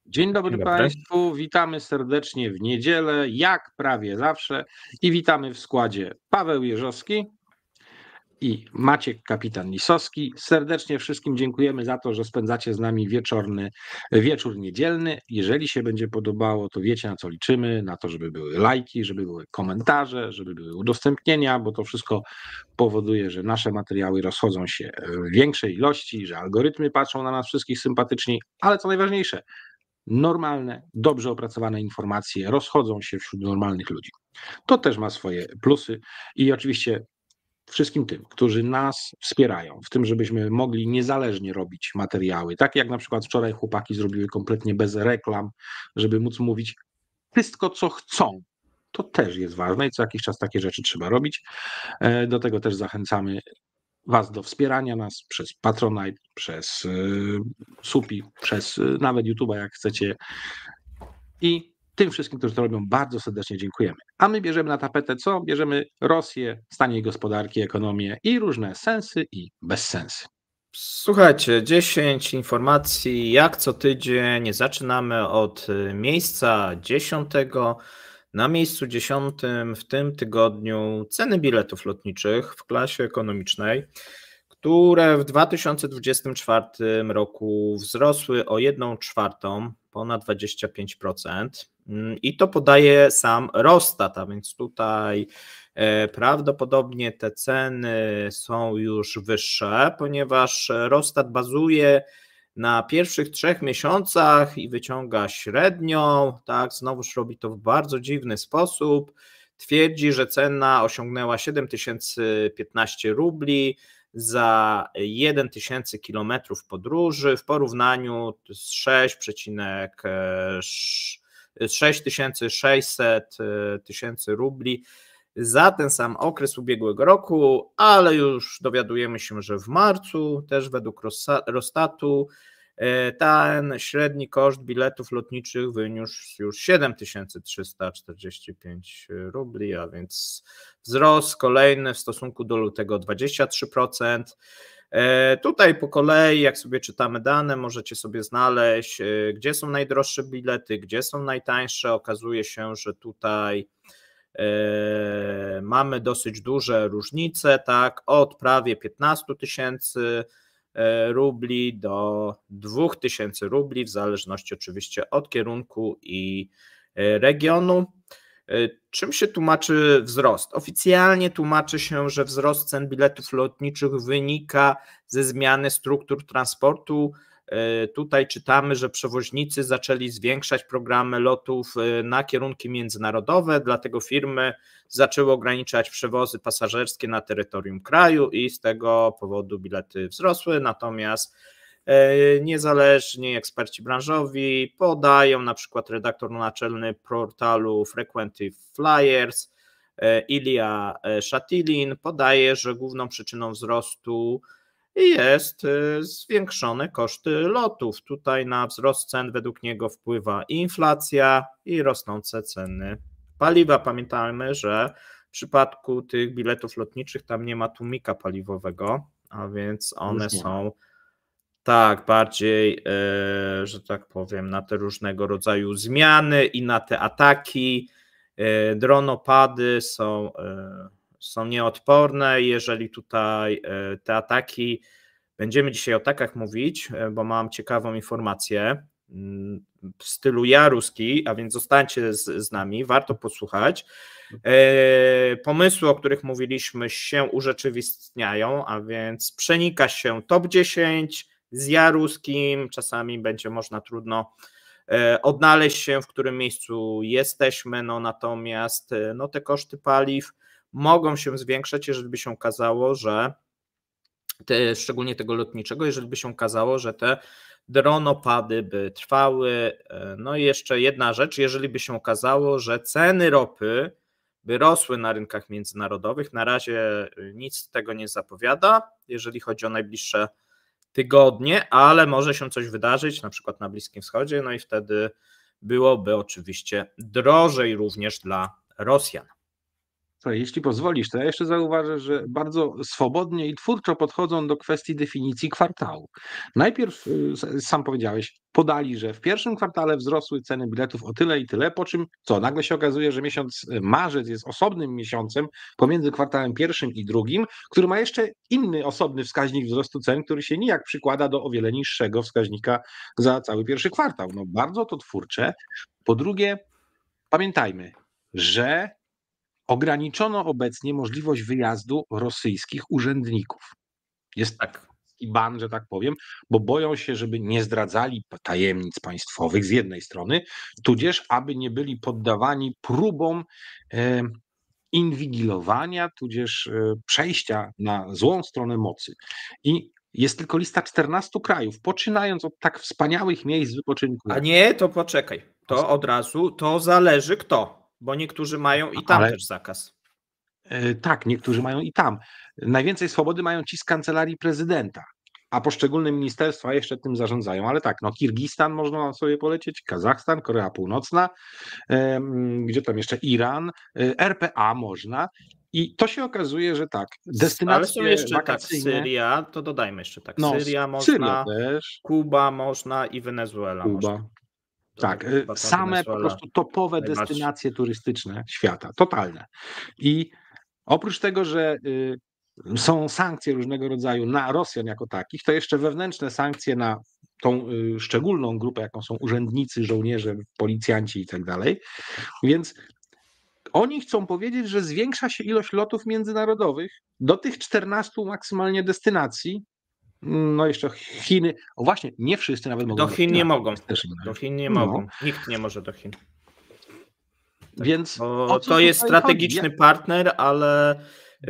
Dzień Dzień dobry dobry. Państwu, witamy serdecznie w niedzielę, jak prawie zawsze, i witamy w składzie Paweł Jeżowski i Maciek Kapitan Lisowski. Serdecznie wszystkim dziękujemy za to, że spędzacie z nami wieczór niedzielny. Jeżeli się będzie podobało, to wiecie, na co liczymy, na to, żeby były lajki, żeby były komentarze, żeby były udostępnienia, bo to wszystko powoduje, że nasze materiały rozchodzą się w większej ilości, że algorytmy patrzą na nas wszystkich sympatycznie, ale co najważniejsze, normalne, dobrze opracowane informacje rozchodzą się wśród normalnych ludzi. To też ma swoje plusy i oczywiście wszystkim tym, którzy nas wspierają w tym, żebyśmy mogli niezależnie robić materiały, tak jak na przykład wczoraj chłopaki zrobiły kompletnie bez reklam, żeby móc mówić wszystko, co chcą. To też jest ważne i co jakiś czas takie rzeczy trzeba robić. Do tego też zachęcamy Was do wspierania nas przez Patronite, przez Supi, przez nawet YouTube'a, jak chcecie. I tym wszystkim, którzy to robią, bardzo serdecznie dziękujemy. A my bierzemy na tapetę co? Bierzemy Rosję, stan jej gospodarki, ekonomię i różne sensy i bezsensy. Słuchajcie, 10 informacji jak co tydzień. Zaczynamy od miejsca 10. Na miejscu 10 w tym tygodniu ceny biletów lotniczych w klasie ekonomicznej, które w 2024 roku wzrosły o 1/4, ponad 25%. I to podaje sam Eurostat, a więc tutaj prawdopodobnie te ceny są już wyższe, ponieważ Eurostat bazuje na pierwszych 3 miesiącach i wyciąga średnią, tak, znowuż robi to w bardzo dziwny sposób. Twierdzi, że cena osiągnęła 7015 rubli za 1000 kilometrów podróży w porównaniu z 6600 tysięcy rubli za ten sam okres ubiegłego roku, ale już dowiadujemy się, że w marcu też według Eurostatu ten średni koszt biletów lotniczych wyniósł już 7345 rubli, a więc wzrost kolejny w stosunku do lutego 23%. Tutaj po kolei, jak sobie czytamy dane, możecie sobie znaleźć, gdzie są najdroższe bilety, gdzie są najtańsze. Okazuje się, że tutaj mamy dosyć duże różnice, tak, od prawie 15 000 rubli do 2000 rubli, w zależności oczywiście od kierunku i regionu. Czym się tłumaczy wzrost? Oficjalnie tłumaczy się, że wzrost cen biletów lotniczych wynika ze zmiany struktur transportu. Tutaj czytamy, że przewoźnicy zaczęli zwiększać programy lotów na kierunki międzynarodowe, dlatego firmy zaczęły ograniczać przewozy pasażerskie na terytorium kraju i z tego powodu bilety wzrosły, natomiast niezależni eksperci branżowi podają, na przykład redaktor naczelny portalu Frequency Flyers Ilya Shatilin podaje, że główną przyczyną wzrostu jest zwiększone koszty lotów. Tutaj na wzrost cen według niego wpływa inflacja i rosnące ceny paliwa. Pamiętajmy, że w przypadku tych biletów lotniczych tam nie ma tłumika paliwowego, a więc one są tak bardziej, że tak powiem, na te różnego rodzaju zmiany i na te ataki. Dronopady są nieodporne. Jeżeli tutaj te ataki, będziemy dzisiaj o atakach mówić, bo mam ciekawą informację w stylu jaruski, a więc zostańcie z nami, warto posłuchać. Pomysły, o których mówiliśmy, się urzeczywistniają, a więc przenika się top 10 z jaruskim, czasami będzie można trudno odnaleźć się, w którym miejscu jesteśmy, natomiast te koszty paliw mogą się zwiększać, jeżeli by się okazało, że szczególnie tego lotniczego, jeżeli by się okazało, że te dronopady by trwały. No i jeszcze jedna rzecz, jeżeli by się okazało, że ceny ropy by rosły na rynkach międzynarodowych, na razie nic z tego nie zapowiada, jeżeli chodzi o najbliższe tygodnie, ale może się coś wydarzyć, na przykład na Bliskim Wschodzie, no i wtedy byłoby oczywiście drożej również dla Rosjan. Słuchaj, jeśli pozwolisz, to ja jeszcze zauważę, że bardzo swobodnie i twórczo podchodzą do kwestii definicji kwartału. Najpierw, sam powiedziałeś, podali, że w pierwszym kwartale wzrosły ceny biletów o tyle i tyle, po czym nagle się okazuje, że miesiąc marzec jest osobnym miesiącem pomiędzy kwartałem pierwszym i drugim, który ma jeszcze inny osobny wskaźnik wzrostu cen, który się nijak przykłada do o wiele niższego wskaźnika za cały pierwszy kwartał. No bardzo to twórcze. Po drugie, pamiętajmy, że ograniczono obecnie możliwość wyjazdu rosyjskich urzędników. Jest taki ban, że tak powiem, bo boją się, żeby nie zdradzali tajemnic państwowych z jednej strony, tudzież aby nie byli poddawani próbom inwigilowania, tudzież przejścia na złą stronę mocy. I jest tylko lista 14 krajów, poczynając od tak wspaniałych miejsc wypoczynku. A nie, to poczekaj. To od razu, to zależy kto, bo niektórzy mają i tam też zakaz. Tak, niektórzy mają i tam. Najwięcej swobody mają ci z kancelarii prezydenta, a poszczególne ministerstwa jeszcze tym zarządzają. Ale tak, Kirgistan można sobie polecieć, Kazachstan, Korea Północna, gdzie tam jeszcze Iran, RPA można. I to się okazuje, że tak, destynacje ale są jeszcze wakacyjne... tak, Syria, to dodajmy jeszcze tak, Syria można, Syria też. Kuba można i Wenezuela Kuba. można. Tak, same po prostu topowe destynacje turystyczne świata, totalne. I oprócz tego, że są sankcje różnego rodzaju na Rosjan jako takich, to jeszcze wewnętrzne sankcje na tą szczególną grupę, jaką są urzędnicy, żołnierze, policjanci i tak dalej. Więc oni chcą powiedzieć, że zwiększa się ilość lotów międzynarodowych do tych 14 maksymalnie destynacji. No jeszcze Chiny, właśnie, nie wszyscy nawet mogą. Do Chin nie mogą. Do Chin nie mogą. Nikt nie może do Chin. Tak, więc to jest strategiczny partner, ale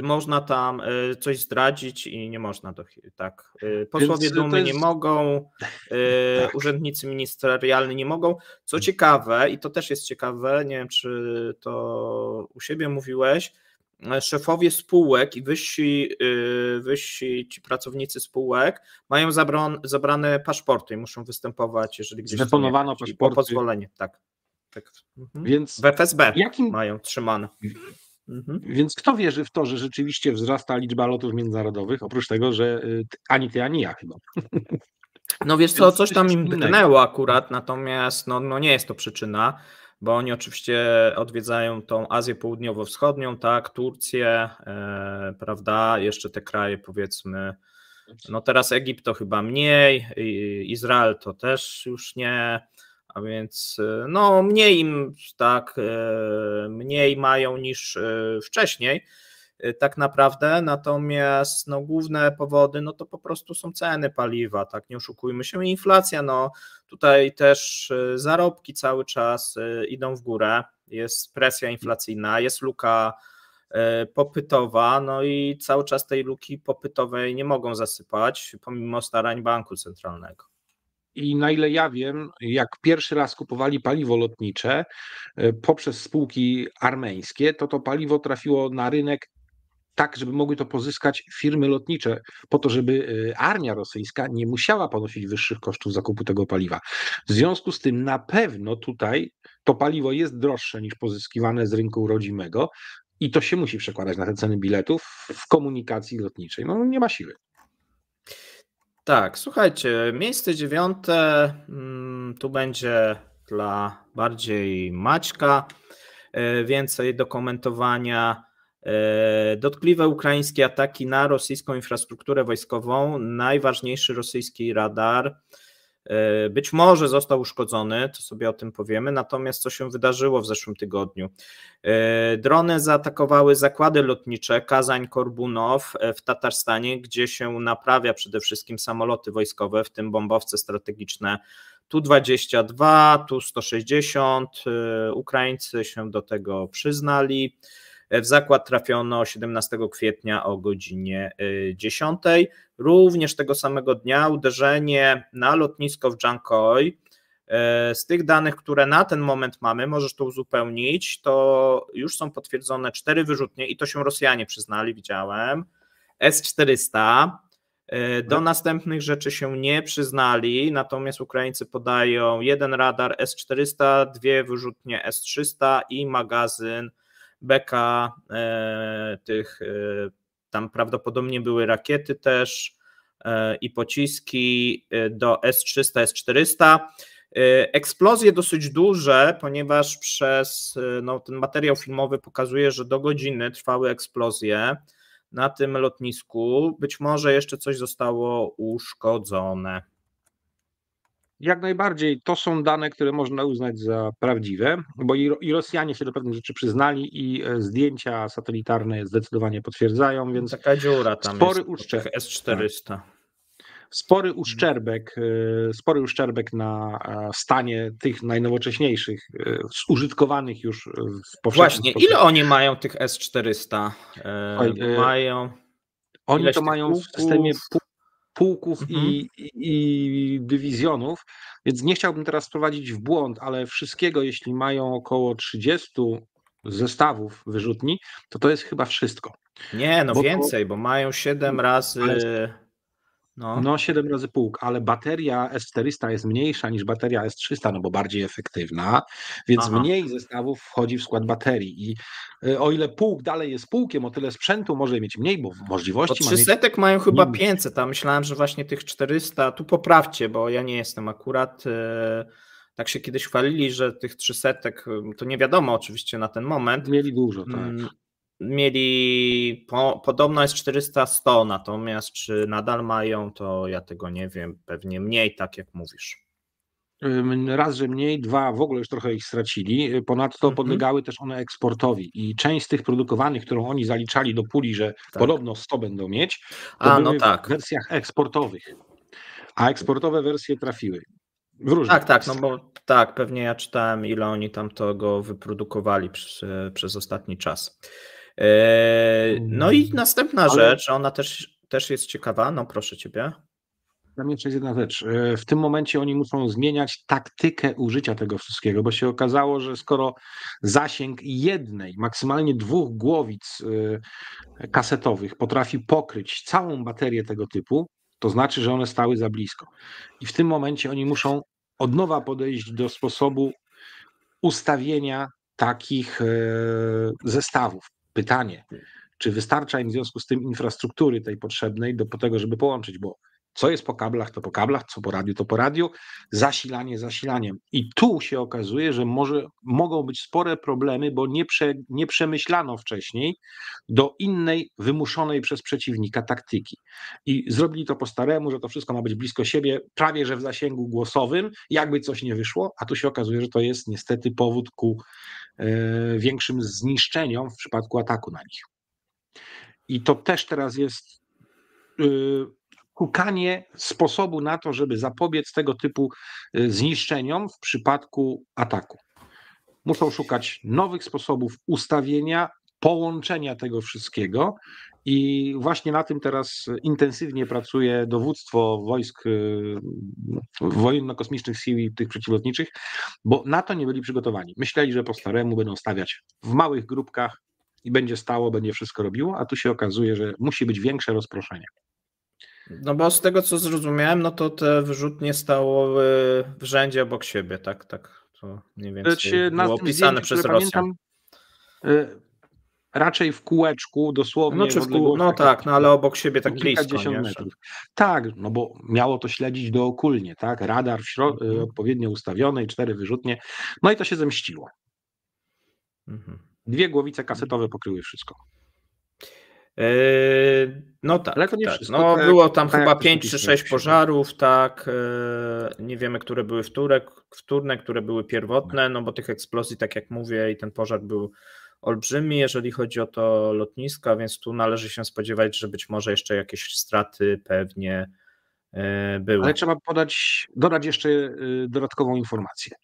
można tam coś zdradzić i nie można do Chin. Tak. Posłowie Dumy nie mogą, urzędnicy ministerialni nie mogą. Co ciekawe, i to też jest ciekawe, nie wiem, czy to u siebie mówiłeś, szefowie spółek i wyżsi ci pracownicy spółek mają zabrane paszporty i muszą występować, jeżeli gdzieś zdeponowano paszporty. Po pozwolenie, tak. Więc w FSB mają trzymane. Więc kto wierzy w to, że rzeczywiście wzrasta liczba lotów międzynarodowych, oprócz tego, że ani ty, ani ja chyba. No wiesz co, coś tam im brnęło akurat, natomiast no nie jest to przyczyna, bo oni oczywiście odwiedzają tą Azję Południowo-Wschodnią, tak, Turcję, prawda, jeszcze te kraje powiedzmy, no teraz Egipt to chyba mniej, Izrael to też już nie, a więc no mniej im, tak, mniej mają niż wcześniej tak naprawdę, natomiast no główne powody no to po prostu są ceny paliwa, tak, nie oszukujmy się, inflacja, no tutaj też zarobki cały czas idą w górę, jest presja inflacyjna, jest luka popytowa, no i cały czas tej luki popytowej nie mogą zasypać pomimo starań banku centralnego. I na ile ja wiem, jak pierwszy raz kupowali paliwo lotnicze poprzez spółki armeńskie, to paliwo trafiło na rynek tak, żeby mogły to pozyskać firmy lotnicze, po to, żeby armia rosyjska nie musiała ponosić wyższych kosztów zakupu tego paliwa. W związku z tym na pewno tutaj to paliwo jest droższe niż pozyskiwane z rynku rodzimego i to się musi przekładać na te ceny biletów w komunikacji lotniczej. No nie ma siły. Tak, słuchajcie, miejsce 9, tu będzie dla bardziej Maćka, więcej do komentowania. Dotkliwe ukraińskie ataki na rosyjską infrastrukturę wojskową, najważniejszy rosyjski radar być może został uszkodzony, to sobie o tym powiemy, natomiast co się wydarzyło w zeszłym tygodniu? Drony zaatakowały zakłady lotnicze Kazań-Korbunow w Tatarstanie, gdzie się naprawia przede wszystkim samoloty wojskowe, w tym bombowce strategiczne Tu-22, Tu-160, Ukraińcy się do tego przyznali. W zakład trafiono 17 kwietnia o godzinie 10. Również tego samego dnia uderzenie na lotnisko w Jankoy. Z tych danych, które na ten moment mamy, możesz to uzupełnić, to już są potwierdzone 4 wyrzutnie i to się Rosjanie przyznali, widziałem. S-400. Do następnych rzeczy się nie przyznali, natomiast Ukraińcy podają 1 radar S-400, 2 wyrzutnie S-300 i magazyn beka tych, tam prawdopodobnie były rakiety też i pociski do S-300, S-400. Eksplozje dosyć duże, ponieważ ten materiał filmowy pokazuje, że do godziny trwały eksplozje na tym lotnisku. Być może jeszcze coś zostało uszkodzone. Jak najbardziej to są dane, które można uznać za prawdziwe, bo i Rosjanie się do pewnych rzeczy przyznali i zdjęcia satelitarne zdecydowanie potwierdzają, więc taka dziura tam spory jest tych S-400. Spory uszczerbek na stanie tych najnowocześniejszych, zużytkowanych już w powszechnym Właśnie, sposób. ile oni mają tych S-400? Oni to mają w systemie pułków i dywizjonów, więc nie chciałbym teraz wprowadzić w błąd, ale wszystkiego, jeśli mają około 30 zestawów wyrzutni, to jest chyba wszystko. Nie, no więcej, bo mają 7 razy... No 7 razy pułk, ale bateria S-400 jest mniejsza niż bateria S-300, no bo bardziej efektywna, więc mniej zestawów wchodzi w skład baterii i o ile pułk dalej jest pułkiem, o tyle sprzętu może mieć mniej, bo możliwości ma 300 mają chyba 500, a myślałem, że właśnie tych 400, tu poprawcie, bo ja nie jestem akurat, tak się kiedyś chwalili, że tych 300, to nie wiadomo oczywiście na ten moment. Mieli dużo, tak. Mieli, podobno jest 400-100, natomiast czy nadal mają, to ja tego nie wiem, pewnie mniej, tak jak mówisz. Raz, że mniej, dwa, w ogóle już trochę ich stracili, ponadto podlegały też one eksportowi i część z tych produkowanych, którą oni zaliczali do puli, że podobno 100 będą mieć, to były w wersjach eksportowych, a eksportowe wersje trafiły w różnych no bo pewnie ja czytałem, ile oni tam tego wyprodukowali przez ostatni czas. No i następna rzecz, ona też jest ciekawa, no proszę ciebie. Tam jeszcze jest jedna rzecz. W tym momencie oni muszą zmieniać taktykę użycia tego wszystkiego, bo się okazało, że skoro zasięg jednej, maksymalnie 2 głowic kasetowych potrafi pokryć całą baterię tego typu, to znaczy, że one stały za blisko. I w tym momencie oni muszą od nowa podejść do sposobu ustawienia takich zestawów. Pytanie, czy wystarcza im w związku z tym infrastruktury tej potrzebnej do tego, żeby połączyć, bo co jest po kablach, to po kablach, co po radiu, to po radiu, zasilanie zasilaniem. I tu się okazuje, że mogą być spore problemy, bo nie przemyślano wcześniej do innej, wymuszonej przez przeciwnika taktyki. I zrobili to po staremu, że to wszystko ma być blisko siebie, prawie że w zasięgu głosowym, jakby coś nie wyszło, a tu się okazuje, że to jest niestety powód ku większym zniszczeniom w przypadku ataku na nich. I to też teraz jest szukanie sposobu na to, żeby zapobiec tego typu zniszczeniom w przypadku ataku. Muszą szukać nowych sposobów ustawienia, połączenia tego wszystkiego i właśnie na tym teraz intensywnie pracuje dowództwo wojsk wojenno-kosmicznych sił i tych przeciwlotniczych, bo na to nie byli przygotowani. Myśleli, że po staremu będą stawiać w małych grupkach i będzie stało, będzie wszystko robiło, a tu się okazuje, że musi być większe rozproszenie. No bo z tego, co zrozumiałem, no to te wyrzutnie stały w rzędzie obok siebie, tak? To mniej więcej było opisane przez Rosjan. Raczej w kółeczku, dosłownie ale obok siebie tak blisko. Nie? Metrów. Tak, no bo miało to śledzić dookulnie, tak? Radar odpowiednio ustawiony i 4 wyrzutnie, no i to się zemściło. 2 głowice kasetowe pokryły wszystko. No tak, ale to nie wszystko. No, było tam chyba 5 czy 6 pożarów, tak. Nie wiemy, które były wtórne, które były pierwotne, no bo tych eksplozji, tak jak mówię, i ten pożar był olbrzymi, jeżeli chodzi o to lotniska, więc tu należy się spodziewać, że być może jeszcze jakieś straty pewnie były. Ale trzeba dodać jeszcze dodatkową informację.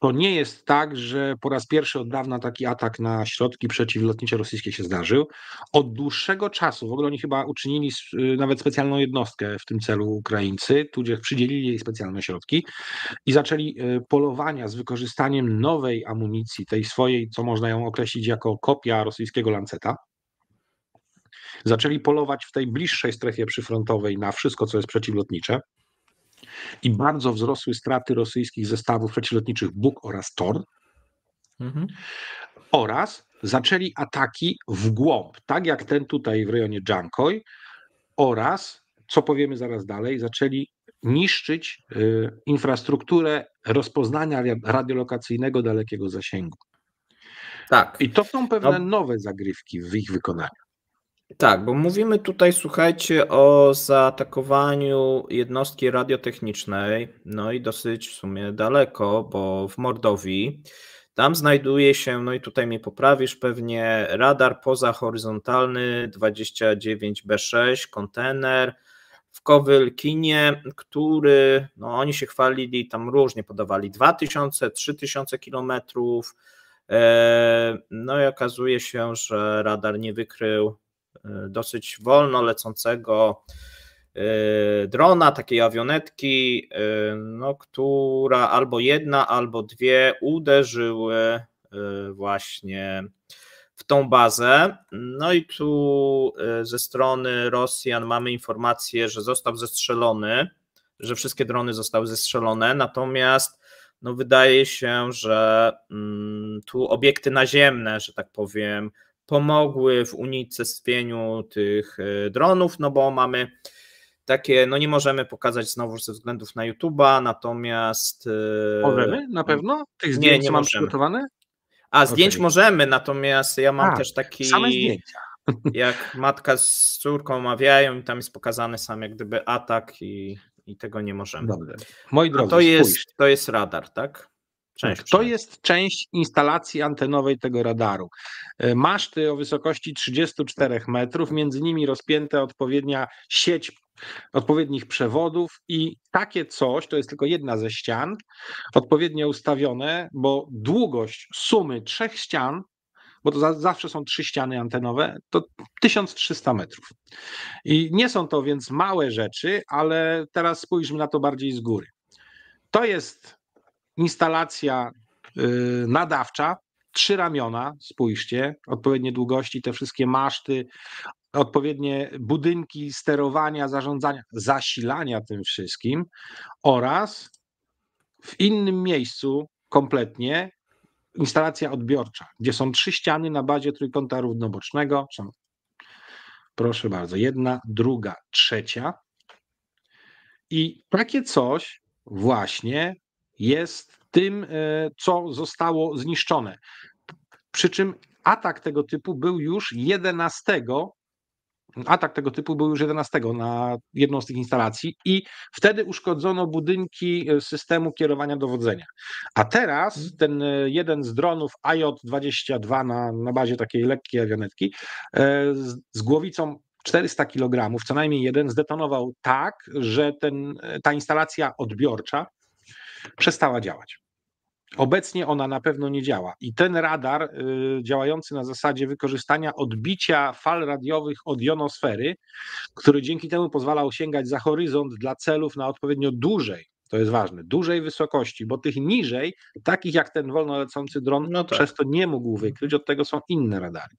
To nie jest tak, że po raz pierwszy od dawna taki atak na środki przeciwlotnicze rosyjskie się zdarzył. Od dłuższego czasu, w ogóle oni chyba uczynili nawet specjalną jednostkę w tym celu Ukraińcy, tudzież przydzielili jej specjalne środki i zaczęli polowania z wykorzystaniem nowej amunicji, tej swojej, co można ją określić jako kopia rosyjskiego Lanceta. Zaczęli polować w tej bliższej strefie przyfrontowej na wszystko, co jest przeciwlotnicze. I bardzo wzrosły straty rosyjskich zestawów przeciwlotniczych Buk oraz Tor. Oraz zaczęli ataki w głąb, tak jak ten tutaj w rejonie Jankoj, oraz, co powiemy zaraz dalej, zaczęli niszczyć infrastrukturę rozpoznania radiolokacyjnego dalekiego zasięgu. Tak. I to są pewne No, nowe zagrywki w ich wykonaniu. tak, bo mówimy tutaj, słuchajcie, o zaatakowaniu jednostki radiotechnicznej, no i dosyć w sumie daleko, bo w Mordowii. Tam znajduje się, no i tutaj mnie poprawisz pewnie, radar pozahoryzontalny 29B6, kontener w Kowylkinie, który, no oni się chwalili, tam różnie podawali, 2000, 3000 kilometrów. No i okazuje się, że radar nie wykrył dosyć wolno lecącego drona, takiej awionetki, no, która albo jedna, albo dwie uderzyły właśnie w tą bazę. No i tu ze strony Rosjan mamy informację, że został zestrzelony, że wszystkie drony zostały zestrzelone, natomiast no wydaje się, że tu obiekty naziemne, że tak powiem, pomogły w unicestwieniu tych dronów, no bo mamy takie, no nie możemy pokazać znowu ze względów na YouTube'a, natomiast... Możemy? Na pewno? Tych Nie, zdjęć, nie co mam możemy. przygotowane? A zdjęć Okej. możemy, natomiast ja mam też Same taki, zdjęcia. jak matka z córką omawiają i tam jest pokazany sam jak gdyby atak i tego nie możemy. Dobrze. Moi A drodzy, spójrzcie. to jest radar, tak? Część To przynajmniej. jest część instalacji antenowej tego radaru. Maszty o wysokości 34 metrów, między nimi rozpięta odpowiednia sieć odpowiednich przewodów i takie coś, to jest tylko jedna ze ścian, odpowiednio ustawione, bo długość sumy 3 ścian, bo to zawsze są 3 ściany antenowe, to 1300 metrów. I nie są to więc małe rzeczy, ale teraz spójrzmy na to bardziej z góry. To jest instalacja nadawcza, 3 ramiona, spójrzcie, odpowiednie długości, te wszystkie maszty, odpowiednie budynki sterowania, zarządzania, zasilania tym wszystkim, oraz w innym miejscu kompletnie instalacja odbiorcza, gdzie są 3 ściany na bazie trójkąta równobocznego. Są, proszę bardzo, jedna, druga, trzecia. I takie coś właśnie jest tym, co zostało zniszczone. Przy czym atak tego typu był już 11 na jedną z tych instalacji i wtedy uszkodzono budynki systemu kierowania dowodzenia. A teraz ten jeden z dronów AJ-22 na bazie takiej lekkiej awionetki z głowicą 400 kg, co najmniej jeden, zdetonował tak, że ta instalacja odbiorcza przestała działać. Obecnie ona na pewno nie działa i ten radar działający na zasadzie wykorzystania odbicia fal radiowych od jonosfery, który dzięki temu pozwalał sięgać za horyzont dla celów na odpowiednio dużej, to jest ważne, dużej wysokości, bo tych niżej, takich jak ten wolno lecący dron, No tak. przez to nie mógł wykryć, od tego są inne radary.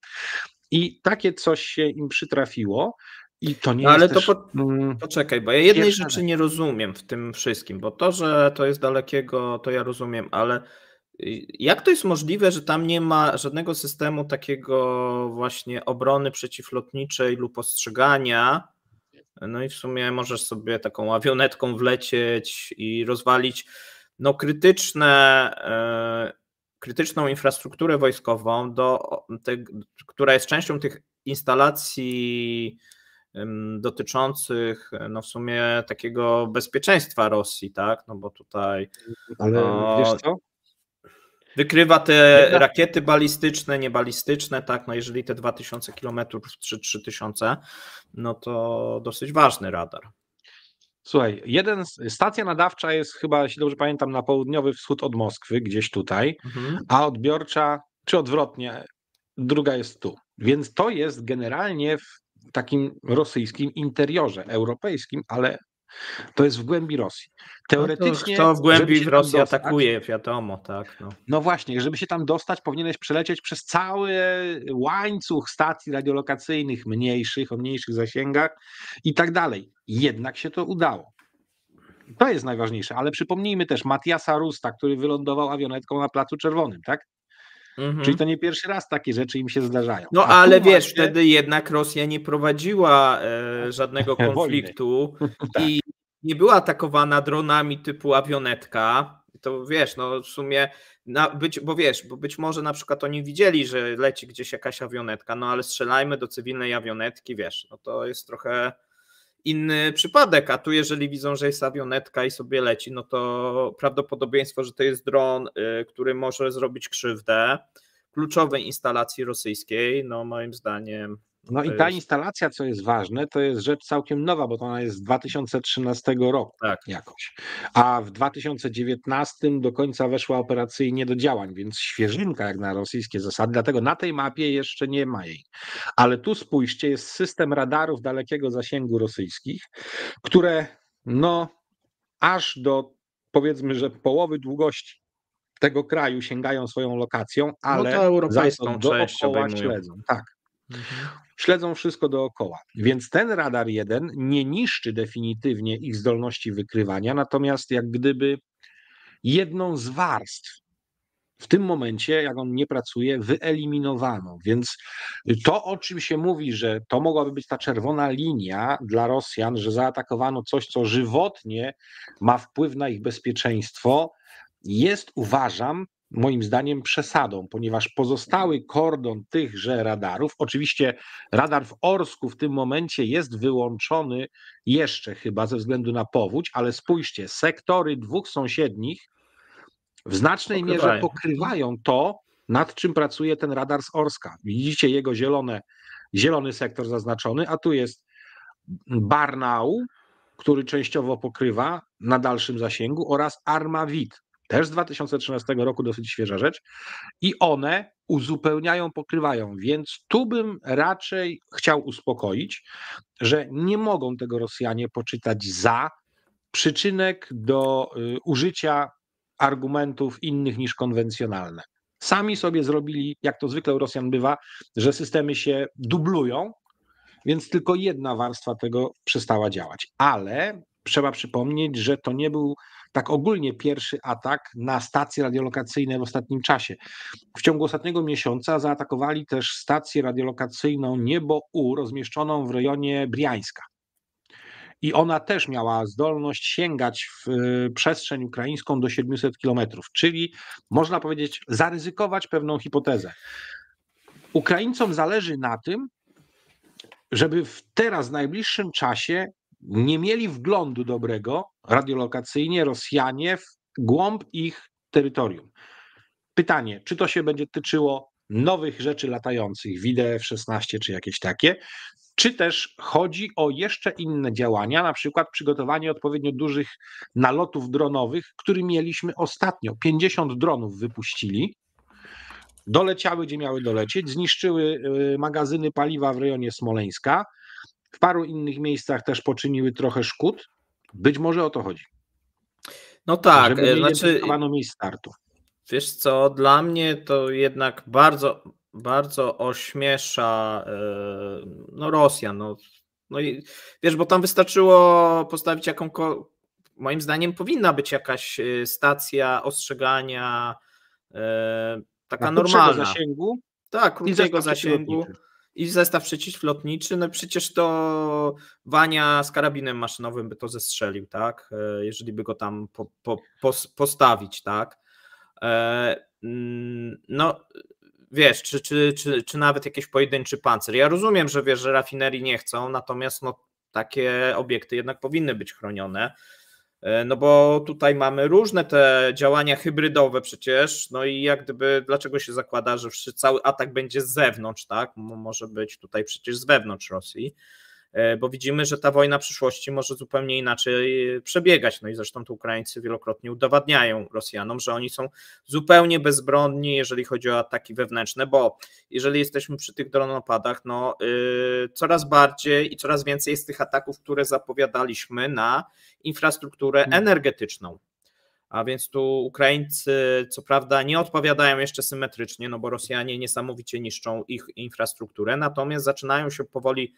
I takie coś się im przytrafiło. I to nie ale jest to też, poczekaj, bo ja jednej pierwsza rzeczy rzecz. nie rozumiem w tym wszystkim, bo to, że to jest dalekiego, to ja rozumiem, ale jak to jest możliwe, że tam nie ma żadnego systemu takiego właśnie obrony przeciwlotniczej lub ostrzegania? No i w sumie możesz sobie taką awionetką wlecieć i rozwalić no krytyczną infrastrukturę wojskową, która jest częścią tych instalacji dotyczących no w sumie takiego bezpieczeństwa Rosji, tak? No bo tutaj Ale wiesz co? wykrywa te rakiety balistyczne, niebalistyczne, tak? No jeżeli te 2000 km czy 3000, no to dosyć ważny radar. Słuchaj, stacja nadawcza jest chyba, jeśli dobrze pamiętam, na południowy wschód od Moskwy, gdzieś tutaj, a odbiorcza, czy odwrotnie, druga jest tu. Więc to jest generalnie w takim rosyjskim interiorze, europejskim, ale to jest w głębi Rosji. Teoretycznie, Kto w głębi żeby się w tam Rosji dostać, atakuje, wiadomo, tak. no właśnie, żeby się tam dostać, powinieneś przelecieć przez cały łańcuch stacji radiolokacyjnych mniejszych, o mniejszych zasięgach i tak dalej. Jednak się to udało. To jest najważniejsze, ale przypomnijmy też Matiasa Rusta, który wylądował awionetką na Placu Czerwonym, tak? Czyli to nie pierwszy raz takie rzeczy im się zdarzają. No A ale tu wiesz, macie wtedy jednak Rosja nie prowadziła żadnego wojny. konfliktu Tak. i nie była atakowana dronami typu awionetka. To wiesz, no w sumie, bo być może na przykład oni widzieli, że leci gdzieś jakaś awionetka, no ale strzelajmy do cywilnej awionetki, wiesz, no to jest trochę inny przypadek, a tu jeżeli widzą, że jest awionetka i sobie leci, no to prawdopodobieństwo, że to jest dron, który może zrobić krzywdę kluczowej instalacji rosyjskiej, no moim zdaniem. No i ta instalacja, co jest ważne, to jest rzecz całkiem nowa, bo to ona jest z 2013 roku Tak. jakoś. A w 2019 do końca weszła operacyjnie do działań, więc świeżynka jak na rosyjskie zasady, dlatego na tej mapie jeszcze nie ma jej. Ale tu spójrzcie, jest system radarów dalekiego zasięgu rosyjskich, które no aż do powiedzmy, że połowy długości tego kraju sięgają swoją lokacją, No ale to za to europejską część dookoła obejmują. śledzą. Tak. Śledzą wszystko dookoła. Więc ten radar 1 nie niszczy definitywnie ich zdolności wykrywania, natomiast jak gdyby jedną z warstw w tym momencie, jak on nie pracuje, wyeliminowano. Więc to, o czym się mówi, że to mogłaby być ta czerwona linia dla Rosjan, że zaatakowano coś, co żywotnie ma wpływ na ich bezpieczeństwo, jest, uważam, moim zdaniem przesadą, ponieważ pozostały kordon tychże radarów, oczywiście radar w Orsku w tym momencie jest wyłączony jeszcze chyba ze względu na powódź, ale spójrzcie, sektory dwóch sąsiednich w znacznej mierze pokrywają to, nad czym pracuje ten radar z Orska. Widzicie jego zielony sektor zaznaczony, a tu jest Barnau, który częściowo pokrywa na dalszym zasięgu, oraz Armavit, też z 2013 roku, dosyć świeża rzecz, i one uzupełniają, pokrywają, więc tu bym raczej chciał uspokoić, że nie mogą tego Rosjanie poczytać za przyczynek do użycia argumentów innych niż konwencjonalne. Sami sobie zrobili, jak to zwykle u Rosjan bywa, że systemy się dublują, więc tylko jedna warstwa tego przestała działać. Ale trzeba przypomnieć, że to nie był tak ogólnie pierwszy atak na stacje radiolokacyjne w ostatnim czasie. W ciągu ostatniego miesiąca zaatakowali też stację radiolokacyjną Niebo-U rozmieszczoną w rejonie Briańska. I ona też miała zdolność sięgać w przestrzeń ukraińską do 700 kilometrów, czyli można powiedzieć zaryzykować pewną hipotezę. Ukraińcom zależy na tym, żeby teraz w najbliższym czasie nie mieli wglądu dobrego radiolokacyjnie Rosjanie w głąb ich terytorium. Pytanie, czy to się będzie tyczyło nowych rzeczy latających, wideo F-16 czy jakieś takie, czy też chodzi o jeszcze inne działania, na przykład przygotowanie odpowiednio dużych nalotów dronowych, który mieliśmy ostatnio. 50 dronów wypuścili, doleciały gdzie miały dolecieć, zniszczyły magazyny paliwa w rejonie Smoleńska, w paru innych miejscach też poczyniły trochę szkód. Być może o to chodzi. No tak, żeby nie identyfikowano miejsc startu. Wiesz co, dla mnie to jednak bardzo, bardzo ośmiesza no Rosjan. No i wiesz, bo tam wystarczyło postawić moim zdaniem powinna być jakaś stacja ostrzegania taka normalna. Zasięgu. Tak, krótkiego zasięgu i zestaw przeciwlotniczy. No przecież to Wania z karabinem maszynowym by to zestrzelił, tak? Jeżeli by go tam postawić, tak? No wiesz, czy nawet jakiś pojedynczy pancer. Ja rozumiem, że wiesz, że rafinerii nie chcą, natomiast no, takie obiekty jednak powinny być chronione. No bo tutaj mamy różne te działania hybrydowe przecież, no i jak gdyby dlaczego się zakłada, że cały atak będzie z zewnątrz, tak? Może być tutaj przecież z wewnątrz Rosji, bo widzimy, że ta wojna przyszłości może zupełnie inaczej przebiegać, no i zresztą to Ukraińcy wielokrotnie udowadniają Rosjanom, że oni są zupełnie bezbronni, jeżeli chodzi o ataki wewnętrzne, bo jeżeli jesteśmy przy tych dronopadach, no coraz bardziej i coraz więcej jest tych ataków, które zapowiadaliśmy na infrastrukturę energetyczną. A więc tu Ukraińcy co prawda nie odpowiadają jeszcze symetrycznie, no bo Rosjanie niesamowicie niszczą ich infrastrukturę, natomiast zaczynają się powoli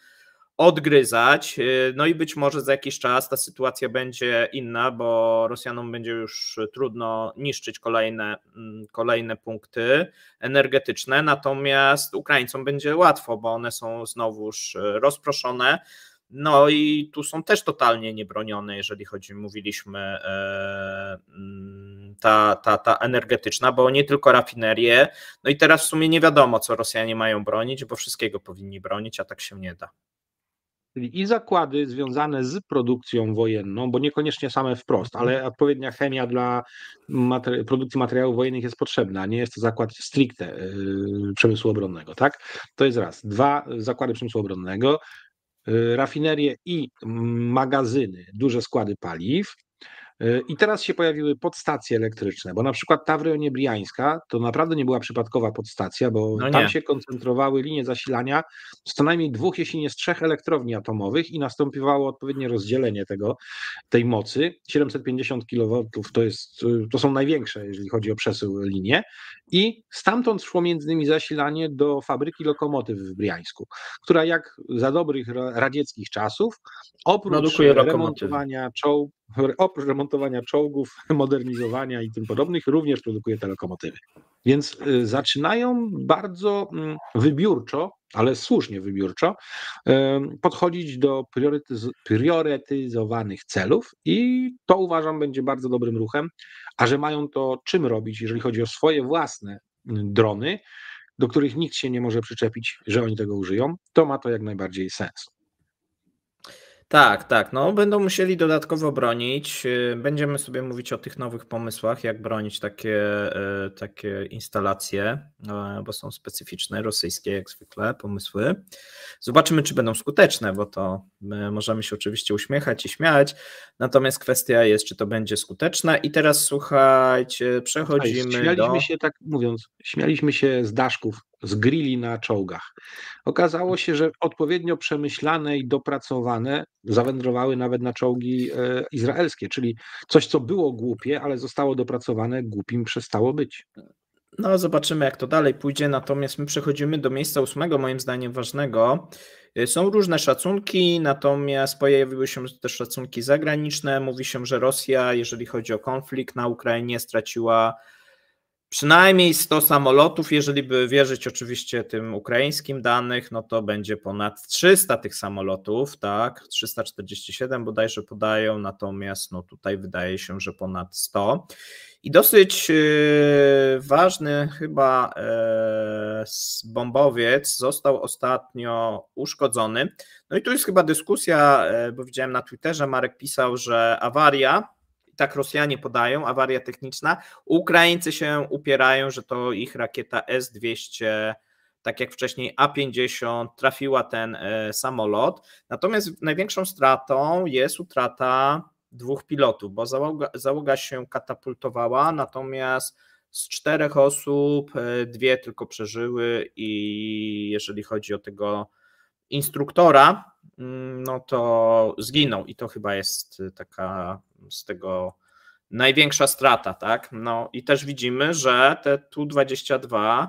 odgryzać. No i być może za jakiś czas ta sytuacja będzie inna, bo Rosjanom będzie już trudno niszczyć kolejne punkty energetyczne, natomiast Ukraińcom będzie łatwo, bo one są znowuż rozproszone. No i tu są też totalnie niebronione, jeżeli chodzi, mówiliśmy, ta energetyczna, bo nie tylko rafinerie. No i teraz w sumie nie wiadomo, co Rosjanie mają bronić, bo wszystkiego powinni bronić, a tak się nie da. Czyli i zakłady związane z produkcją wojenną, bo niekoniecznie same wprost, ale odpowiednia chemia dla produkcji materiałów wojennych jest potrzebna, nie jest to zakład stricte przemysłu obronnego, tak? To jest raz. Dwa, zakłady przemysłu obronnego, rafinerie i magazyny, duże składy paliw. I teraz się pojawiły podstacje elektryczne, bo na przykład ta w rejonie Briańska to naprawdę nie była przypadkowa podstacja, bo No tam nie. się koncentrowały linie zasilania z co najmniej 2, jeśli nie z 3 elektrowni atomowych i następowało odpowiednie rozdzielenie tej mocy. 750 kW to są największe, jeżeli chodzi o przesył linie. I stamtąd szło między innymi zasilanie do fabryki lokomotyw w Briańsku, która jak za dobrych radzieckich czasów, oprócz Produkuje lokomotywy. remontowania czołgów, modernizowania i tym podobnych, również produkuje te lokomotywy. Więc zaczynają bardzo wybiórczo, ale słusznie wybiórczo, podchodzić do priorytetyzowanych celów i to uważam będzie bardzo dobrym ruchem, a że mają to czym robić, jeżeli chodzi o swoje własne drony, do których nikt się nie może przyczepić, że oni tego użyją, to ma to jak najbardziej sens. Tak, no będą musieli dodatkowo bronić. Będziemy sobie mówić o tych nowych pomysłach, jak bronić takie instalacje, bo są specyficzne, rosyjskie jak zwykle pomysły. Zobaczymy, czy będą skuteczne, bo to możemy się oczywiście uśmiechać i śmiać, natomiast kwestia jest, czy to będzie skuteczne. I teraz słuchajcie, przechodzimy do... Śmialiśmy się z daszków, z grilli na czołgach. Okazało się, że odpowiednio przemyślane i dopracowane zawędrowały nawet na czołgi izraelskie, czyli coś, co było głupie, ale zostało dopracowane, głupim przestało być. No, zobaczymy, jak to dalej pójdzie. Natomiast my przechodzimy do miejsca 8, moim zdaniem ważnego. Są różne szacunki, natomiast pojawiły się też szacunki zagraniczne. Mówi się, że Rosja, jeżeli chodzi o konflikt na Ukrainie, straciła przynajmniej 100 samolotów. Jeżeli by wierzyć oczywiście tym ukraińskim danych, no to będzie ponad 300 tych samolotów, tak? 347 bodajże podają, natomiast no tutaj wydaje się, że ponad 100. I dosyć ważny chyba bombowiec został ostatnio uszkodzony. No i tu jest chyba dyskusja, bo widziałem na Twitterze, Marek pisał, że awaria, tak Rosjanie podają, awaria techniczna, Ukraińcy się upierają, że to ich rakieta S-200, tak jak wcześniej A-50, trafiła ten samolot. Natomiast największą stratą jest utrata 2 pilotów, bo załoga się katapultowała, natomiast z 4 osób 2 tylko przeżyły i jeżeli chodzi o tego instruktora, no to zginął i to chyba jest taka z tego największa strata, tak? No i też widzimy, że te Tu-22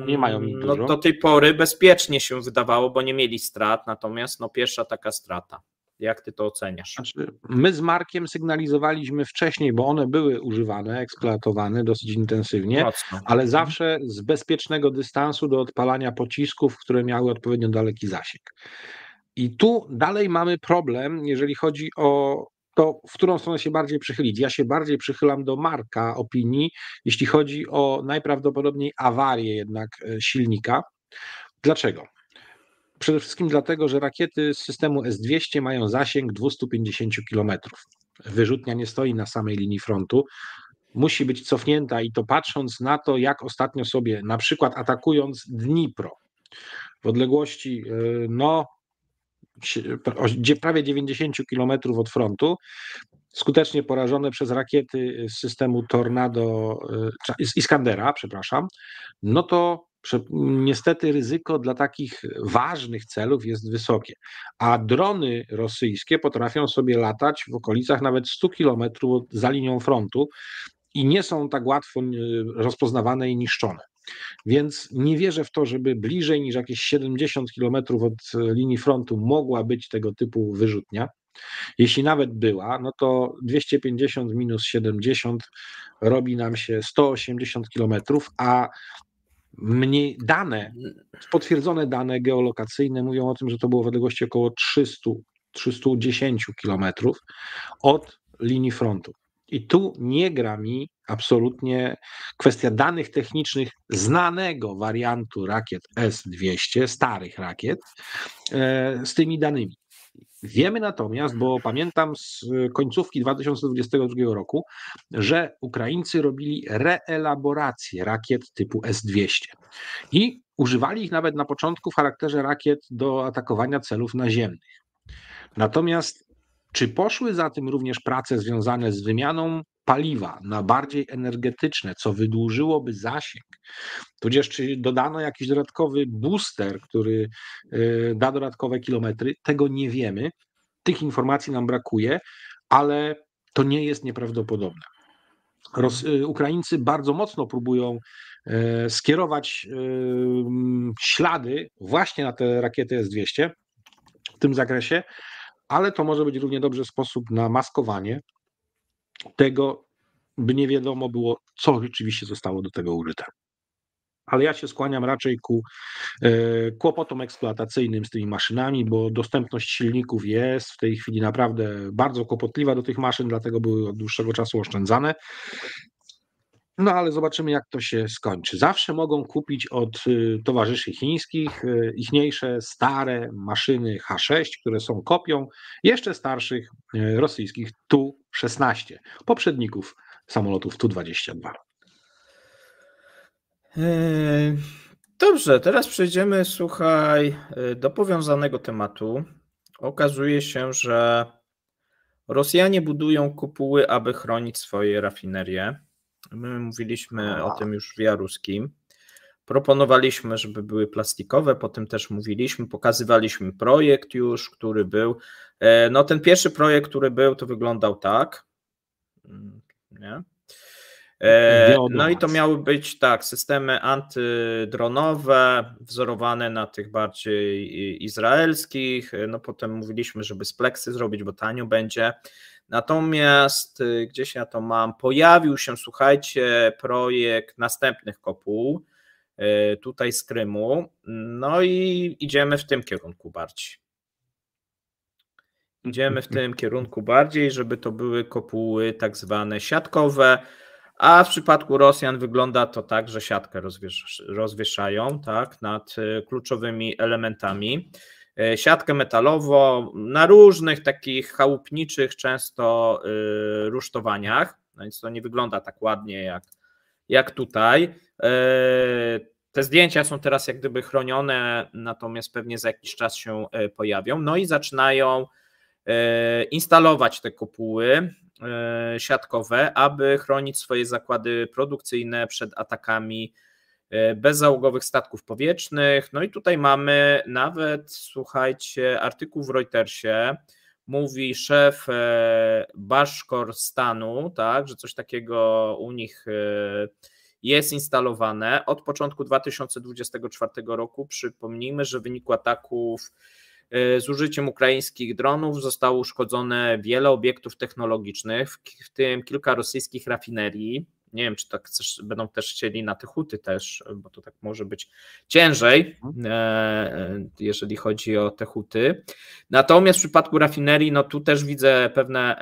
Nie mają ich dużo. No do tej pory bezpiecznie się wydawało, bo nie mieli strat, natomiast no pierwsza taka strata. Jak ty to oceniasz? Znaczy, my z Markiem sygnalizowaliśmy wcześniej, bo one były używane, eksploatowane dosyć intensywnie, Mocno. ale zawsze z bezpiecznego dystansu do odpalania pocisków, które miały odpowiednio daleki zasięg. I tu dalej mamy problem, jeżeli chodzi o to, w którą stronę się bardziej przychylić. Ja się bardziej przychylam do Marka opinii, jeśli chodzi o najprawdopodobniej awarię jednak silnika. Dlaczego? Przede wszystkim dlatego, że rakiety z systemu S-200 mają zasięg 250 km. Wyrzutnia nie stoi na samej linii frontu, musi być cofnięta i to patrząc na to, jak ostatnio sobie, na przykład atakując Dnipro w odległości prawie 90 km od frontu, skutecznie porażone przez rakiety z systemu Tornado, Iskandera, przepraszam, no to niestety ryzyko dla takich ważnych celów jest wysokie, a drony rosyjskie potrafią sobie latać w okolicach nawet 100 km za linią frontu i nie są tak łatwo rozpoznawane i niszczone. Więc nie wierzę w to, żeby bliżej niż jakieś 70 km od linii frontu mogła być tego typu wyrzutnia. Jeśli nawet była, no to 250 minus 70 robi nam się 180 km, a mniej dane, potwierdzone dane geolokacyjne mówią o tym, że to było w odległości około 310 km od linii frontu. I tu nie gra mi absolutnie kwestia danych technicznych znanego wariantu rakiet S-200, starych rakiet, z tymi danymi. Wiemy natomiast, bo pamiętam z końcówki 2022 roku, że Ukraińcy robili reelaborację rakiet typu S-200 i używali ich nawet na początku w charakterze rakiet do atakowania celów naziemnych. Natomiast czy poszły za tym również prace związane z wymianą paliwa na bardziej energetyczne, co wydłużyłoby zasięg, tudzież czy dodano jakiś dodatkowy booster, który da dodatkowe kilometry, tego nie wiemy. Tych informacji nam brakuje, ale to nie jest nieprawdopodobne. Ukraińcy bardzo mocno próbują skierować ślady właśnie na te rakiety S-200 w tym zakresie, ale to może być równie dobrze sposób na maskowanie tego, by nie wiadomo było, co rzeczywiście zostało do tego użyte. Ale ja się skłaniam raczej ku kłopotom eksploatacyjnym z tymi maszynami, bo dostępność silników jest w tej chwili naprawdę bardzo kłopotliwa do tych maszyn, dlatego były od dłuższego czasu oszczędzane. No ale zobaczymy, jak to się skończy. Zawsze mogą kupić od towarzyszy chińskich ichniejsze, stare maszyny H6, które są kopią jeszcze starszych rosyjskich Tu-16, poprzedników samolotów Tu-22. Dobrze, teraz przejdziemy, słuchaj, do powiązanego tematu. Okazuje się, że Rosjanie budują kopuły, aby chronić swoje rafinerie. My mówiliśmy o tym już w Jaruskim. Proponowaliśmy, żeby były plastikowe, potem też mówiliśmy, pokazywaliśmy projekt już, który był. No ten pierwszy projekt, który był, to wyglądał tak. Nie? No i to miały być tak, systemy antydronowe, wzorowane na tych bardziej izraelskich. No potem mówiliśmy, żeby z pleksy zrobić, bo tanio będzie. Natomiast gdzieś ja to mam, pojawił się, słuchajcie, projekt następnych kopuł, tutaj z Krymu, no i idziemy w tym kierunku bardziej. Idziemy w tym kierunku bardziej, żeby to były kopuły tak zwane siatkowe, a w przypadku Rosjan wygląda to tak, że siatkę rozwieszają tak, nad kluczowymi elementami. Siatkę metalową na różnych takich chałupniczych często rusztowaniach, no więc to nie wygląda tak ładnie jak tutaj. Te zdjęcia są teraz jak gdyby chronione, natomiast pewnie za jakiś czas się pojawią. No i zaczynają instalować te kopuły siatkowe, aby chronić swoje zakłady produkcyjne przed atakami bezzałogowych statków powietrznych. No i tutaj mamy nawet, słuchajcie, artykuł w Reutersie, mówi szef Baszkorstanu, tak, że coś takiego u nich jest instalowane od początku 2024 roku. Przypomnijmy, że w wyniku ataków z użyciem ukraińskich dronów zostało uszkodzone wiele obiektów technologicznych, w tym kilka rosyjskich rafinerii. Nie wiem, czy tak będą też chcieli na te huty też, bo to tak może być ciężej, jeżeli chodzi o te huty. Natomiast w przypadku rafinerii, no tu też widzę pewne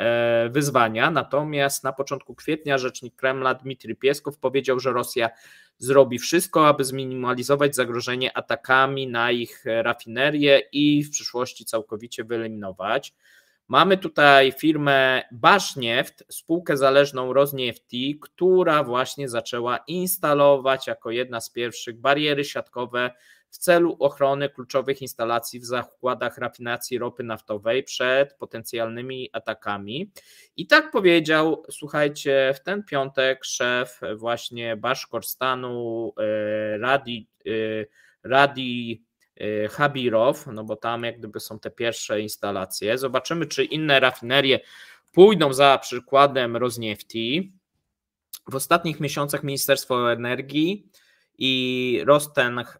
wyzwania. Natomiast na początku kwietnia rzecznik Kremla Dmitrij Pieskow powiedział, że Rosja zrobi wszystko, aby zminimalizować zagrożenie atakami na ich rafinerie i w przyszłości całkowicie wyeliminować. Mamy tutaj firmę Bashneft, spółkę zależną Rosniefti, która właśnie zaczęła instalować jako jedna z pierwszych bariery siatkowe w celu ochrony kluczowych instalacji w zakładach rafinacji ropy naftowej przed potencjalnymi atakami. I tak powiedział, słuchajcie, w ten piątek szef właśnie Baszkorstanu Radi Chabirow, no bo tam jak gdyby są te pierwsze instalacje. Zobaczymy, czy inne rafinerie pójdą za przykładem Rosniefti. W ostatnich miesiącach Ministerstwo Energii i Rosneft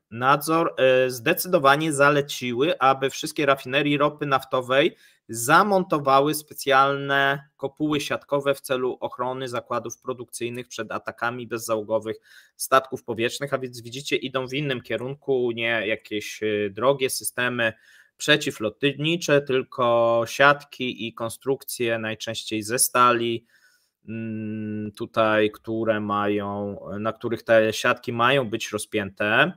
zdecydowanie zaleciły, aby wszystkie rafinerie ropy naftowej zamontowały specjalne kopuły siatkowe w celu ochrony zakładów produkcyjnych przed atakami bezzałogowych statków powietrznych, a więc widzicie, idą w innym kierunku, nie jakieś drogie systemy przeciwlotnicze, tylko siatki i konstrukcje najczęściej ze stali, tutaj, na których te siatki mają być rozpięte.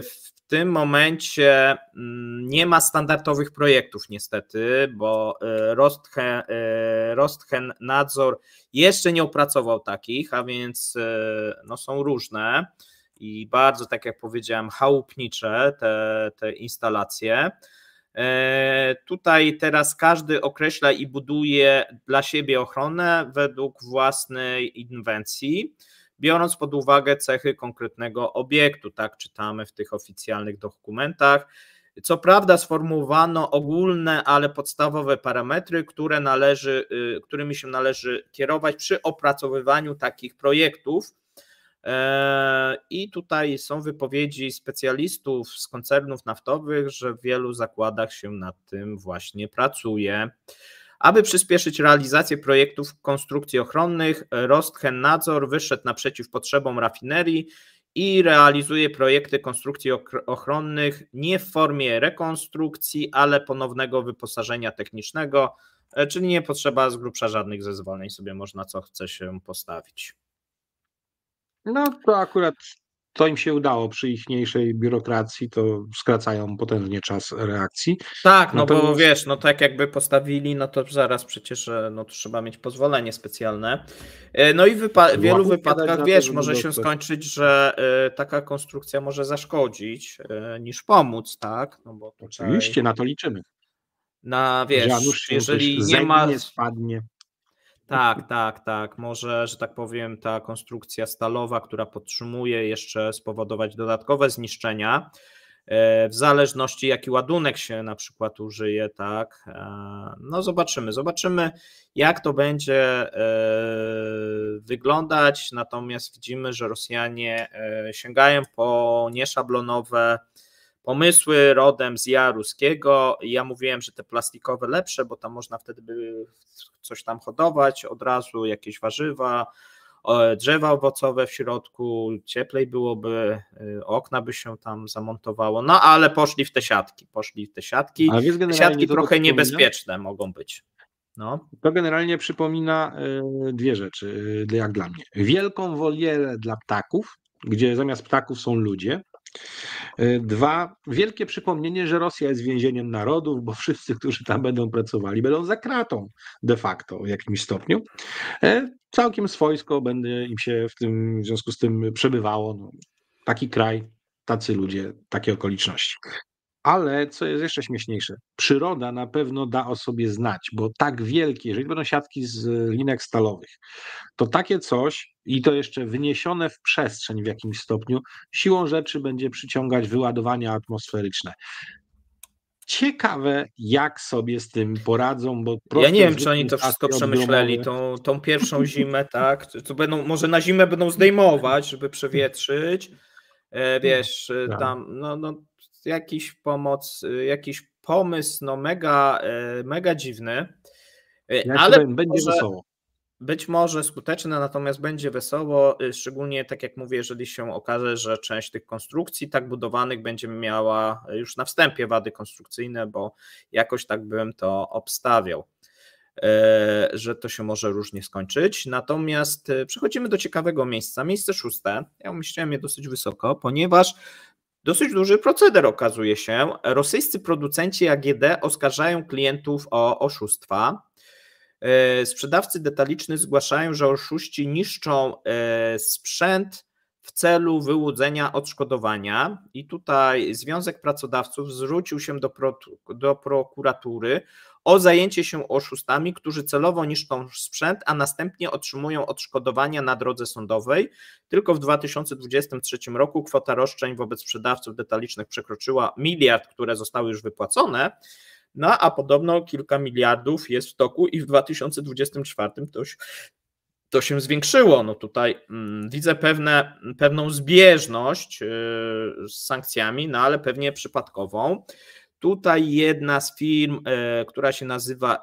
W tym momencie nie ma standardowych projektów niestety, bo Rosneft jeszcze nie opracował takich, a więc no, są różne i bardzo, tak jak powiedziałem, chałupnicze te instalacje. Tutaj teraz każdy określa i buduje dla siebie ochronę według własnej inwencji, biorąc pod uwagę cechy konkretnego obiektu, tak czytamy w tych oficjalnych dokumentach. Co prawda sformułowano ogólne, ale podstawowe parametry, którymi się należy kierować przy opracowywaniu takich projektów. I tutaj są wypowiedzi specjalistów z koncernów naftowych, że w wielu zakładach się nad tym właśnie pracuje. Aby przyspieszyć realizację projektów konstrukcji ochronnych, Rosneft wyszedł naprzeciw potrzebom rafinerii i realizuje projekty konstrukcji ochronnych nie w formie rekonstrukcji, ale ponownego wyposażenia technicznego, czyli nie potrzeba z grubsza żadnych zezwoleń, sobie można co chce się postawić. No to akurat to im się udało przy ichniejszej biurokracji, to skracają potężnie czas reakcji. Tak, no bo wiesz, no tak jakby postawili, no to zaraz przecież no to trzeba mieć pozwolenie specjalne. No i w wielu wypadkach, wiesz, może się skończyć, że taka konstrukcja może zaszkodzić niż pomóc, tak? No bo tutaj... Oczywiście, na to liczymy. Wiesz, jeżeli nie ma... spadnie. Tak. Może, że tak powiem, ta konstrukcja stalowa, która podtrzymuje, jeszcze spowodować dodatkowe zniszczenia, w zależności jaki ładunek się na przykład użyje, tak. No zobaczymy jak to będzie wyglądać, natomiast widzimy, że Rosjanie sięgają po nieszablonowe pomysły rodem z Jaruskiego. Ja mówiłem, że te plastikowe lepsze, bo tam można wtedy by coś tam hodować od razu, jakieś warzywa, drzewa owocowe w środku, cieplej byłoby, okna by się tam zamontowało, no ale poszli w te siatki. Te siatki trochę niebezpieczne mogą być. No. To generalnie przypomina dwie rzeczy, jak dla mnie. Wielką wolierę dla ptaków, gdzie zamiast ptaków są ludzie. Dwa, wielkie przypomnienie, że Rosja jest więzieniem narodów, bo wszyscy, którzy tam będą pracowali, będą za kratą de facto w jakimś stopniu. Całkiem swojsko będzie im się w związku z tym przebywało. No, taki kraj, tacy ludzie, takie okoliczności. Ale co jest jeszcze śmieszniejsze, przyroda na pewno da o sobie znać, bo tak wielkie, jeżeli będą siatki z linek stalowych, to takie coś i to jeszcze wyniesione w przestrzeń w jakimś stopniu, siłą rzeczy będzie przyciągać wyładowania atmosferyczne. Ciekawe, jak sobie z tym poradzą, bo ja nie wiem, czy oni to wszystko przemyśleli, tą pierwszą zimę, tak? To będą, może na zimę będą zdejmować, żeby przewietrzyć. Wiesz, tam jakiś pomysł, no mega dziwny, ale będzie wesoło. Być może skuteczny, natomiast będzie wesoło, szczególnie tak jak mówię, jeżeli się okaże, że część tych konstrukcji tak budowanych będzie miała już na wstępie wady konstrukcyjne, bo jakoś tak bym to obstawiał, że to się może różnie skończyć. Natomiast przechodzimy do ciekawego miejsca, miejsce 6. Ja umieściłem je dosyć wysoko, ponieważ dosyć duży proceder okazuje się. Rosyjscy producenci AGD oskarżają klientów o oszustwa. Sprzedawcy detaliczni zgłaszają, że oszuści niszczą sprzęt w celu wyłudzenia odszkodowania i tutaj Związek Pracodawców zwrócił się do prokuratury o zajęcie się oszustami, którzy celowo niszczą sprzęt, a następnie otrzymują odszkodowania na drodze sądowej. Tylko w 2023 roku kwota roszczeń wobec sprzedawców detalicznych przekroczyła 1 miliard, które zostały już wypłacone. No a podobno kilka miliardów jest w toku i w 2024 to to się zwiększyło. No tutaj widzę pewną zbieżność z sankcjami, no ale pewnie przypadkową. Tutaj jedna z firm, która się nazywa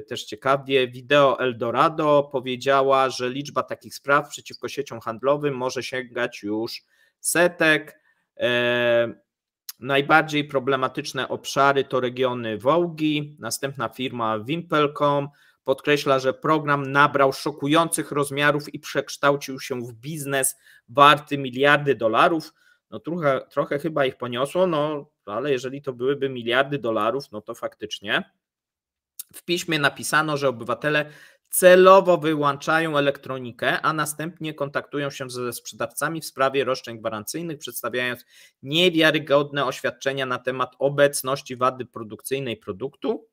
też ciekawie Video Eldorado, powiedziała, że liczba takich spraw przeciwko sieciom handlowym może sięgać już setek. Najbardziej problematyczne obszary to regiony Wołgi. Następna firma Wimpel.com podkreśla, że program nabrał szokujących rozmiarów i przekształcił się w biznes warty miliardy dolarów. No trochę chyba ich poniosło, no ale jeżeli to byłyby miliardy dolarów, no to faktycznie. W piśmie napisano, że obywatele celowo wyłączają elektronikę, a następnie kontaktują się ze sprzedawcami w sprawie roszczeń gwarancyjnych, przedstawiając niewiarygodne oświadczenia na temat obecności wady produkcyjnej produktu.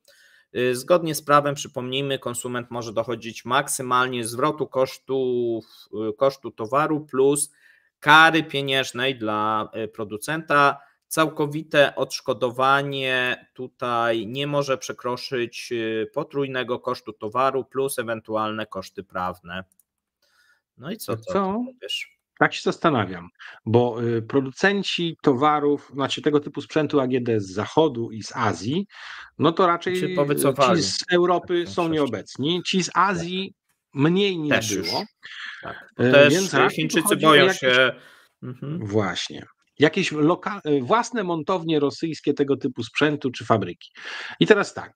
Zgodnie z prawem, przypomnijmy, konsument może dochodzić maksymalnie zwrotu kosztu towaru plus kary pieniężnej dla producenta. Całkowite odszkodowanie tutaj nie może przekroczyć potrójnego kosztu towaru plus ewentualne koszty prawne. No i co powiesz? Tak się zastanawiam, bo producenci towarów, znaczy tego typu sprzętu AGD z Zachodu i z Azji, no to raczej ci z Europy są nieobecni, ci z Azji mniej niż też było. Tak. Też więc Chińczycy boją się. Właśnie. Jakieś własne montownie rosyjskie tego typu sprzętu czy fabryki. I teraz tak,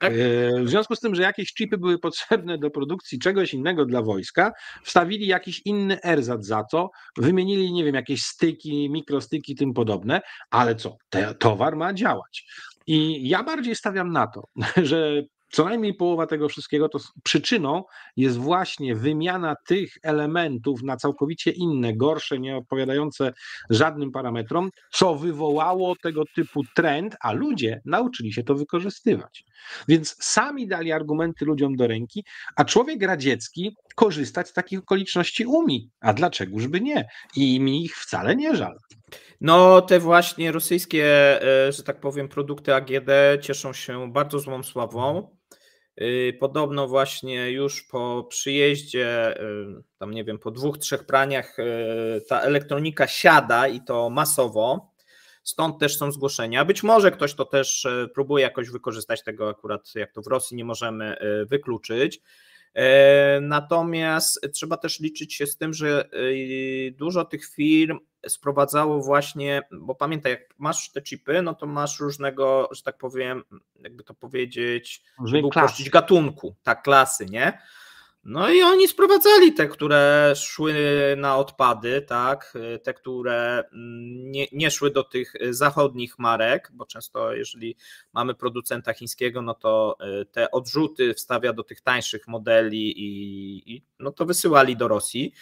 w związku z tym, że jakieś chipy były potrzebne do produkcji czegoś innego dla wojska, wstawili jakiś inny ersatz za to, wymienili, nie wiem, jakieś styki, mikrostyki, tym podobne, ale co, towar ma działać. I ja bardziej stawiam na to, że co najmniej połowa tego wszystkiego, to przyczyną jest właśnie wymiana tych elementów na całkowicie inne, gorsze, nie odpowiadające żadnym parametrom, co wywołało tego typu trend, a ludzie nauczyli się to wykorzystywać. Więc sami dali argumenty ludziom do ręki, a człowiek radziecki korzystać z takich okoliczności umie. A dlaczegożby nie? I mi ich wcale nie żal. No te właśnie rosyjskie, że tak powiem, produkty AGD cieszą się bardzo złą sławą. Podobno właśnie już po przyjeździe, tam nie wiem, po 2-3 praniach ta elektronika siada i to masowo, stąd też są zgłoszenia. Być może ktoś to też próbuje jakoś wykorzystać, tego akurat jak to w Rosji nie możemy wykluczyć. Natomiast trzeba też liczyć się z tym, że dużo tych firm sprowadzało właśnie, bo pamiętaj, jak masz te chipy, no to masz różnego, że tak powiem, jakby to powiedzieć, żeby uprościć gatunku, tak, klasy, nie? No i oni sprowadzali te, które szły na odpady, tak, te, które nie szły do tych zachodnich marek, bo często jeżeli mamy producenta chińskiego, no to te odrzuty wstawia do tych tańszych modeli i no to wysyłali do Rosji.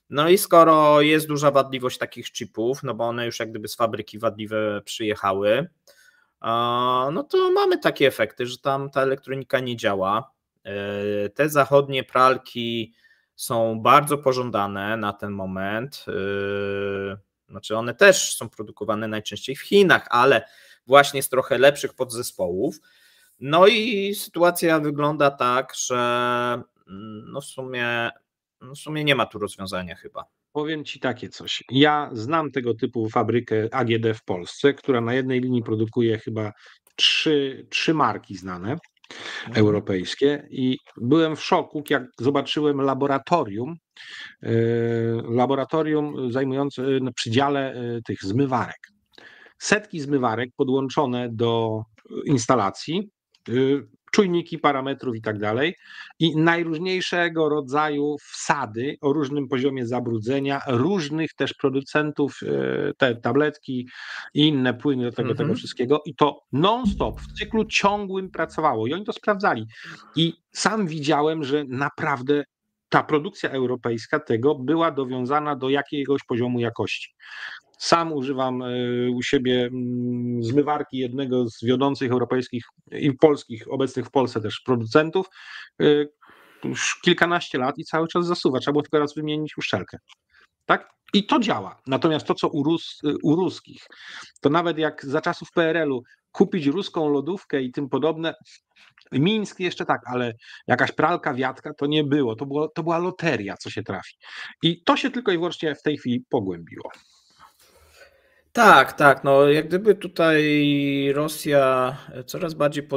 No i skoro jest duża wadliwość takich chipów, no bo one już jak gdyby z fabryki wadliwe przyjechały, no to mamy takie efekty, że tam ta elektronika nie działa. Te zachodnie pralki są bardzo pożądane na ten moment. Znaczy one też są produkowane najczęściej w Chinach, ale właśnie z trochę lepszych podzespołów. No i sytuacja wygląda tak, że no w sumie nie ma tu rozwiązania chyba. Powiem ci takie coś. Ja znam tego typu fabrykę AGD w Polsce, która na jednej linii produkuje chyba trzy marki znane, europejskie, i byłem w szoku, jak zobaczyłem laboratorium zajmujące przy dziale tych zmywarek. Setki zmywarek podłączone do instalacji, czujniki parametrów i tak dalej, i najróżniejszego rodzaju wsady o różnym poziomie zabrudzenia, różnych też producentów, te tabletki i inne płyny do tego wszystkiego, i to non-stop, w cyklu ciągłym pracowało i oni to sprawdzali. I sam widziałem, że naprawdę ta produkcja europejska tego była dowiązana do jakiegoś poziomu jakości. Sam używam u siebie zmywarki jednego z wiodących europejskich i polskich, obecnych w Polsce też producentów, już kilkanaście lat i cały czas zasuwa. Trzeba było tylko raz wymienić uszczelkę. Tak? I to działa. Natomiast to, co u ruskich, to nawet jak za czasów PRL-u kupić ruską lodówkę i tym podobne. Mińsk jeszcze tak, ale jakaś pralka, wiatka to nie było. To była loteria, co się trafi. I to się tylko i wyłącznie w tej chwili pogłębiło. Tak, tak. No jak gdyby tutaj Rosja coraz bardziej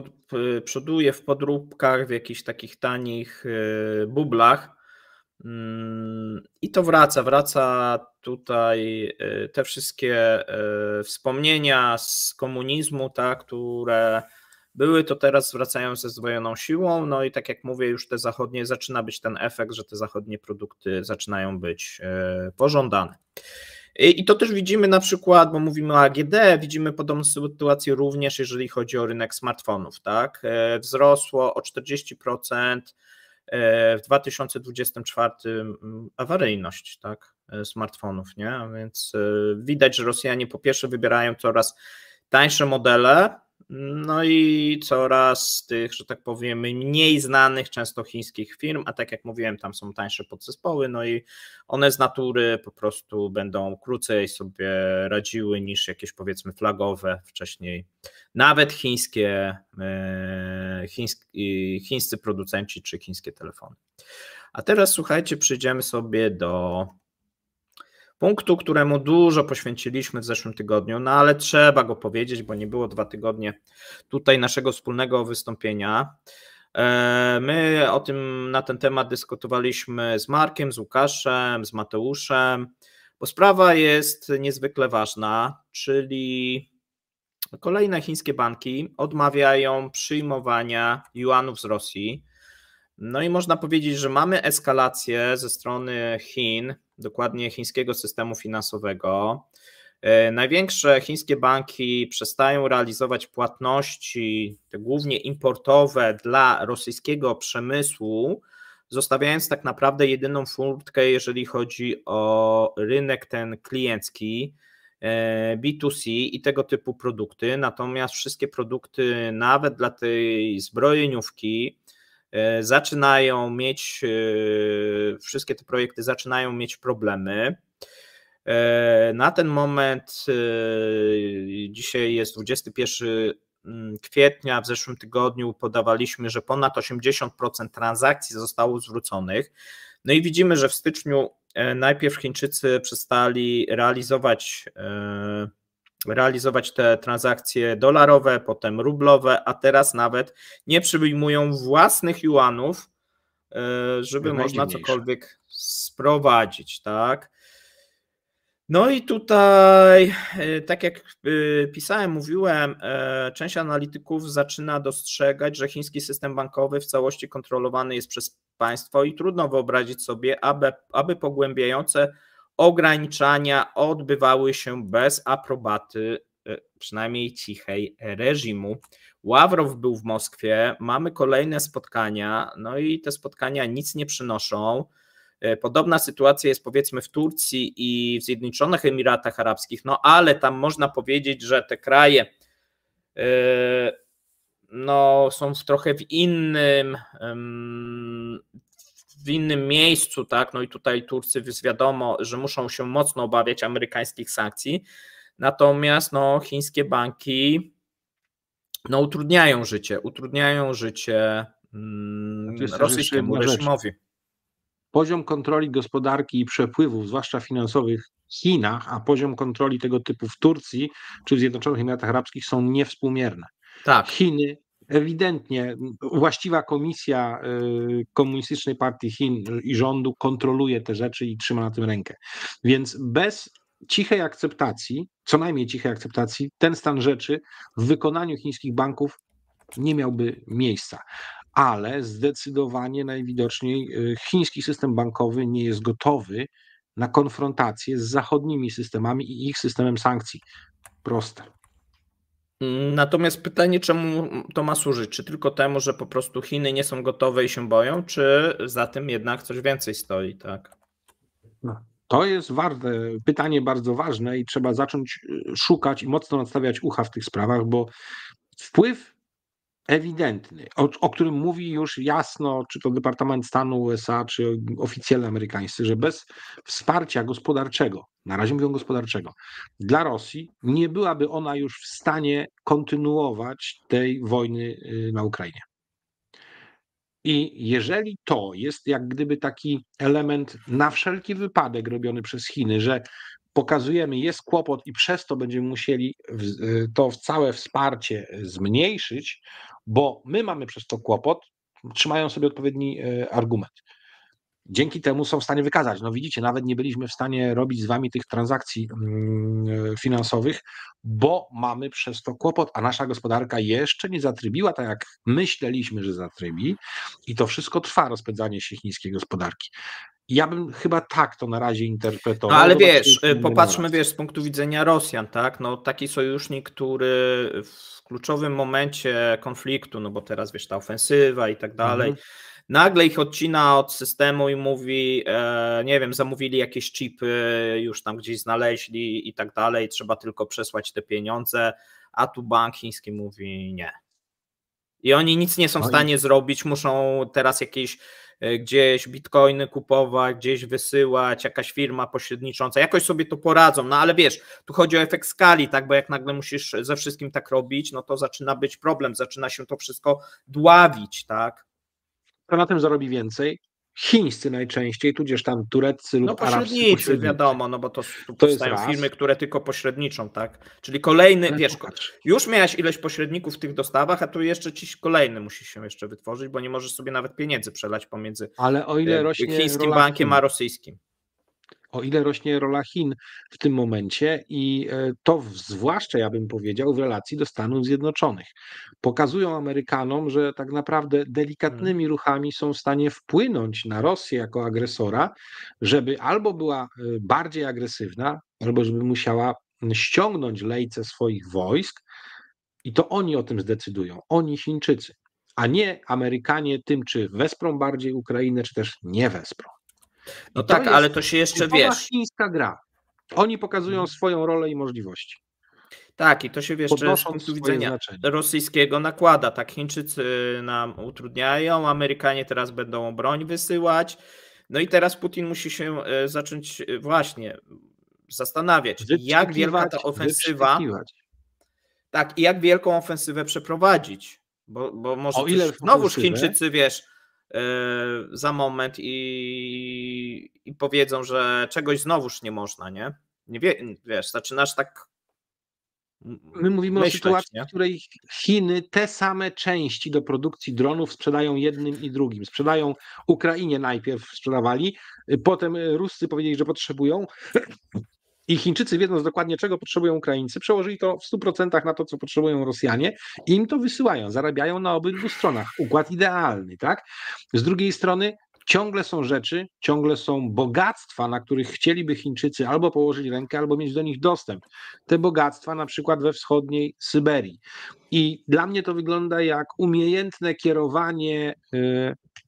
przoduje w podróbkach, w jakichś takich tanich bublach. I to wraca tutaj te wszystkie wspomnienia z komunizmu, tak, które były, to teraz wracają ze zdwojoną siłą. No i tak jak mówię, już te zachodnie, zaczyna być ten efekt, że te zachodnie produkty zaczynają być pożądane. I to też widzimy na przykład, bo mówimy o AGD, widzimy podobną sytuację również, jeżeli chodzi o rynek smartfonów. Tak? Wzrosło o 40% w 2024 awaryjność, tak, smartfonów, nie? Więc widać, że Rosjanie po pierwsze wybierają coraz tańsze modele, no i coraz tych, że tak powiem, mniej znanych, często chińskich firm, a tak jak mówiłem, tam są tańsze podzespoły, no i one z natury po prostu będą krócej sobie radziły niż jakieś, powiedzmy, flagowe wcześniej, nawet chińscy producenci czy chińskie telefony. A teraz słuchajcie, przejdziemy sobie do punktu, któremu dużo poświęciliśmy w zeszłym tygodniu, no ale trzeba go powiedzieć, bo nie było 2 tygodnie tutaj naszego wspólnego wystąpienia. My o tym, na ten temat dyskutowaliśmy z Markiem, z Łukaszem, z Mateuszem, bo sprawa jest niezwykle ważna, czyli kolejne chińskie banki odmawiają przyjmowania juanów z Rosji. No i można powiedzieć, że mamy eskalację ze strony Chin, dokładnie chińskiego systemu finansowego. Największe chińskie banki przestają realizować płatności, te głównie importowe, dla rosyjskiego przemysłu, zostawiając tak naprawdę jedyną furtkę, jeżeli chodzi o rynek ten kliencki, B2C i tego typu produkty. Natomiast wszystkie produkty, nawet dla tej zbrojeniówki, zaczynają mieć, wszystkie te projekty zaczynają mieć problemy. Na ten moment, dzisiaj jest 21 kwietnia, w zeszłym tygodniu podawaliśmy, że ponad 80% transakcji zostało zwróconych. No i widzimy, że w styczniu najpierw Chińczycy przestali realizować te transakcje dolarowe, potem rublowe, a teraz nawet nie przyjmują własnych juanów, żeby można cokolwiek sprowadzić, tak? No i tutaj, tak jak pisałem, mówiłem, część analityków zaczyna dostrzegać, że chiński system bankowy w całości kontrolowany jest przez państwo i trudno wyobrazić sobie, aby pogłębiające ograniczania odbywały się bez aprobaty, przynajmniej cichej, reżimu. Ławrow był w Moskwie, mamy kolejne spotkania, no i te spotkania nic nie przynoszą. Podobna sytuacja jest, powiedzmy, w Turcji i w Zjednoczonych Emiratach Arabskich, no ale tam można powiedzieć, że te kraje no, są trochę w innym miejscu, tak, no i tutaj Turcy wiadomo, że muszą się mocno obawiać amerykańskich sankcji, natomiast no, chińskie banki no, utrudniają życie rosyjskiemu reżimowi. Poziom kontroli gospodarki i przepływów, zwłaszcza finansowych w Chinach, a poziom kontroli tego typu w Turcji czy w Zjednoczonych Emiratach Arabskich są niewspółmierne. Tak. Chiny ewidentnie, właściwa komisja Komunistycznej Partii Chin i rządu kontroluje te rzeczy i trzyma na tym rękę. Więc bez cichej akceptacji, co najmniej cichej akceptacji, ten stan rzeczy w wykonaniu chińskich banków nie miałby miejsca. Ale zdecydowanie najwidoczniej chiński system bankowy nie jest gotowy na konfrontację z zachodnimi systemami i ich systemem sankcji. Proste. Natomiast pytanie, czemu to ma służyć? Czy tylko temu, że po prostu Chiny nie są gotowe i się boją, czy za tym jednak coś więcej stoi, tak? No, to jest pytanie bardzo ważne i trzeba zacząć szukać i mocno nadstawiać ucha w tych sprawach, bo wpływ ewidentny, o którym mówi już jasno, czy to Departament Stanu USA, czy oficjalne amerykańscy, że bez wsparcia gospodarczego na razie mówią gospodarczego, dla Rosji, nie byłaby ona już w stanie kontynuować tej wojny na Ukrainie. I jeżeli to jest jak gdyby taki element na wszelki wypadek robiony przez Chiny, że pokazujemy, jest kłopot i przez to będziemy musieli to całe wsparcie zmniejszyć, bo my mamy przez to kłopot, trzymają sobie odpowiedni argument. Dzięki temu są w stanie wykazać, no widzicie, nawet nie byliśmy w stanie robić z wami tych transakcji finansowych, bo mamy przez to kłopot, a nasza gospodarka jeszcze nie zatrybiła tak, jak myśleliśmy, że zatrybi i to wszystko trwa, rozpędzanie się chińskiej gospodarki. Ja bym chyba tak to na razie interpretował. No ale wiesz, popatrzmy, wiesz, z punktu widzenia Rosjan, tak? No taki sojusznik, który w kluczowym momencie konfliktu, no bo teraz wiesz, ta ofensywa i tak dalej, nagle ich odcina od systemu i mówi, nie wiem, zamówili jakieś chipy, już tam gdzieś znaleźli i tak dalej, trzeba tylko przesłać te pieniądze, a tu bank chiński mówi nie. I oni nic nie są w stanie zrobić, muszą teraz jakieś gdzieś bitcoiny kupować, gdzieś wysyłać, jakaś firma pośrednicząca, jakoś sobie to poradzą, no ale wiesz, tu chodzi o efekt skali, tak, bo jak nagle musisz ze wszystkim tak robić, no to zaczyna być problem, zaczyna się to wszystko dławić, tak. Kto na tym zarobi więcej? Chińscy najczęściej, tudzież tam tureccy lub arabscy pośrednicy. Wiadomo, no bo to powstają firmy, które tylko pośredniczą, tak? Czyli kolejny, ale wiesz, już miałeś ileś pośredników w tych dostawach, a tu jeszcze ci kolejny musi się jeszcze wytworzyć, bo nie możesz sobie nawet pieniędzy przelać pomiędzy ale o ile rośnie chińskim bankiem a rosyjskim. O ile rośnie rola Chin w tym momencie i to zwłaszcza, ja bym powiedział, w relacji do Stanów Zjednoczonych. Pokazują Amerykanom, że tak naprawdę delikatnymi ruchami są w stanie wpłynąć na Rosję jako agresora, żeby albo była bardziej agresywna, albo żeby musiała ściągnąć lejce swoich wojsk i to oni o tym zdecydują, oni Chińczycy, a nie Amerykanie tym, czy wesprą bardziej Ukrainę, czy też nie wesprą. No tak, ale to się jeszcze wiesz. Chińska gra. Oni pokazują swoją rolę i możliwości. Tak, i to się jeszcze z punktu widzenia rosyjskiego nakłada. Tak, Chińczycy nam utrudniają, Amerykanie teraz będą broń wysyłać. No i teraz Putin musi się zacząć właśnie zastanawiać, jak wielka ta ofensywa. Tak, i jak wielką ofensywę przeprowadzić. Bo może znowuż Chińczycy, wiesz, za moment i powiedzą, że czegoś znowuż nie można, nie? Wiesz, zaczynasz tak my mówimy myśleć, o sytuacji, w której Chiny te same części do produkcji dronów sprzedają jednym i drugim. Sprzedają Ukrainie najpierw sprzedawali, potem Ruscy powiedzieli, że potrzebują i Chińczycy, wiedząc dokładnie, czego potrzebują Ukraińcy, przełożyli to w 100% na to, co potrzebują Rosjanie i im to wysyłają, zarabiają na obydwu stronach. Układ idealny, tak? Z drugiej strony ciągle są rzeczy, ciągle są bogactwa, na których chcieliby Chińczycy albo położyć rękę, albo mieć do nich dostęp. Te bogactwa na przykład we wschodniej Syberii. I dla mnie to wygląda jak umiejętne kierowanie,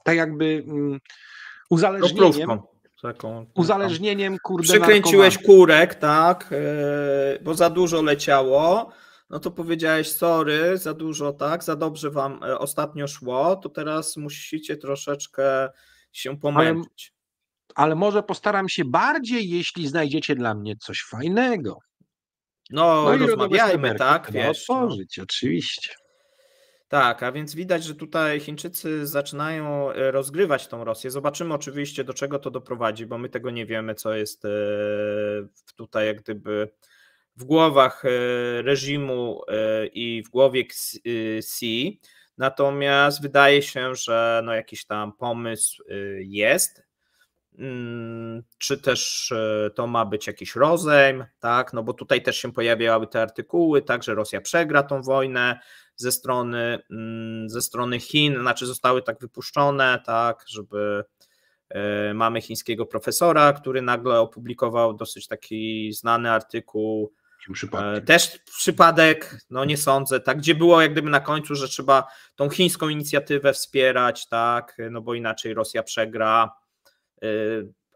tak jakby uzależnieniem. Uzależnieniem, kurde, przykręciłeś kurek, tak, bo za dużo leciało, no to powiedziałeś sorry, za dużo, tak, za dobrze wam ostatnio szło, to teraz musicie troszeczkę się pomęczyć. Ale może postaram się bardziej, jeśli znajdziecie dla mnie coś fajnego. No i rozmawiajmy, tak, wiesz. Otworzyć, oczywiście. Tak, a więc widać, że tutaj Chińczycy zaczynają rozgrywać tą Rosję. Zobaczymy oczywiście, do czego to doprowadzi, bo my tego nie wiemy, co jest tutaj jak gdyby w głowach reżimu i w głowie Xi. Natomiast wydaje się, że no jakiś tam pomysł jest. Czy też to ma być jakiś rozejm, tak? No bo tutaj też się pojawiały te artykuły, tak, że Rosja przegra tą wojnę ze strony Chin, znaczy zostały tak wypuszczone, tak, żeby mamy chińskiego profesora, który nagle opublikował dosyć taki znany artykuł, też przypadek, no nie sądzę, tak, gdzie było jak gdyby na końcu, że trzeba tą chińską inicjatywę wspierać, tak, no bo inaczej Rosja przegra,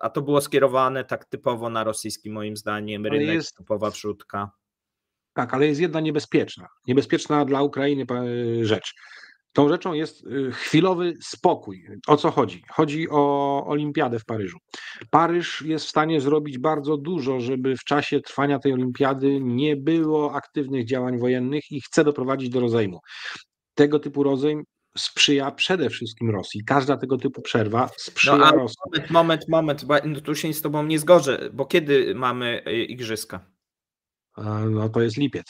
a to było skierowane tak typowo na rosyjski, moim zdaniem, rynek, typowa wrzutka. Tak, ale jest jedna niebezpieczna dla Ukrainy rzecz. Tą rzeczą jest chwilowy spokój. O co chodzi? Chodzi o olimpiadę w Paryżu. Paryż jest w stanie zrobić bardzo dużo, żeby w czasie trwania tej olimpiady nie było aktywnych działań wojennych i chce doprowadzić do rozejmu. Tego typu rozejm sprzyja przede wszystkim Rosji. Każda tego typu przerwa sprzyja No a Rosji. moment, bo tu się z tobą nie zgodzę, bo kiedy mamy igrzyska? No to jest lipiec.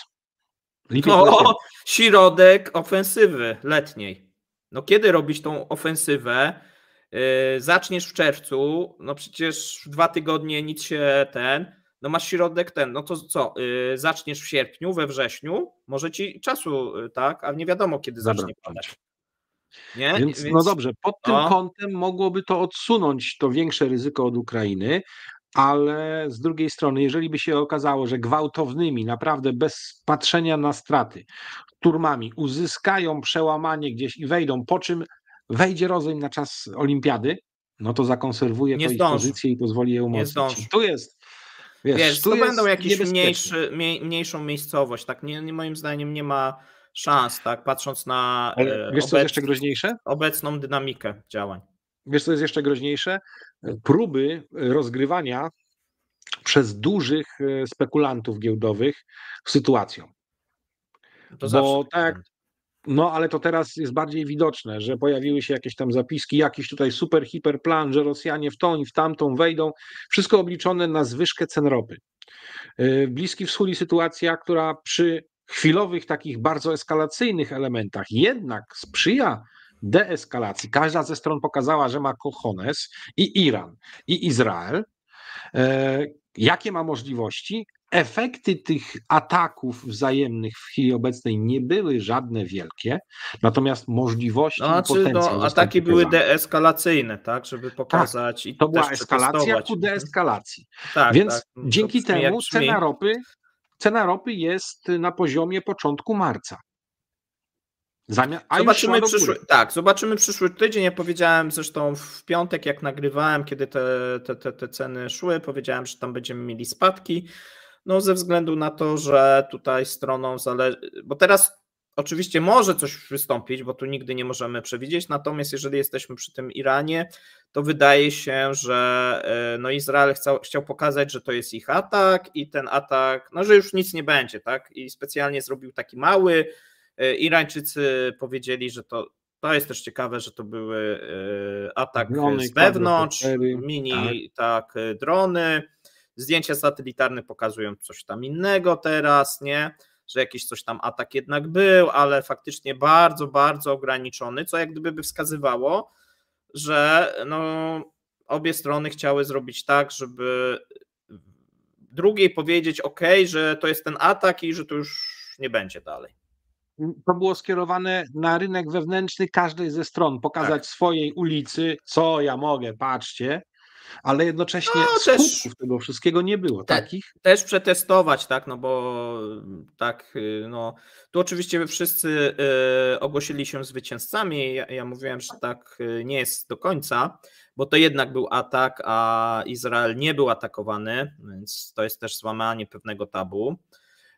No, środek ofensywy letniej. No kiedy robić tą ofensywę? Zaczniesz w czerwcu, no przecież 2 tygodnie nic się no masz środek no to co, zaczniesz w sierpniu, we wrześniu, może ci czasu, tak, a nie wiadomo kiedy zacznie padać. Nie? Więc no dobrze, pod tym no. kątem mogłoby to odsunąć to większe ryzyko od Ukrainy, ale z drugiej strony, jeżeli by się okazało, że gwałtownymi, naprawdę bez patrzenia na straty, turmami uzyskają przełamanie gdzieś i wejdą, po czym wejdzie rozejm na czas olimpiady, no to zakonserwuje Nie to ich zdąży. pozycję i pozwoli je umocnić. I tu jest, wiesz, tu to jest będą jakieś mniejszą miejscowość, tak? Moim zdaniem nie ma szans, tak? Patrząc na wiesz, co jest jeszcze groźniejsze? Obecną dynamikę działań. Wiesz, co jest jeszcze groźniejsze? Próby rozgrywania przez dużych spekulantów giełdowych sytuacją. To bo tak, no ale to teraz jest bardziej widoczne, że pojawiły się jakieś tam zapiski, jakiś tutaj super, hiper plan, że Rosjanie w tą i w tamtą wejdą. Wszystko obliczone na zwyżkę cen ropy. Bliski Wschód i sytuacja, która przy chwilowych takich bardzo eskalacyjnych elementach jednak sprzyja deeskalacji. Każda ze stron pokazała, że ma cojones, i Iran, i Izrael. Jakie ma możliwości? Efekty tych ataków wzajemnych w chwili obecnej nie były żadne wielkie, natomiast możliwości i potencjał ataki były deeskalacyjne, tak, żeby pokazać i to była eskalacja ku deeskalacji. Więc dzięki temu cena ropy jest na poziomie początku marca. Zobaczymy przyszły tydzień. Ja powiedziałem zresztą w piątek, jak nagrywałem, kiedy te ceny szły, powiedziałem, że tam będziemy mieli spadki. No ze względu na to, że tutaj stroną zależy, bo teraz oczywiście może coś wystąpić, bo tu nigdy nie możemy przewidzieć, natomiast jeżeli jesteśmy przy tym Iranie, to wydaje się, że no Izrael chciał pokazać, że to jest ich atak i ten atak, no że już nic nie będzie, tak? I specjalnie zrobił taki mały. Irańczycy powiedzieli, że to jest też ciekawe, że to były atak z wewnątrz, mini drony. Zdjęcia satelitarne pokazują coś tam innego teraz, nie? Że jakiś coś tam atak jednak był, ale faktycznie bardzo, bardzo ograniczony, co jak gdyby wskazywało, że no, obie strony chciały zrobić tak, żeby drugiej powiedzieć że to jest ten atak i że to już nie będzie dalej. To było skierowane na rynek wewnętrzny każdej ze stron, pokazać swojej ulicy, co ja mogę, patrzcie, ale jednocześnie skutków tego wszystkiego nie było. Też przetestować, tak, no bo tak, no tu oczywiście wszyscy ogłosili się zwycięzcami, ja mówiłem, że tak nie jest do końca, bo to jednak był atak, a Izrael nie był atakowany, więc to jest też złamanie pewnego tabu.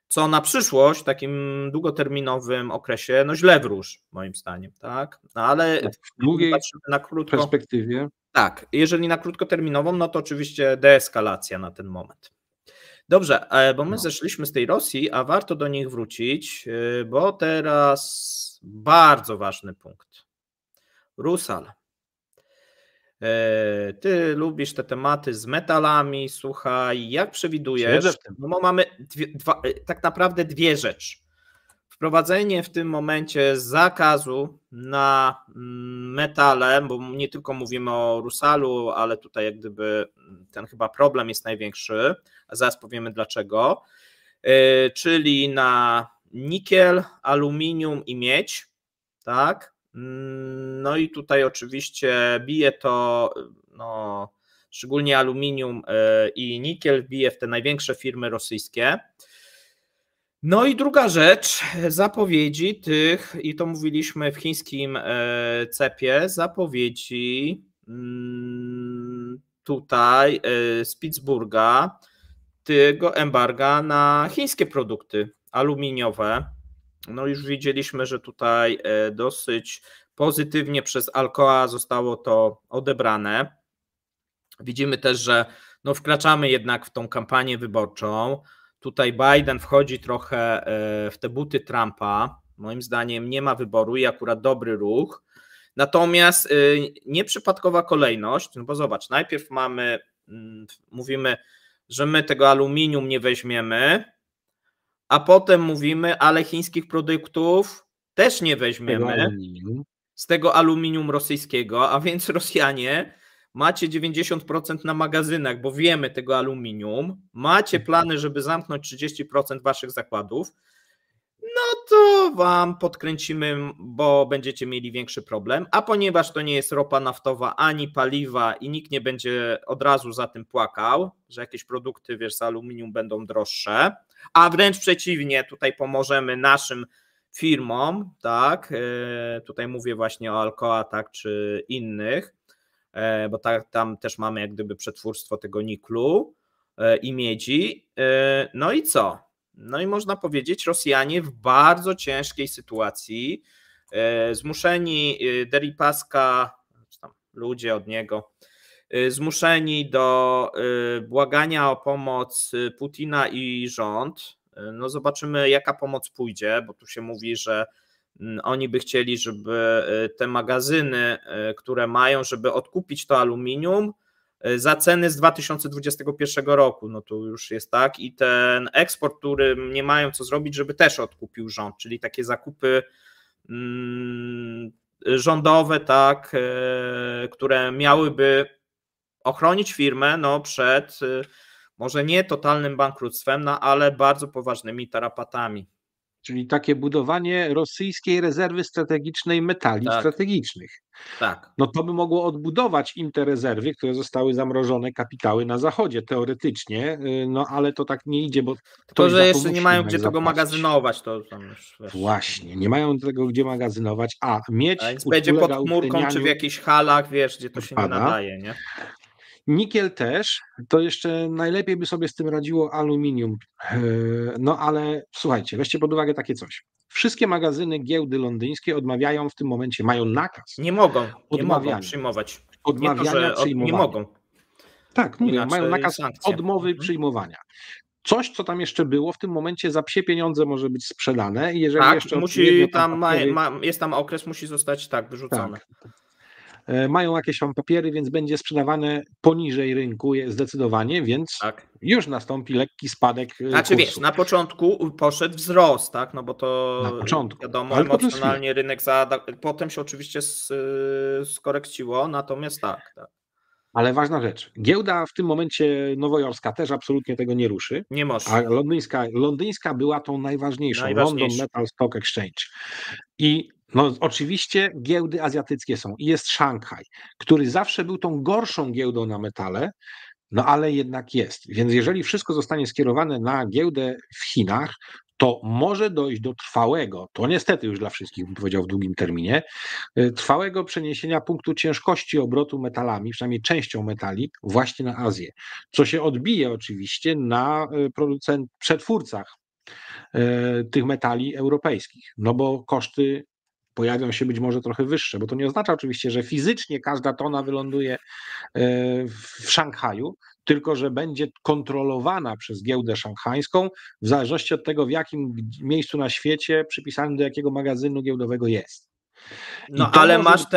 Co na przyszłość, w takim długoterminowym okresie, no źle wróży, moim zdaniem, tak? No, ale w długiej perspektywie. Tak, jeżeli na krótkoterminową, no to oczywiście deeskalacja na ten moment. Dobrze, bo my zeszliśmy z tej Rosji, a warto do nich wrócić, bo teraz bardzo ważny punkt. Rusal. Ty lubisz te tematy z metalami, słuchaj, jak przewidujesz, no bo mamy tak naprawdę dwie rzeczy. Wprowadzenie w tym momencie zakazu na metale, bo nie tylko mówimy o Rusalu, ale tutaj jak gdyby ten chyba problem jest największy, a zaraz powiemy dlaczego, czyli na nikiel, aluminium i miedź, tak? No i tutaj oczywiście bije to, no, szczególnie aluminium i nikiel bije w te największe firmy rosyjskie. No i druga rzecz, zapowiedzi tych, i to mówiliśmy w chińskim CEP-ie, zapowiedzi tutaj z Pittsburgha tego embarga na chińskie produkty aluminiowe. no już widzieliśmy, że tutaj dosyć pozytywnie przez Alcoa zostało to odebrane. Widzimy też, że no wkraczamy jednak w tą kampanię wyborczą. Tutaj Biden wchodzi trochę w te buty Trumpa. Moim zdaniem nie ma wyboru i akurat dobry ruch. Natomiast nieprzypadkowa kolejność, no bo zobacz, najpierw mówimy, że my tego aluminium nie weźmiemy, a potem mówimy, ale chińskich produktów też nie weźmiemy z tego aluminium rosyjskiego, a więc Rosjanie macie 90% na magazynach, bo wiemy tego aluminium, macie plany, żeby zamknąć 30% waszych zakładów, no to wam podkręcimy, bo będziecie mieli większy problem, a ponieważ to nie jest ropa naftowa ani paliwa i nikt nie będzie od razu za tym płakał, że jakieś produkty, wiesz, z aluminium będą droższe, a wręcz przeciwnie, tutaj pomożemy naszym firmom, tak, tutaj mówię właśnie o Alcoa, tak, czy innych, bo tam też mamy jak gdyby przetwórstwo tego niklu i miedzi, no i co? No i można powiedzieć, Rosjanie w bardzo ciężkiej sytuacji, zmuszeni Deripaska, czy tam ludzie od niego, zmuszeni do błagania o pomoc Putina i rząd. No zobaczymy, jaka pomoc pójdzie, bo tu się mówi, że oni by chcieli, żeby te magazyny, które mają, żeby odkupić to aluminium za ceny z 2021 roku, no to już jest tak, i ten eksport, który nie mają co zrobić, żeby też odkupił rząd, czyli takie zakupy rządowe, tak, które miałyby ochronić firmę no, przed może nie totalnym bankructwem, no, ale bardzo poważnymi tarapatami. Czyli takie budowanie rosyjskiej rezerwy strategicznej metali strategicznych. Tak. No to by mogło odbudować im te rezerwy, które zostały zamrożone, kapitały na zachodzie teoretycznie, no ale to tak nie idzie, bo to, że jeszcze nie mają gdzie tego magazynować, to tam już wiesz. Właśnie, nie mają tego gdzie magazynować, a miedź więc będzie pod chmurką czy w jakichś halach, wiesz, gdzie to się nie nadaje, nie? Nikiel też, to jeszcze najlepiej by sobie z tym radziło aluminium. No ale słuchajcie, weźcie pod uwagę takie coś. Wszystkie magazyny giełdy londyńskie odmawiają w tym momencie, mają nakaz. Nie mogą przyjmować. Odmawiania przyjmowania. Nie mogą. Tak, mówię, mają nakaz odmowy przyjmowania. Coś, co tam jeszcze było, w tym momencie za psie pieniądze może być sprzedane. I jeżeli tak, jeszcze musi tam, jest tam okres, musi zostać wyrzucone. Tak. Mają jakieś tam papiery, więc będzie sprzedawane poniżej rynku zdecydowanie, więc już nastąpi lekki spadek Znaczy kursu. Wiesz, na początku poszedł wzrost, tak, no bo to na początku. Wiadomo, emocjonalnie rynek potem się oczywiście skorekciło, natomiast tak. Ale ważna rzecz, giełda w tym momencie nowojorska też absolutnie tego nie ruszy. Nie może. A londyńska była tą najważniejszą, London Metal Stock Exchange. I no, oczywiście giełdy azjatyckie są i jest Szanghaj, który zawsze był tą gorszą giełdą na metale, no ale jednak jest. Więc jeżeli wszystko zostanie skierowane na giełdę w Chinach, to może dojść do trwałego, to niestety już dla wszystkich bym powiedział w długim terminie, trwałego przeniesienia punktu ciężkości obrotu metalami, przynajmniej częścią metali, właśnie na Azję. Co się odbije oczywiście na przetwórcach tych metali europejskich, no bo koszty pojawią się być może trochę wyższe, bo to nie oznacza oczywiście, że fizycznie każda tona wyląduje w Szanghaju, tylko że będzie kontrolowana przez giełdę szanghajską w zależności od tego, w jakim miejscu na świecie przypisanym do jakiego magazynu giełdowego jest. No ale masz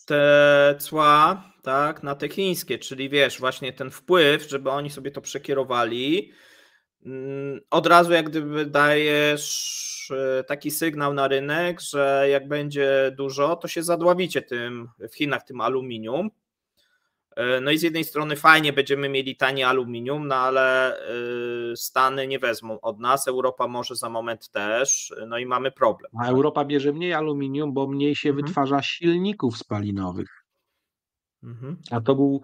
te cła, tak, na te chińskie, czyli wiesz, właśnie ten wpływ, żeby oni sobie to przekierowali, od razu jak gdyby dajesz taki sygnał na rynek, że jak będzie dużo, to się zadławicie w Chinach tym aluminium. No i z jednej strony fajnie będziemy mieli tanie aluminium, no ale Stany nie wezmą od nas, Europa może za moment też, no i mamy problem. A Europa bierze mniej aluminium, bo mniej się wytwarza silników spalinowych. A to był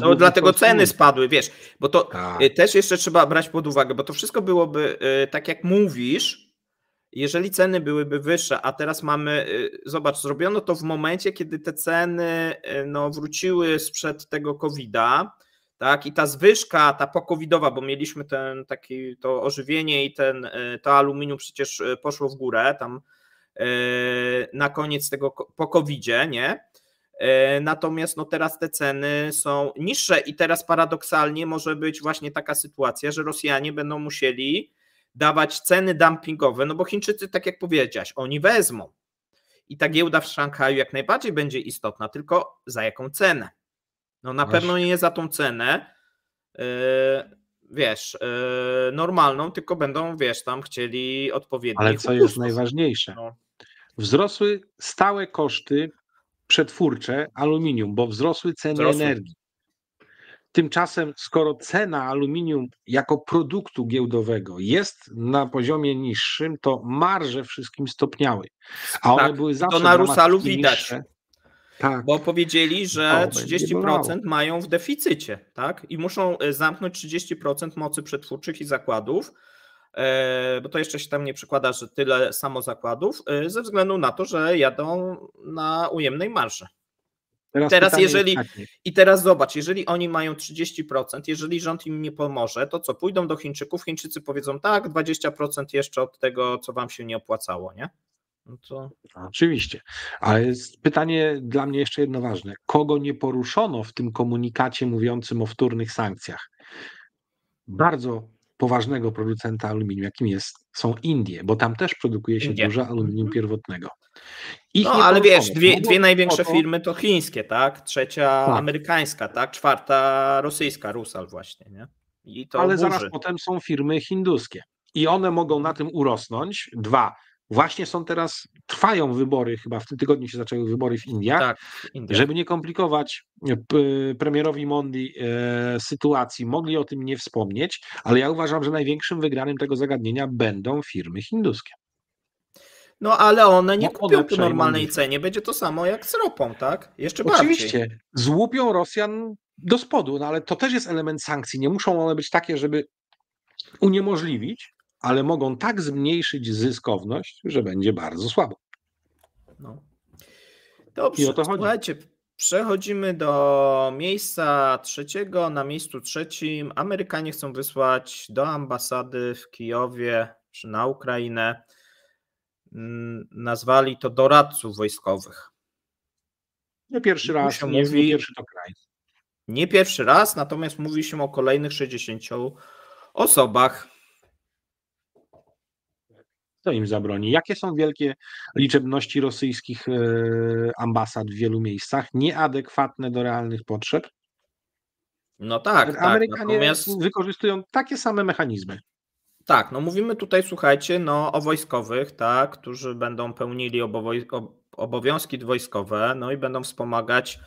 no dlatego ceny spadły, wiesz, bo to też jeszcze trzeba brać pod uwagę, bo to wszystko byłoby tak jak mówisz, jeżeli ceny byłyby wyższe, a teraz mamy, zobacz, zrobiono to w momencie, kiedy te ceny no, wróciły sprzed tego COVID-a, tak, i ta zwyżka, ta pokowidowa, bo mieliśmy to ożywienie i to aluminium przecież poszło w górę tam na koniec tego po covidzie, nie? Natomiast no teraz te ceny są niższe i teraz paradoksalnie może być właśnie taka sytuacja, że Rosjanie będą musieli dawać ceny dumpingowe, no bo Chińczycy, tak jak powiedziałeś, oni wezmą i ta giełda w Szanghaju jak najbardziej będzie istotna, tylko za jaką cenę? No na pewno nie za tą cenę, wiesz, normalną, tylko będą, wiesz, tam chcieli odpowiednich Ale co jest najważniejsze? No. Wzrosły stałe koszty przetwórcze aluminium, bo wzrosły ceny energii. Tymczasem, skoro cena aluminium jako produktu giełdowego jest na poziomie niższym, to marże wszystkim stopniały. A one były zawsze to na Rusalu widać. Niższe. Tak. Bo powiedzieli, że 30% mają w deficycie, tak? I muszą zamknąć 30% mocy przetwórczych i zakładów, bo to jeszcze się tam nie przekłada, że tyle samo zakładów, ze względu na to, że jadą na ujemnej marży. Teraz zobacz, jeżeli oni mają 30%, jeżeli rząd im nie pomoże, to co, pójdą do Chińczyków, Chińczycy powiedzą tak, 20% jeszcze od tego, co wam się nie opłacało, nie? No to... Oczywiście, ale jest pytanie dla mnie jeszcze jedno ważne. Kogo nie poruszono w tym komunikacie mówiącym o wtórnych sankcjach? Bardzo poważnego producenta aluminium, jakim są Indie, bo tam też produkuje się dużo aluminium pierwotnego. Ale wiesz, dwie największe firmy to chińskie, tak? Trzecia amerykańska, tak? Czwarta rosyjska, Rusal właśnie, nie? Ale zaraz potem są firmy hinduskie i one mogą na tym urosnąć. Właśnie trwają wybory, chyba w tym tygodniu się zaczęły wybory w Indiach. Żeby nie komplikować premierowi Mondi sytuacji, mogli o tym nie wspomnieć, ale ja uważam, że największym wygranym tego zagadnienia będą firmy hinduskie. No ale one nie kupią po normalnej cenie, będzie to samo jak z ropą, tak? Jeszcze Oczywiście, bardziej. złupią Rosjan do spodu, no ale to też jest element sankcji. Nie muszą one być takie, żeby uniemożliwić, ale mogą tak zmniejszyć zyskowność, że będzie bardzo słabo. No. Dobrze, słuchajcie, przechodzimy do miejsca trzeciego. Na miejscu trzecim Amerykanie chcą wysłać do ambasady w Kijowie czy na Ukrainę, nazwali to doradców wojskowych. Nie pierwszy raz, nie pierwszy to kraj. Nie pierwszy raz, natomiast mówi się o kolejnych 60 osobach. Co im zabroni? Jakie są wielkie liczebności rosyjskich ambasad w wielu miejscach, nieadekwatne do realnych potrzeb? No tak. Amerykanie wykorzystują takie same mechanizmy. Tak, no mówimy tutaj, słuchajcie, o wojskowych, tak, którzy będą pełnili obowiązki wojskowe, no i będą wspomagać,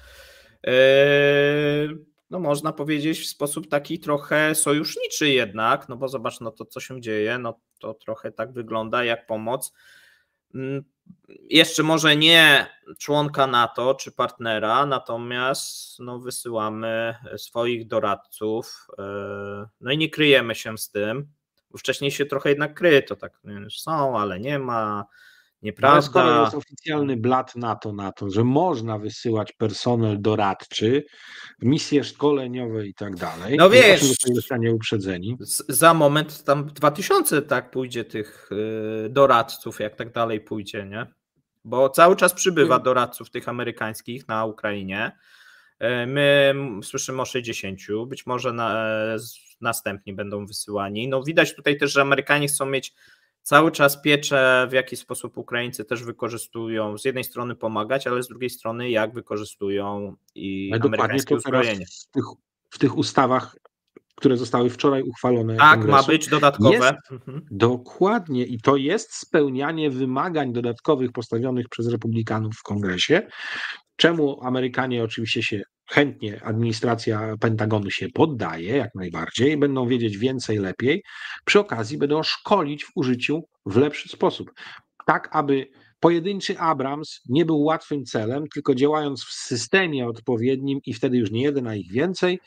no można powiedzieć w sposób taki trochę sojuszniczy jednak, no bo zobacz, no to co się dzieje, no to trochę tak wygląda jak pomoc. Jeszcze może nie członka NATO czy partnera, natomiast no wysyłamy swoich doradców, no i nie kryjemy się z tym. Bo wcześniej się trochę jednak kryto, tak są, ale nie ma, nieprawda. Ale skoro jest oficjalny blat NATO na to, że można wysyłać personel doradczy, misje szkoleniowe i tak dalej, no wiesz, zostanie uprzedzeni. Za moment tam 2000 tak pójdzie tych doradców, jak tak dalej pójdzie, nie? Bo cały czas przybywa doradców tych amerykańskich na Ukrainie. My słyszymy o 60, być może następni będą wysyłani. No widać tutaj też, że Amerykanie chcą mieć cały czas pieczę, w jaki sposób Ukraińcy też wykorzystują, z jednej strony pomagać, ale z drugiej strony jak wykorzystują i amerykańskie uzbrojenie. W tych ustawach, które zostały wczoraj uchwalone. Tak, Kongresu, ma być dodatkowe. Dokładnie i to jest spełnianie wymagań dodatkowych postawionych przez republikanów w Kongresie, czemu Amerykanie oczywiście chętnie, administracja Pentagonu się poddaje jak najbardziej, będą wiedzieć więcej, lepiej, przy okazji będą szkolić w użyciu w lepszy sposób, tak aby pojedynczy Abrams nie był łatwym celem, tylko działając w systemie odpowiednim i wtedy już nie jeden, a ich więcej,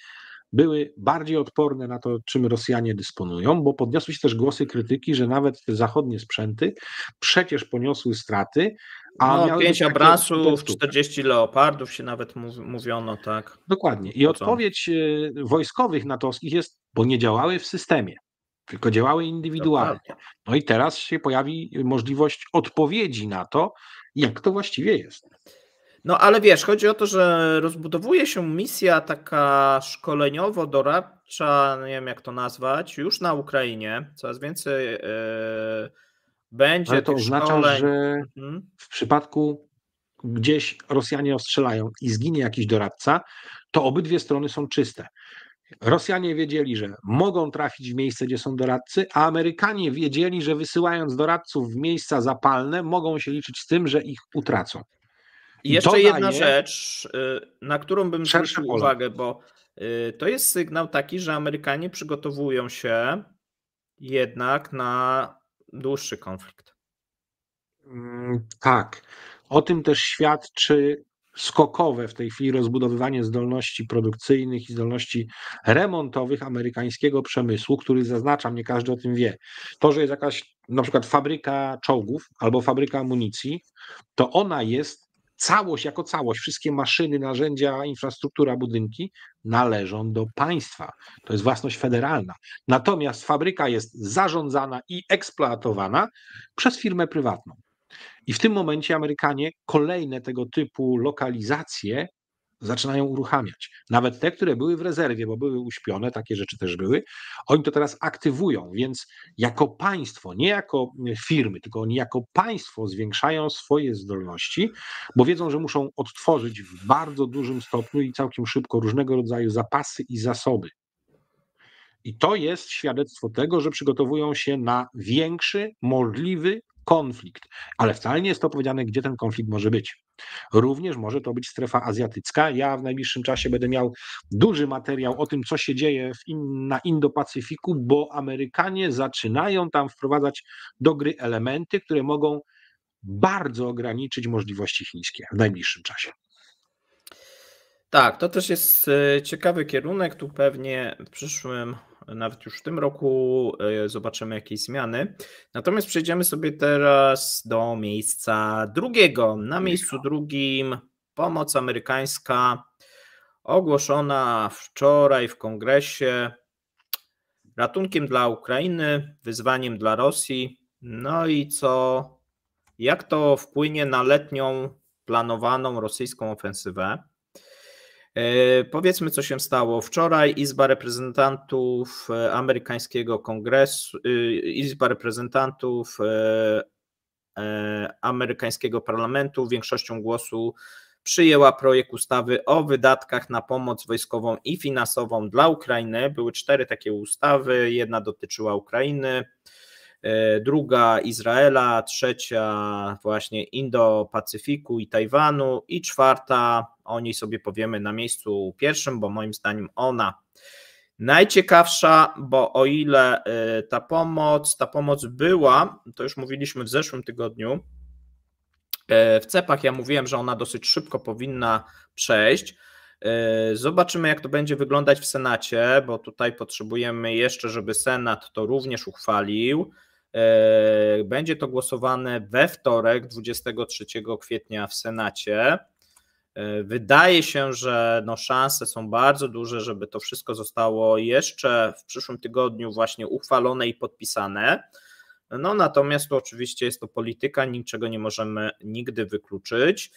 były bardziej odporne na to, czym Rosjanie dysponują, bo podniosły się też głosy krytyki, że nawet te zachodnie sprzęty przecież poniosły straty, a No, miały być 5 takie Abrasów, testówki. 40 Leopardów się nawet mówiono, tak. Dokładnie. I odpowiedź wojskowych natowskich jest, bo nie działały w systemie, tylko działały indywidualnie. Dokładnie. No i teraz się pojawi możliwość odpowiedzi na to, jak to właściwie jest. No ale wiesz, chodzi o to, że rozbudowuje się misja taka szkoleniowo-doradcza, nie wiem jak to nazwać, już na Ukrainie. Coraz więcej będzie Ale to tych oznacza, szkoleń. że Mhm. w przypadku gdzieś Rosjanie ostrzelają i zginie jakiś doradca, to obydwie strony są czyste. Rosjanie wiedzieli, że mogą trafić w miejsce, gdzie są doradcy, a Amerykanie wiedzieli, że wysyłając doradców w miejsca zapalne, mogą się liczyć z tym, że ich utracą. I I to jeszcze jedna daje rzecz, na którą bym szersze zwrócił pole. uwagę, bo to jest sygnał taki, że Amerykanie przygotowują się jednak na dłuższy konflikt. Tak. O tym też świadczy skokowe w tej chwili rozbudowywanie zdolności produkcyjnych i zdolności remontowych amerykańskiego przemysłu, który zaznaczam, nie każdy o tym wie. To, że jest jakaś na przykład fabryka czołgów albo fabryka amunicji, to ona jest całość jako całość, wszystkie maszyny, narzędzia, infrastruktura, budynki należą do państwa. To jest własność federalna. Natomiast fabryka jest zarządzana i eksploatowana przez firmę prywatną. I w tym momencie Amerykanie kolejne tego typu lokalizacje zaczynają uruchamiać. Nawet te, które były w rezerwie, bo były uśpione, takie rzeczy też były, oni to teraz aktywują, więc jako państwo, nie jako firmy, tylko oni jako państwo zwiększają swoje zdolności, bo wiedzą, że muszą odtworzyć w bardzo dużym stopniu i całkiem szybko różnego rodzaju zapasy i zasoby. I to jest świadectwo tego, że przygotowują się na większy możliwy konflikt. Ale wcale nie jest to powiedziane, gdzie ten konflikt może być. Również może to być strefa azjatycka. Ja w najbliższym czasie będę miał duży materiał o tym, co się dzieje na Indo-Pacyfiku, bo Amerykanie zaczynają tam wprowadzać do gry elementy, które mogą bardzo ograniczyć możliwości chińskie w najbliższym czasie. Tak, to też jest ciekawy kierunek. Tu pewnie w przyszłym, nawet już w tym roku zobaczymy jakieś zmiany. Natomiast przejdziemy sobie teraz do miejsca drugiego. Na miejscu drugim pomoc amerykańska ogłoszona wczoraj w Kongresie ratunkiem dla Ukrainy, wyzwaniem dla Rosji. No i jak to wpłynie na letnią planowaną rosyjską ofensywę? Powiedzmy, co się stało. Wczoraj Izba Reprezentantów amerykańskiego Kongresu, Izba Reprezentantów amerykańskiego parlamentu większością głosu przyjęła projekt ustawy o wydatkach na pomoc wojskową i finansową dla Ukrainy. Były 4 takie ustawy. Jedna dotyczyła Ukrainy, druga Izraela, trzecia właśnie Indo-Pacyfiku i Tajwanu i czwarta, o niej sobie powiemy na miejscu pierwszym, bo moim zdaniem ona najciekawsza, bo o ile ta pomoc była, to już mówiliśmy w zeszłym tygodniu, w CEP-ach ja mówiłem, że ona dosyć szybko powinna przejść. Zobaczymy, jak to będzie wyglądać w Senacie, bo tutaj potrzebujemy jeszcze, żeby Senat to również uchwalił. Będzie to głosowane we wtorek, 23 kwietnia w Senacie. Wydaje się, że szanse są bardzo duże, żeby to wszystko zostało jeszcze w przyszłym tygodniu właśnie uchwalone i podpisane. Natomiast to oczywiście jest to polityka, niczego nie możemy nigdy wykluczyć.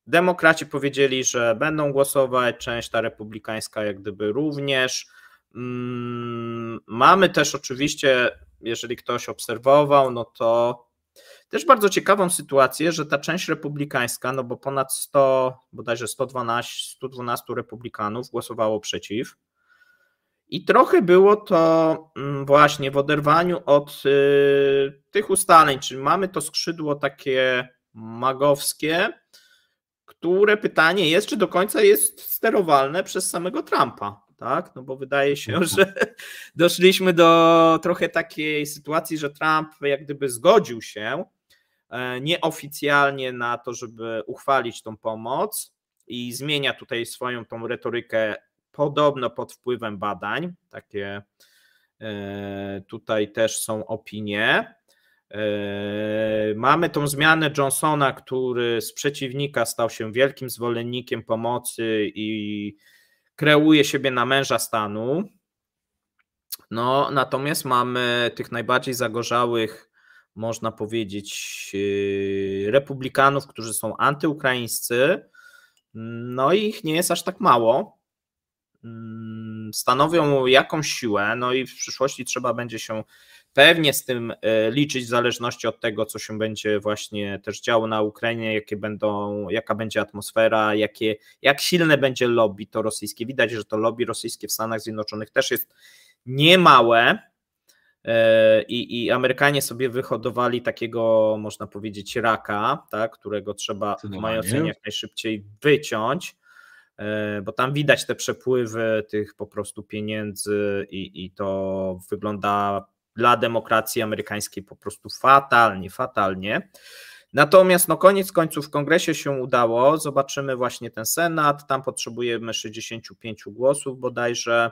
Demokraci powiedzieli, że będą głosować, część ta republikańska jak gdyby również. Mamy też oczywiście, jeżeli ktoś obserwował, to też bardzo ciekawą sytuację, że ta część republikańska, bo ponad 100, bodajże 112 republikanów głosowało przeciw. I trochę było to właśnie w oderwaniu od tych ustaleń, czyli mamy to skrzydło takie magowskie, które pytanie jest, czy do końca jest sterowalne przez samego Trumpa, tak? Bo wydaje się, że doszliśmy do trochę takiej sytuacji, że Trump jak gdyby zgodził się nieoficjalnie na to, żeby uchwalić tą pomoc i zmienia tutaj swoją tą retorykę podobno pod wpływem badań, takie tutaj też są opinie. Mamy tą zmianę Johnsona, który z przeciwnika stał się wielkim zwolennikiem pomocy i kreuje siebie na męża stanu. No, natomiast mamy tych najbardziej zagorzałych, można powiedzieć, republikanów, którzy są antyukraińscy, no i ich nie jest aż tak mało. Stanowią jakąś siłę, no i w przyszłości trzeba będzie się pewnie z tym liczyć, w zależności od tego, co się będzie właśnie też działo na Ukrainie, jaka będzie atmosfera, jak silne będzie lobby to rosyjskie. Widać, że to lobby rosyjskie w Stanach Zjednoczonych też jest niemałe i Amerykanie sobie wyhodowali takiego, można powiedzieć, raka, tak, którego trzeba w mojej ocenie jak najszybciej wyciąć, bo tam widać te przepływy tych po prostu pieniędzy i to wygląda dla demokracji amerykańskiej po prostu fatalnie. Natomiast no koniec końców w kongresie się udało, zobaczymy właśnie ten Senat, tam potrzebujemy 65 głosów bodajże,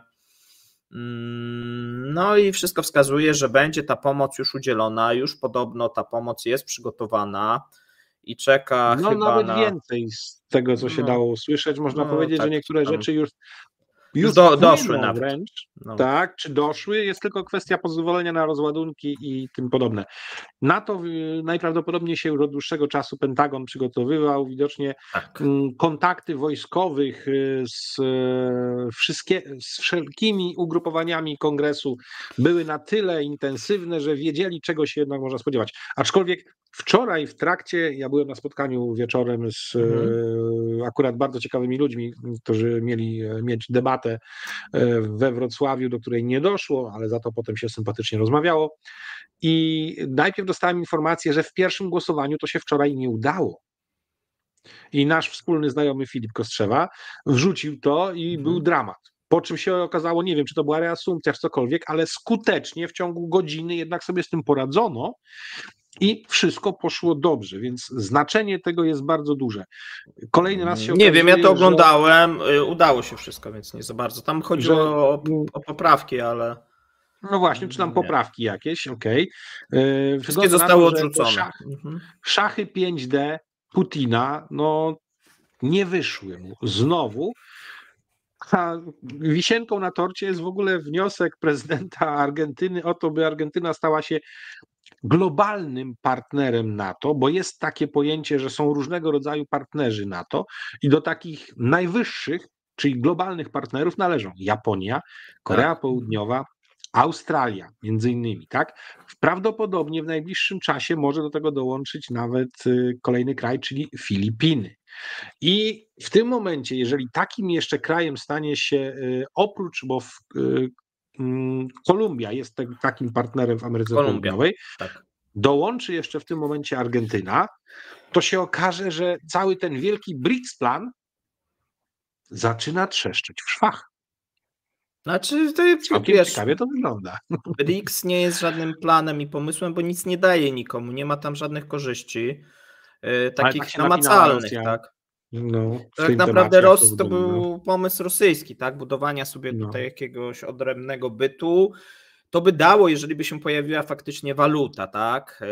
no i wszystko wskazuje, że będzie ta pomoc już udzielona, już podobno ta pomoc jest przygotowana i czeka no chyba nawet na... więcej z tego, co się dało usłyszeć, można powiedzieć, tak, że niektóre rzeczy już doszły nawet. Wręcz, tak, czy doszły, jest tylko kwestia pozwolenia na rozładunki i tym podobne. Na to najprawdopodobniej się już od dłuższego czasu Pentagon przygotowywał, widocznie kontakty wojskowych z wszelkimi ugrupowaniami kongresu były na tyle intensywne, że wiedzieli, czego się jednak można spodziewać. Aczkolwiek wczoraj w trakcie, ja byłem na spotkaniu wieczorem z akurat bardzo ciekawymi ludźmi, którzy mieli mieć debatę we Wrocławiu, do której nie doszło, ale za to potem się sympatycznie rozmawiało. I najpierw dostałem informację, że w pierwszym głosowaniu to się wczoraj nie udało. I nasz wspólny znajomy Filip Kostrzewa wrzucił to i był dramat. Po czym się okazało, nie wiem, czy to była reasumpcja, czy cokolwiek, ale skutecznie w ciągu godziny jednak sobie z tym poradzono i wszystko poszło dobrze, więc znaczenie tego jest bardzo duże. Kolejny raz się okazuje, wiem, ja to oglądałem, udało się wszystko, więc nie za bardzo. Tam chodziło o poprawki, ale... No właśnie, czy tam poprawki jakieś, okej. Wszystkie zostały odrzucone. Szachy 5D Putina, no nie wyszły mu znowu, a wisienką na torcie jest w ogóle wniosek prezydenta Argentyny o to, by Argentyna stała się globalnym partnerem NATO, bo jest takie pojęcie, że są różnego rodzaju partnerzy NATO i do takich najwyższych, czyli globalnych partnerów należą Japonia, Korea Południowa, Australia między innymi, tak? Prawdopodobnie w najbliższym czasie może do tego dołączyć nawet kolejny kraj, czyli Filipiny. I w tym momencie, jeżeli takim jeszcze krajem stanie się oprócz, bo Kolumbia jest takim partnerem w Ameryce Południowej, dołączy jeszcze w tym momencie Argentyna, to się okaże, że cały ten wielki BRICS plan zaczyna trzeszczeć w szwach. Znaczy, całkiem ciekawie to wygląda. BRICS nie jest żadnym planem i pomysłem, bo nic nie daje nikomu, nie ma tam żadnych korzyści takich tak namacalnych, tak? No, tak naprawdę to był pomysł rosyjski, tak? Budowania sobie tutaj jakiegoś odrębnego bytu. To by dało, jeżeli by się pojawiła faktycznie waluta, tak?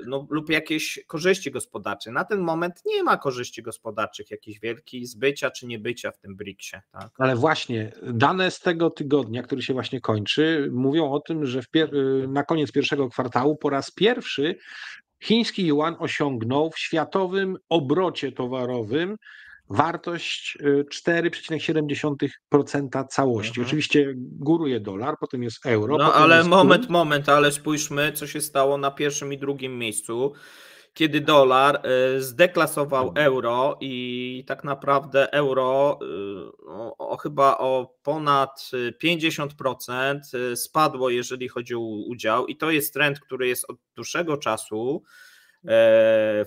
No, lub jakieś korzyści gospodarcze. Na ten moment nie ma korzyści gospodarczych jakichś wielkich z bycia czy niebycia w tym BRICS-ie. Tak? Ale właśnie dane z tego tygodnia, który się właśnie kończy, mówią o tym, że na koniec pierwszego kwartału po raz pierwszy chiński juan osiągnął w światowym obrocie towarowym wartość 4,7% całości. Oczywiście góruje dolar, potem jest euro. No ale moment, ale spójrzmy, co się stało na pierwszym i drugim miejscu, kiedy dolar zdeklasował euro i tak naprawdę euro chyba o ponad 50% spadło, jeżeli chodzi o udział, i to jest trend, który jest od dłuższego czasu.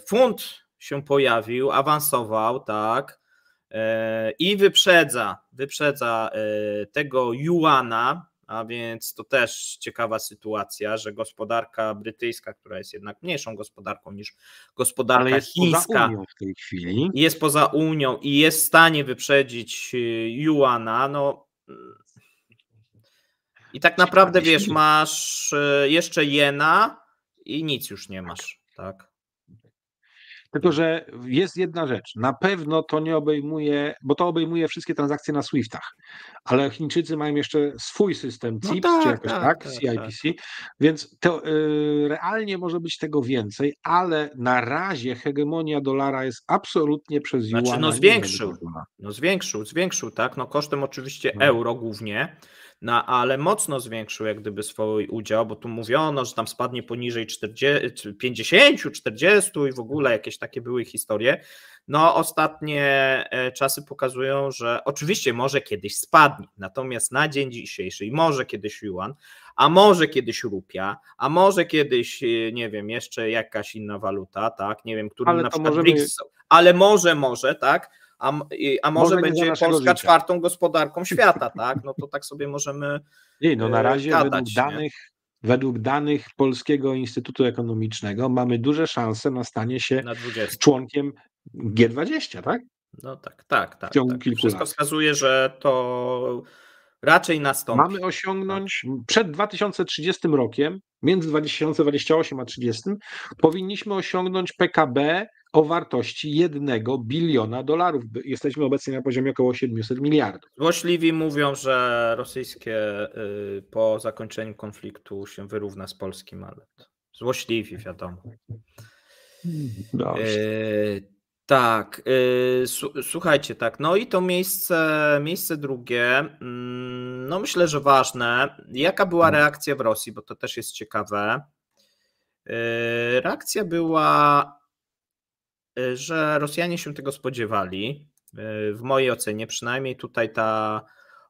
Funt się pojawił, awansował, tak, i wyprzedza tego juana, a więc to też ciekawa sytuacja, że gospodarka brytyjska, która jest jednak mniejszą gospodarką niż gospodarka chińska, Unią w tej chwili, jest poza Unią i jest w stanie wyprzedzić juana, no I tak naprawdę, wiesz, masz jeszcze jena i nic już nie masz, tak? Tylko, że jest jedna rzecz. Na pewno to nie obejmuje, bo to obejmuje wszystkie transakcje na Swiftach, ale Chińczycy mają jeszcze swój system No CIPS, czy jakoś tak, tak. CIPC, więc to realnie może być tego więcej, ale na razie hegemonia dolara jest absolutnie przez Znaczy, juana zwiększył, tak, no kosztem oczywiście No. euro głównie, no ale mocno zwiększył jak gdyby swój udział, bo tu mówiono, że tam spadnie poniżej 40, 50, 40 i w ogóle jakieś takie były historie. No ostatnie czasy pokazują, że oczywiście może kiedyś spadnie, natomiast na dzień dzisiejszy i może kiedyś juan, a może kiedyś rupia, a może kiedyś, nie wiem, jeszcze jakaś inna waluta, tak, nie wiem, którym Ale na to przykład możemy... BRICS są, ale może, tak, a może będzie Polska życia. czwartą gospodarką świata, tak, no to tak sobie możemy Nie, no na razie gadać, według danych Polskiego Instytutu Ekonomicznego mamy duże szanse na stanie się na 20. członkiem G20, tak? No tak. W ciągu kilku Wszystko lat. wskazuje, że to raczej nastąpi. Mamy osiągnąć przed 2030 rokiem, między 2028 a 30, powinniśmy osiągnąć PKB o wartości $1 billiona. Jesteśmy obecnie na poziomie około 700 miliardów. Złośliwi mówią, że rosyjskie po zakończeniu konfliktu się wyrówna z polskim, ale złośliwi, wiadomo. Tak, słuchajcie, tak, no i to miejsce drugie, no myślę, że ważne. Jaka była reakcja w Rosji, bo to też jest ciekawe. Reakcja była, że Rosjanie się tego spodziewali, w mojej ocenie, przynajmniej tutaj ta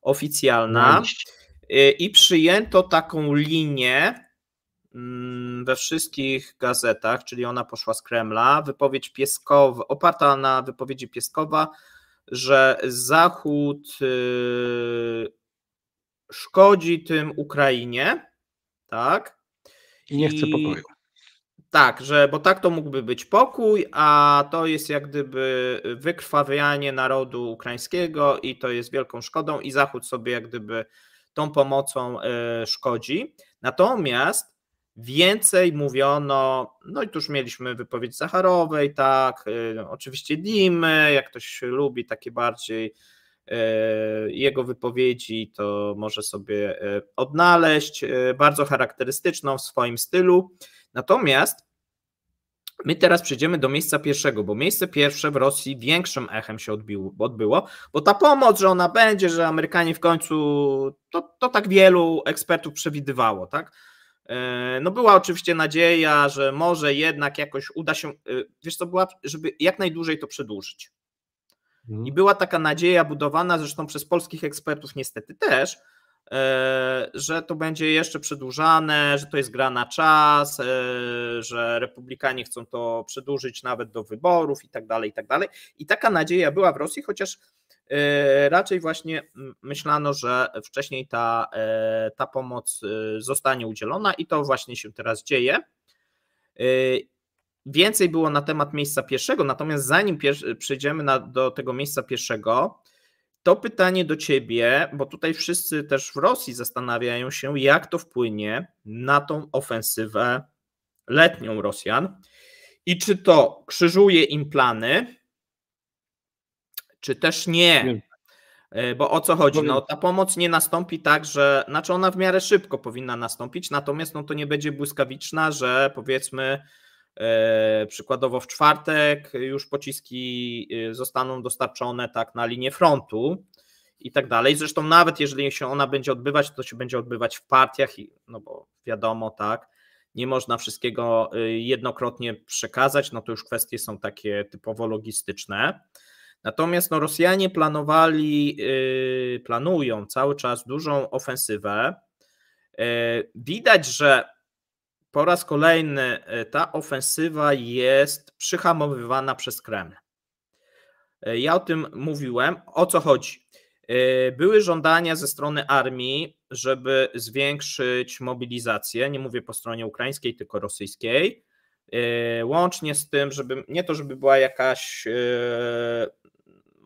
oficjalna, i przyjęto taką linię we wszystkich gazetach, czyli ona poszła z Kremla, wypowiedź Pieskowa, oparta na wypowiedzi Pieskowa, że Zachód szkodzi tym Ukrainie, tak? I nie chce pokoju. Tak, bo tak to mógłby być pokój, a to jest jak gdyby wykrwawianie narodu ukraińskiego i to jest wielką szkodą i Zachód sobie jak gdyby tą pomocą szkodzi. Natomiast więcej mówiono, no i tu już mieliśmy wypowiedź Zacharowej, tak, oczywiście Dimy, jak ktoś lubi takie bardziej jego wypowiedzi, to może sobie odnaleźć, bardzo charakterystyczną w swoim stylu. Natomiast my teraz przejdziemy do miejsca pierwszego, bo miejsce pierwsze w Rosji większym echem się odbyło, bo ta pomoc, że ona będzie, że Amerykanie w końcu, to tak wielu ekspertów przewidywało, tak? No była oczywiście nadzieja, że może jednak jakoś uda się, wiesz co, była, żeby jak najdłużej to przedłużyć. I była taka nadzieja budowana, zresztą przez polskich ekspertów niestety też, że to będzie jeszcze przedłużane, że to jest gra na czas, że republikanie chcą to przedłużyć nawet do wyborów i tak dalej, i tak dalej. I taka nadzieja była w Rosji, chociaż raczej właśnie myślano, że wcześniej ta pomoc zostanie udzielona i to właśnie się teraz dzieje. Więcej było na temat miejsca pierwszego, natomiast zanim przejdziemy do tego miejsca pierwszego, to pytanie do ciebie, bo tutaj wszyscy też w Rosji zastanawiają się, jak to wpłynie na tą ofensywę letnią Rosjan i czy to krzyżuje im plany, czy też nie. Bo o co chodzi? No ta pomoc nie nastąpi tak, że, znaczy ona w miarę szybko powinna nastąpić, natomiast no to nie będzie błyskawiczna, że powiedzmy przykładowo w czwartek już pociski zostaną dostarczone tak na linię frontu i tak dalej. Zresztą nawet jeżeli się ona będzie odbywać, to się będzie odbywać w partiach, no bo wiadomo, tak, nie można wszystkiego jednokrotnie przekazać, no to już kwestie są takie typowo logistyczne. Natomiast no, Rosjanie planują cały czas dużą ofensywę. Widać, że po raz kolejny ta ofensywa jest przyhamowywana przez Kreml. Ja o tym mówiłem. O co chodzi? Były żądania ze strony armii, żeby zwiększyć mobilizację, nie mówię po stronie ukraińskiej, tylko rosyjskiej, łącznie z tym, żeby nie to, żeby była jakaś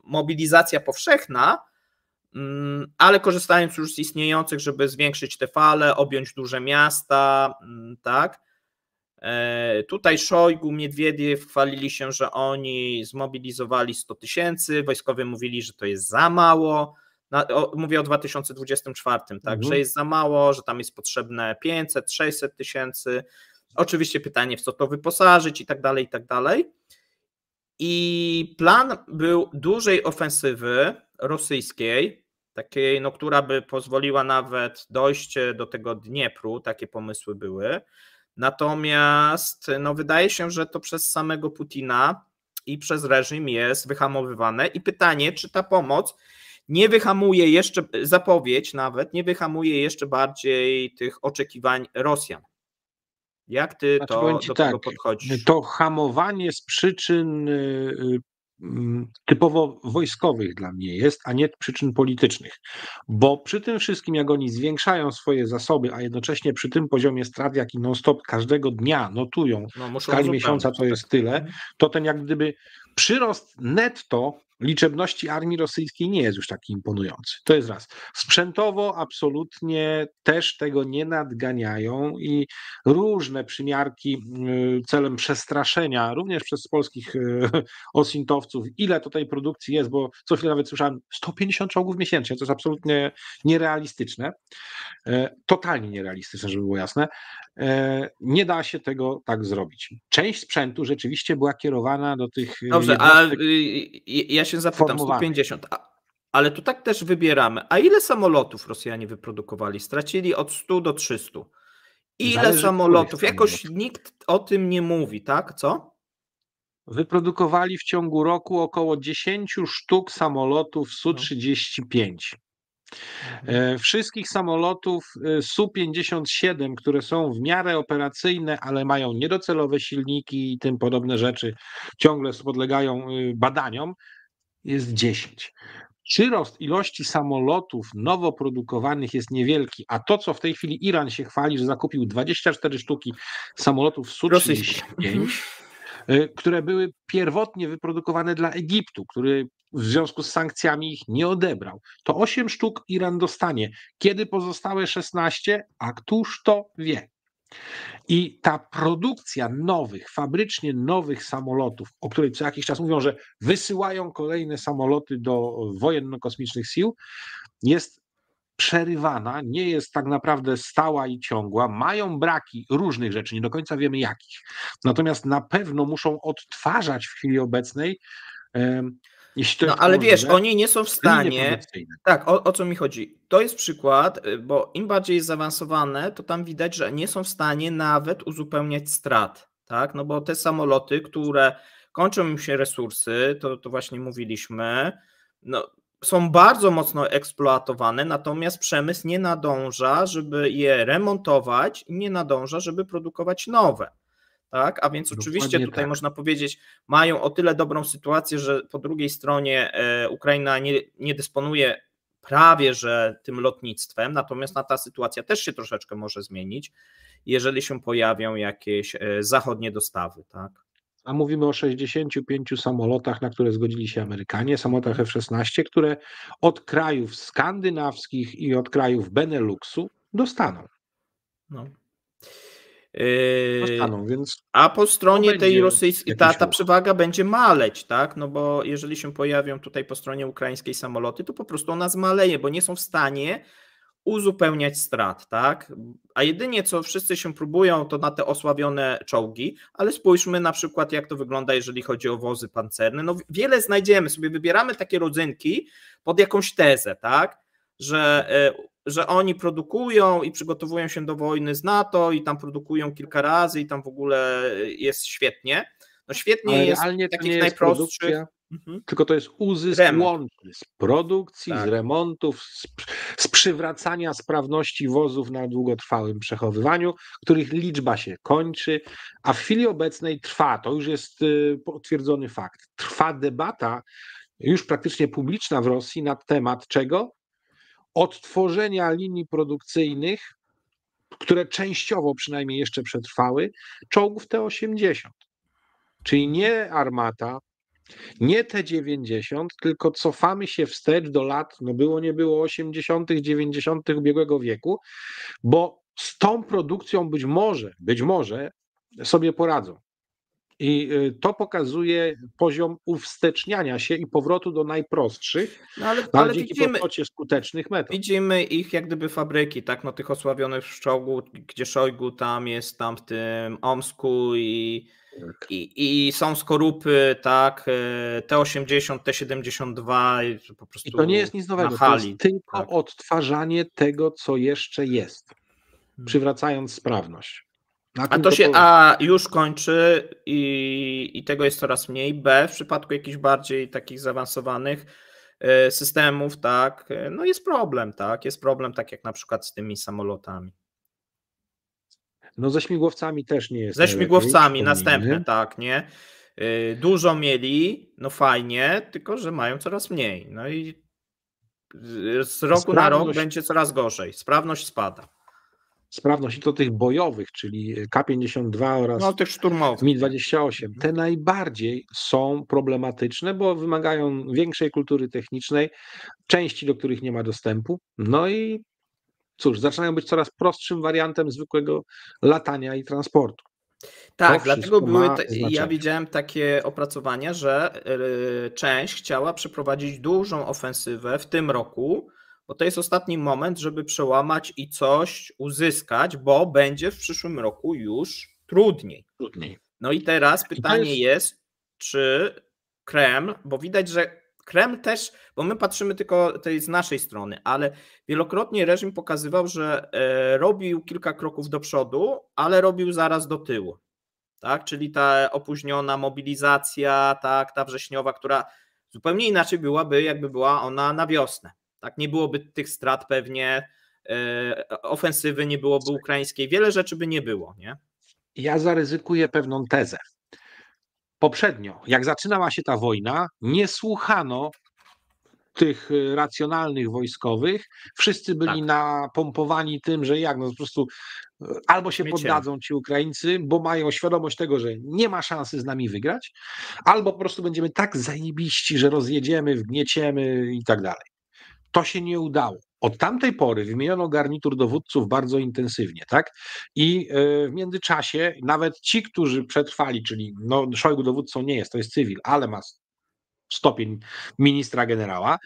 mobilizacja powszechna, ale korzystając już z istniejących, żeby zwiększyć te fale, objąć duże miasta, tak. Tutaj Szojgu, Miedwiediew chwalili się, że oni zmobilizowali 100 000, wojskowie mówili, że to jest za mało, mówię o 2024, tak, że jest za mało, że tam jest potrzebne 500, 600 tysięcy, oczywiście pytanie, w co to wyposażyć i tak dalej, i tak dalej. I plan był dużej ofensywy rosyjskiej, takiej, no, która by pozwoliła nawet dojście do tego Dniepru, takie pomysły były. Natomiast no, wydaje się, że to przez samego Putina i przez reżim jest wyhamowywane i pytanie, czy ta pomoc nie wyhamuje jeszcze, zapowiedź nawet, nie wyhamuje jeszcze bardziej tych oczekiwań Rosjan. Jak ty do tego podchodzisz? To hamowanie z przyczyn typowo wojskowych dla mnie jest, a nie przyczyn politycznych. Bo przy tym wszystkim, jak oni zwiększają swoje zasoby, a jednocześnie przy tym poziomie strat, jaki non-stop każdego dnia notują w skali miesiąca, to jest tyle, to ten jak gdyby przyrost netto liczebności armii rosyjskiej nie jest już taki imponujący. To jest raz. Sprzętowo absolutnie też tego nie nadganiają i różne przymiarki celem przestraszenia, również przez polskich osintowców, ile tutaj produkcji jest, bo co chwilę nawet słyszałem 150 czołgów miesięcznie, to jest absolutnie nierealistyczne, totalnie nierealistyczne, żeby było jasne. Nie da się tego tak zrobić. Część sprzętu rzeczywiście była kierowana do tych Dobrze, a ja się zapytam, 150, ale tu tak też wybieramy. A ile samolotów Rosjanie wyprodukowali? Stracili od 100 do 300. Ile samolotów? Jakoś nikt o tym nie mówi, tak? Co? Wyprodukowali w ciągu roku około 10 sztuk samolotów Su-35. Wszystkich samolotów Su-57, które są w miarę operacyjne, ale mają niedocelowe silniki i tym podobne rzeczy, ciągle podlegają badaniom, jest 10. Przyrost ilości samolotów nowo produkowanych jest niewielki, a to, co w tej chwili Iran się chwali, że zakupił 24 sztuki samolotów Su-35, które były pierwotnie wyprodukowane dla Egiptu, który w związku z sankcjami ich nie odebrał. To 8 sztuk Iran dostanie. Kiedy pozostałe 16? A któż to wie? I ta produkcja nowych, fabrycznie nowych samolotów, o której co jakiś czas mówią, że wysyłają kolejne samoloty do wojenno-kosmicznych sił, jest przerywana, nie jest tak naprawdę stała i ciągła, mają braki różnych rzeczy, nie do końca wiemy jakich. Natomiast na pewno muszą odtwarzać w chwili obecnej, jeśli to jest ale możliwe, wiesz, oni nie są w stanie. Tak, o co mi chodzi? To jest przykład, bo im bardziej jest zaawansowane, to tam widać, że nie są w stanie nawet uzupełniać strat, tak? No bo te samoloty, które kończą im się resursy, to właśnie mówiliśmy, no, są bardzo mocno eksploatowane, natomiast przemysł nie nadąża, żeby je remontować i nie nadąża, żeby produkować nowe. Tak? A więc oczywiście tutaj można powiedzieć, mają o tyle dobrą sytuację, że po drugiej stronie Ukraina nie dysponuje prawie że tym lotnictwem, natomiast ta sytuacja też się troszeczkę może zmienić, jeżeli się pojawią jakieś zachodnie dostawy. Tak? A mówimy o 65 samolotach, na które zgodzili się Amerykanie, samolotach F-16, które od krajów skandynawskich i od krajów Beneluxu dostaną. No. Więc a po stronie tej rosyjskiej ta przewaga będzie maleć, tak? No bo jeżeli się pojawią tutaj po stronie ukraińskiej samoloty, to po prostu ona zmaleje, bo nie są w stanie uzupełniać strat, tak? A jedynie co wszyscy się próbują, to na te osłabione czołgi, ale spójrzmy na przykład, jak to wygląda, jeżeli chodzi o wozy pancerne. No wiele znajdziemy, sobie wybieramy takie rodzynki pod jakąś tezę, tak? Że oni produkują i przygotowują się do wojny z NATO i tam produkują kilka razy i tam w ogóle jest świetnie. No świetnie ale jest realnie takich najprostszych. Tylko to jest uzysk łączny z produkcji, z remontów, z przywracania sprawności wozów na długotrwałym przechowywaniu, których liczba się kończy, a w chwili obecnej trwa, to już jest potwierdzony fakt, trwa debata już praktycznie publiczna w Rosji na temat czego? Odtworzenia linii produkcyjnych, które częściowo przynajmniej jeszcze przetrwały, czołgów T-80. Czyli nie armata, Nie te 90, tylko cofamy się wstecz do lat, no było nie było 80., 90. ubiegłego wieku, bo z tą produkcją być może sobie poradzą. I to pokazuje poziom uwsteczniania się i powrotu do najprostszych, No ale, ale ale dzięki widzimy, prostocie skutecznych metod. widzimy ich jak gdyby fabryki, tak, no tych osławionych w Szczogu, gdzie Szojgu tam jest, tam w tym Omsku i są skorupy, tak, T80, T72 i po I to nie prostu jest nic na nowego, to jest hali, tylko tak. odtwarzanie tego, co jeszcze jest, przywracając sprawność. Na A tym to to się polega. A już kończy i tego jest coraz mniej. B w przypadku jakichś bardziej takich zaawansowanych systemów, tak, no jest problem, tak. Jest problem, tak jak na przykład z tymi samolotami. No ze śmigłowcami też nie jest Ze najlepiej, śmigłowcami następne, przypomnijmy. tak, nie? Dużo mieli, no fajnie, tylko że mają coraz mniej. No i z roku na rok Sprawność, będzie coraz gorzej. Sprawność spada. sprawność i to tych bojowych, czyli K-52 No oraz tych szturmowych, nie? Mi-28, te najbardziej są problematyczne, bo wymagają większej kultury technicznej, części, do których nie ma dostępu. No i cóż, zaczynają być coraz prostszym wariantem zwykłego latania i transportu. To Tak, dlatego wszystko były. ma Ja znaczenie. widziałem takie opracowania, że część chciała przeprowadzić dużą ofensywę w tym roku, bo to jest ostatni moment, żeby przełamać i coś uzyskać, bo będzie w przyszłym roku już trudniej. Trudniej. No i teraz I to pytanie jest jest, czy Kreml, bo widać, że Kreml też, bo my patrzymy tylko tej z naszej strony, ale wielokrotnie reżim pokazywał, że robił kilka kroków do przodu, ale robił zaraz do tyłu. Tak, czyli ta opóźniona mobilizacja, tak, ta wrześniowa, która zupełnie inaczej byłaby, jakby była ona na wiosnę. Tak, nie byłoby tych strat pewnie, ofensywy nie byłoby ukraińskiej, wiele rzeczy by nie było, nie? Ja zaryzykuję pewną tezę. Poprzednio, jak zaczynała się ta wojna, nie słuchano tych racjonalnych wojskowych. Wszyscy byli Tak, napompowani tym, że jak, no po prostu albo się śmieciem. poddadzą ci Ukraińcy, bo mają świadomość tego, że nie ma szansy z nami wygrać, albo po prostu będziemy tak zajebiści, że rozjedziemy, wgnieciemy i tak dalej. To się nie udało. Od tamtej pory wymieniono garnitur dowódców bardzo intensywnie, tak? I w międzyczasie nawet ci, którzy przetrwali, czyli no, Szojgu dowódcą nie jest, to jest cywil, ale ma stopień ministra generała,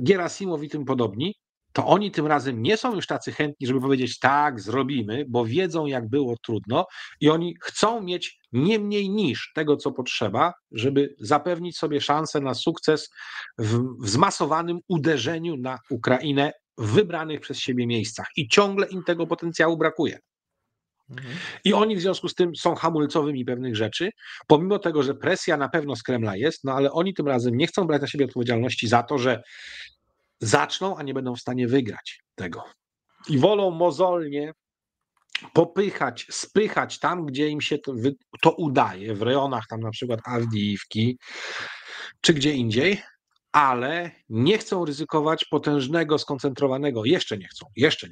Gierasimow i tym podobni, to oni tym razem nie są już tacy chętni, żeby powiedzieć tak, zrobimy, bo wiedzą, jak było trudno i oni chcą mieć nie mniej niż tego, co potrzeba, żeby zapewnić sobie szansę na sukces w zmasowanym uderzeniu na Ukrainę w wybranych przez siebie miejscach. I ciągle im tego potencjału brakuje. Mhm. I oni w związku z tym są hamulcowymi pewnych rzeczy, pomimo tego, że presja na pewno z Kremla jest, no ale oni tym razem nie chcą brać na siebie odpowiedzialności za to, że zaczną, a nie będą w stanie wygrać tego. I wolą mozolnie popychać, spychać tam, gdzie im się to udaje, w rejonach tam na przykład Awdijiwki, czy gdzie indziej, ale nie chcą ryzykować potężnego, skoncentrowanego, jeszcze nie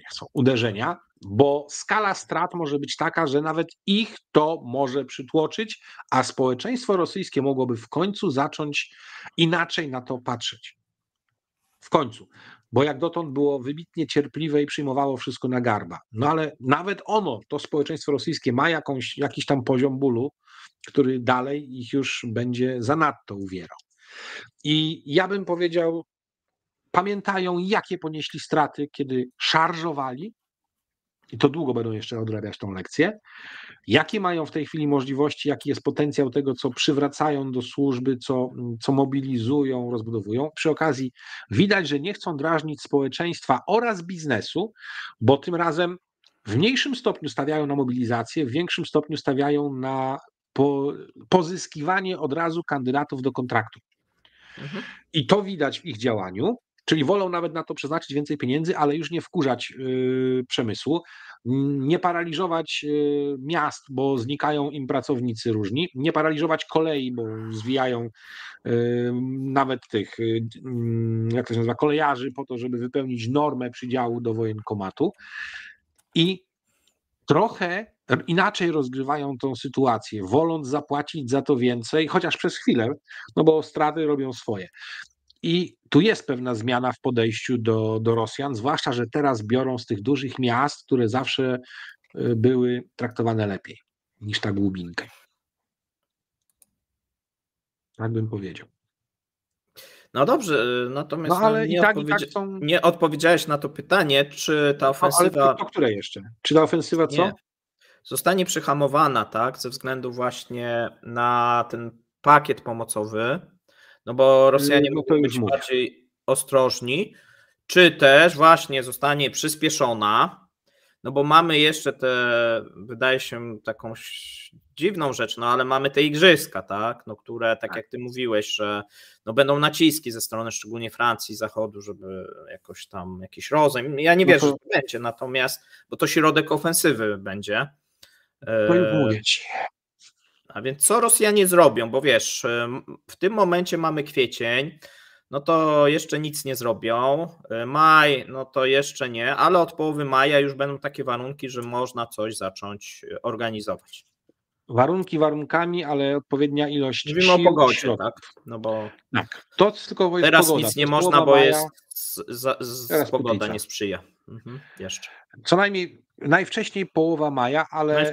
chcą uderzenia, bo skala strat może być taka, że nawet ich to może przytłoczyć, a społeczeństwo rosyjskie mogłoby w końcu zacząć inaczej na to patrzeć. W końcu, bo jak dotąd było wybitnie cierpliwe i przyjmowało wszystko na garba. No ale nawet ono, to społeczeństwo rosyjskie, ma jakiś tam poziom bólu, który dalej ich już będzie zanadto uwierał. I ja bym powiedział, pamiętają, jakie ponieśli straty, kiedy szarżowali, i to długo będą jeszcze odrabiać tą lekcję, jakie mają w tej chwili możliwości, jaki jest potencjał tego, co przywracają do służby, co mobilizują, rozbudowują. Przy okazji widać, że nie chcą drażnić społeczeństwa oraz biznesu, bo tym razem w mniejszym stopniu stawiają na mobilizację, w większym stopniu stawiają na pozyskiwanie od razu kandydatów do kontraktu. Mhm. I to widać w ich działaniu, czyli wolą nawet na to przeznaczyć więcej pieniędzy, ale już nie wkurzać przemysłu, nie paraliżować miast, bo znikają im pracownicy różni, nie paraliżować kolei, bo zwijają nawet tych, jak to się nazywa, kolejarzy po to, żeby wypełnić normę przydziału do wojenkomatu. I trochę inaczej rozgrywają tą sytuację, woląc zapłacić za to więcej, chociaż przez chwilę, no bo straty robią swoje. I tu jest pewna zmiana w podejściu do Rosjan, zwłaszcza, że teraz biorą z tych dużych miast, które zawsze były traktowane lepiej niż ta głubinka. Tak bym powiedział. No dobrze, natomiast ale i tak są... nie odpowiedziałeś na to pytanie, czy ta ofensywa... Ale to które jeszcze? Czy ta ofensywa co? Nie. Zostanie przyhamowana, tak, ze względu właśnie na ten pakiet pomocowy, no bo Rosjanie mogą być bardziej ostrożni, czy też właśnie zostanie przyspieszona, no bo mamy jeszcze wydaje się taką dziwną rzecz, no ale mamy te igrzyska, tak, no które, tak jak ty mówiłeś, że no będą naciski ze strony szczególnie Francji, Zachodu, żeby jakoś tam jakiś rozejm, ja nie wierzę, że to będzie, natomiast, bo to środek ofensywy będzie. To już mówię ci. A więc co Rosjanie zrobią, bo wiesz, w tym momencie mamy kwiecień, no to jeszcze nic nie zrobią, maj, no to jeszcze nie, ale od połowy maja już będą takie warunki, że można coś zacząć organizować. Warunki warunkami, ale odpowiednia ilość Mówimy sił, o pogodzie, środków. tak? No bo tak, to tylko jest teraz pogoda. nic nie można, bo jest pogoda nie sprzyja. Jeszcze. Co najmniej najwcześniej połowa maja, ale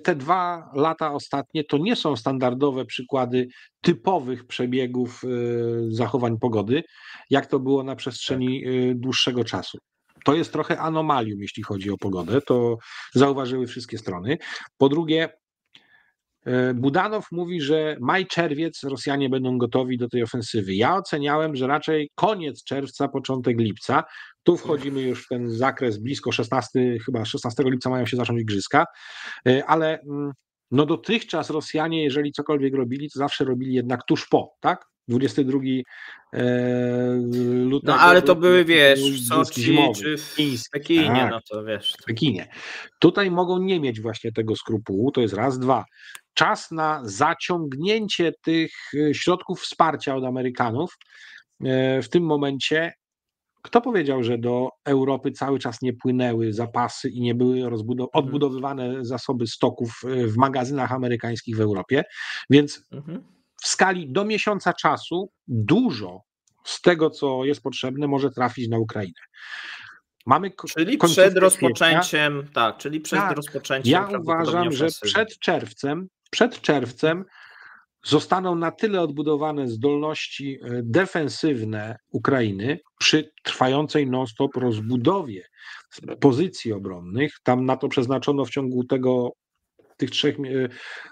te 2 lata ostatnie to nie są standardowe przykłady typowych przebiegów zachowań pogody, jak to było na przestrzeni dłuższego czasu. To jest trochę anomalium, jeśli chodzi o pogodę, to zauważyły wszystkie strony. Po drugie, Budanow mówi, że maj, czerwiec Rosjanie będą gotowi do tej ofensywy. Ja oceniałem, że raczej koniec czerwca, początek lipca. Tu wchodzimy już w ten zakres blisko 16 lipca mają się zacząć igrzyska, ale no dotychczas Rosjanie, jeżeli cokolwiek robili, to zawsze robili jednak tuż po, tak? 22 lutego. No ale to były, wiesz, w Soczi zimowy, czy w Pekinie, tak, no to wiesz. W Pekinie. Tutaj mogą nie mieć właśnie tego skrupułu, to jest raz, dwa. Czas na zaciągnięcie tych środków wsparcia od Amerykanów w tym momencie. Kto powiedział, że do Europy cały czas nie płynęły zapasy i nie były odbudowywane zasoby stoków w magazynach amerykańskich w Europie? Więc w skali do miesiąca czasu dużo z tego, co jest potrzebne, może trafić na Ukrainę. Czyli przed rozpoczęciem, rozpoczęciem. Ja uważam, że przed czerwcem zostaną na tyle odbudowane zdolności defensywne Ukrainy przy trwającej non-stop rozbudowie pozycji obronnych. Tam na to przeznaczono w ciągu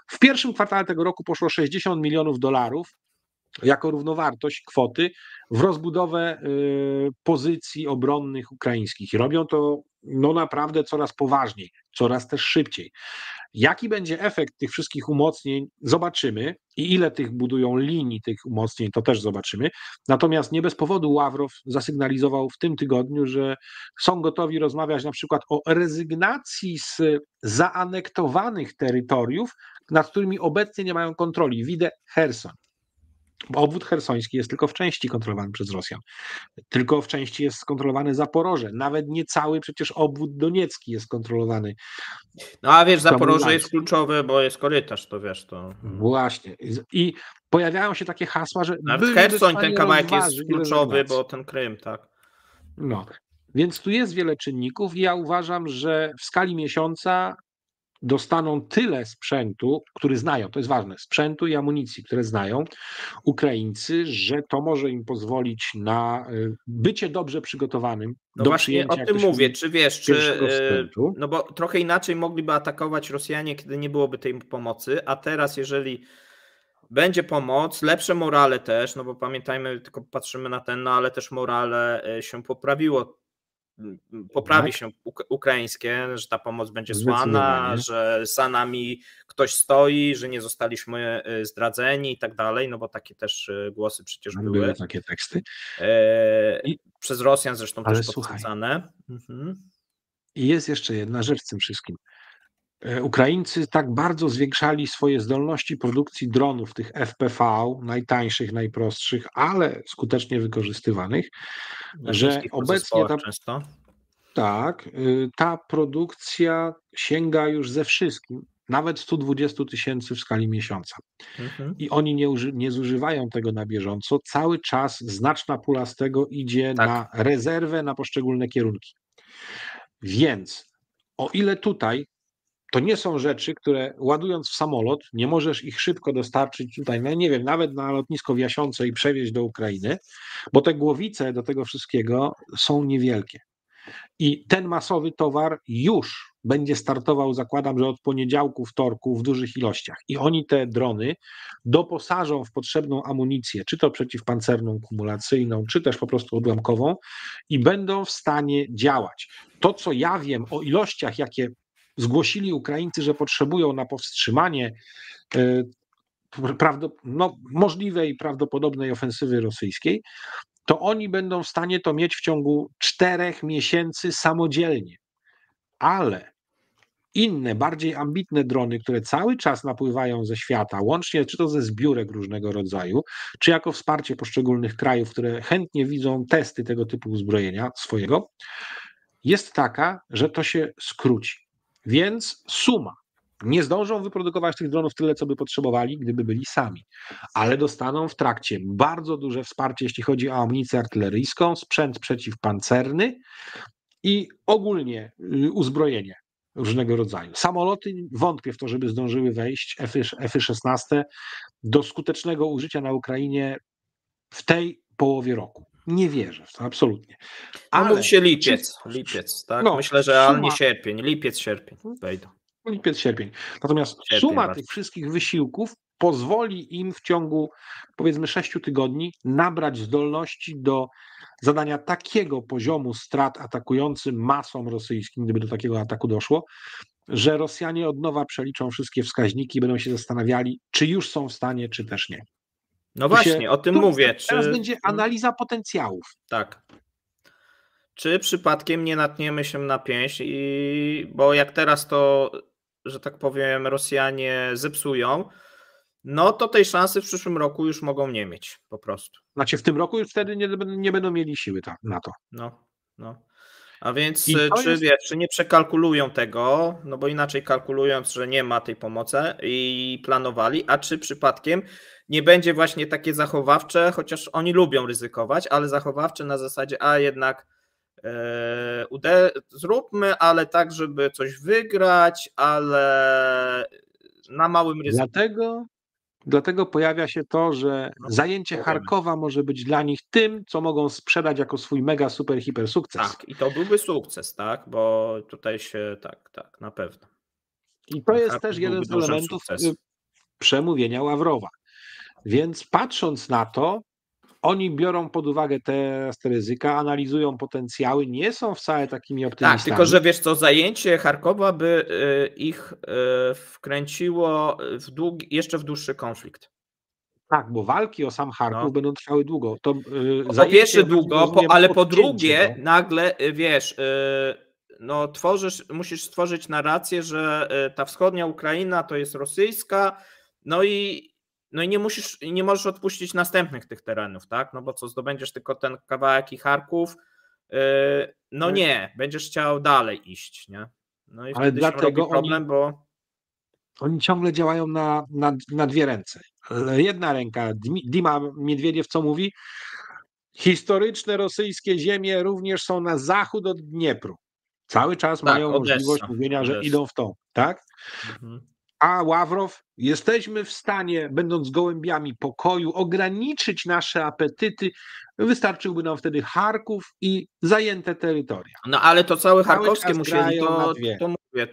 w pierwszym kwartale tego roku poszło $60 milionów jako równowartość kwoty w rozbudowę pozycji obronnych ukraińskich. I robią to naprawdę coraz poważniej, coraz też szybciej. Jaki będzie efekt tych wszystkich umocnień, zobaczymy, i ile tych budują linii tych umocnień, to też zobaczymy. Natomiast nie bez powodu Ławrow zasygnalizował w tym tygodniu, że są gotowi rozmawiać na przykład o rezygnacji z zaanektowanych terytoriów, nad którymi obecnie nie mają kontroli. Widzę Cherson. Bo obwód chersoński jest tylko w części kontrolowany przez Rosjan. Tylko w części jest skontrolowany Zaporoże. Nawet nie cały przecież obwód doniecki jest kontrolowany. No a wiesz, Zaporoże jest kluczowe, bo jest korytarz, to wiesz to. Właśnie. I pojawiają się takie hasła, że nawet Chersoń ten kawałek jest kluczowy, bo ten Krym, tak. No. Więc tu jest wiele czynników i ja uważam, że w skali miesiąca dostaną tyle sprzętu, który znają, to jest ważne, sprzętu i amunicji, które znają Ukraińcy, że to może im pozwolić na bycie dobrze przygotowanym no do właśnie przyjęcia. O tym mówię, czy wiesz, no bo trochę inaczej mogliby atakować Rosjanie, kiedy nie byłoby tej pomocy, a teraz jeżeli będzie pomoc, lepsze morale też, no bo pamiętajmy, tylko patrzymy na ale też morale się poprawi się ukraińskie, że ta pomoc będzie słana, że za nami ktoś stoi, że nie zostaliśmy zdradzeni i tak dalej, no bo takie też głosy przecież były. Takie teksty. Przez Rosjan zresztą też podsycane. I jest jeszcze jedna rzecz w tym wszystkim. Ukraińcy tak bardzo zwiększali swoje zdolności produkcji dronów, tych FPV, najtańszych, najprostszych, ale skutecznie wykorzystywanych, że obecnie Tak, ta produkcja sięga już ze wszystkim, nawet 120 000 w skali miesiąca. Mhm. I oni nie zużywają tego na bieżąco. Cały czas znaczna pula z tego idzie Tak. na rezerwę, na poszczególne kierunki. Więc o ile tutaj to nie są rzeczy, które ładując w samolot, nie możesz ich szybko dostarczyć tutaj, no nie wiem, nawet na lotnisko w Jasiące i przewieźć do Ukrainy, bo te głowice do tego wszystkiego są niewielkie. I ten masowy towar już będzie startował, zakładam, że od poniedziałku, wtorku w dużych ilościach. I oni te drony doposażą w potrzebną amunicję, czy to przeciwpancerną, kumulacyjną, czy też po prostu odłamkową i będą w stanie działać. To, co ja wiem o ilościach, jakie zgłosili Ukraińcy, że potrzebują na powstrzymanie możliwej i prawdopodobnej ofensywy rosyjskiej, to oni będą w stanie to mieć w ciągu 4 miesięcy samodzielnie. Ale inne, bardziej ambitne drony, które cały czas napływają ze świata, łącznie czy to ze zbiórek różnego rodzaju, czy jako wsparcie poszczególnych krajów, które chętnie widzą testy tego typu uzbrojenia swojego, jest taka, że to się skróci. Więc suma. Nie zdążą wyprodukować tych dronów tyle, co by potrzebowali, gdyby byli sami, ale dostaną w trakcie bardzo duże wsparcie, jeśli chodzi o amunicję artyleryjską, sprzęt przeciwpancerny i ogólnie uzbrojenie różnego rodzaju. Samoloty wątpię w to, żeby zdążyły wejść, F-16 do skutecznego użycia na Ukrainie w tej połowie roku. Nie wierzę w to, absolutnie. No mówi Ale się lipiec, tak? no, Myślę, że realnie sierpień, lipiec, sierpień wejdą. lipiec, sierpień. Natomiast Sierpień suma bardziej. tych wszystkich wysiłków pozwoli im w ciągu powiedzmy 6 tygodni nabrać zdolności do zadania takiego poziomu strat atakującym masom rosyjskim, gdyby do takiego ataku doszło, że Rosjanie od nowa przeliczą wszystkie wskaźniki i będą się zastanawiali, czy już są w stanie, czy też nie. No właśnie, o tym mówię. Teraz będzie analiza potencjałów. Tak. Czy przypadkiem nie natniemy się na pięść, bo jak teraz to, że tak powiem, Rosjanie zepsują, no to tej szansy w przyszłym roku już mogą nie mieć po prostu. Znaczy w tym roku już wtedy nie będą mieli siły na to. No. A więc czy nie przekalkulują tego, no bo inaczej kalkulując, że nie ma tej pomocy i planowali, a czy przypadkiem nie będzie właśnie takie zachowawcze, chociaż oni lubią ryzykować, ale zachowawcze na zasadzie, a jednak zróbmy, ale tak, żeby coś wygrać, ale na małym ryzyku. Dlatego pojawia się to, że zajęcie Charkowa może być dla nich tym, co mogą sprzedać jako swój mega, super, hiper sukces. Tak, i to byłby sukces, tak, bo tutaj się, tak, na pewno. I to jest też jeden z elementów przemówienia Ławrowa. Więc patrząc na to, oni biorą pod uwagę te ryzyka, analizują potencjały, nie są wcale takimi optymistami. Tak, tylko że wiesz co, zajęcie Charkowa by ich wkręciło jeszcze w dłuższy konflikt. Tak, bo walki o sam Charków będą trwały długo. To, po pierwsze długo, ale po drugie nagle, wiesz, no musisz stworzyć narrację, że ta wschodnia Ukraina to jest rosyjska, no i nie możesz odpuścić następnych tych terenów, tak? No bo co, zdobędziesz tylko ten kawałek i Charków, no nie, będziesz chciał dalej iść, nie? No i wtedy się robi problem, bo oni ciągle działają na dwie ręce. Jedna ręka, Dima Miedwiediew co mówi? Historyczne rosyjskie ziemie również są na zachód od Dniepru. Cały czas mają możliwość mówienia, że idą w tą, tak? A Ławrow, jesteśmy w stanie, będąc gołębiami pokoju, ograniczyć nasze apetyty. Wystarczyłby nam wtedy Charków i zajęte terytoria. No ale to całe charkowskie musieli, to mówię,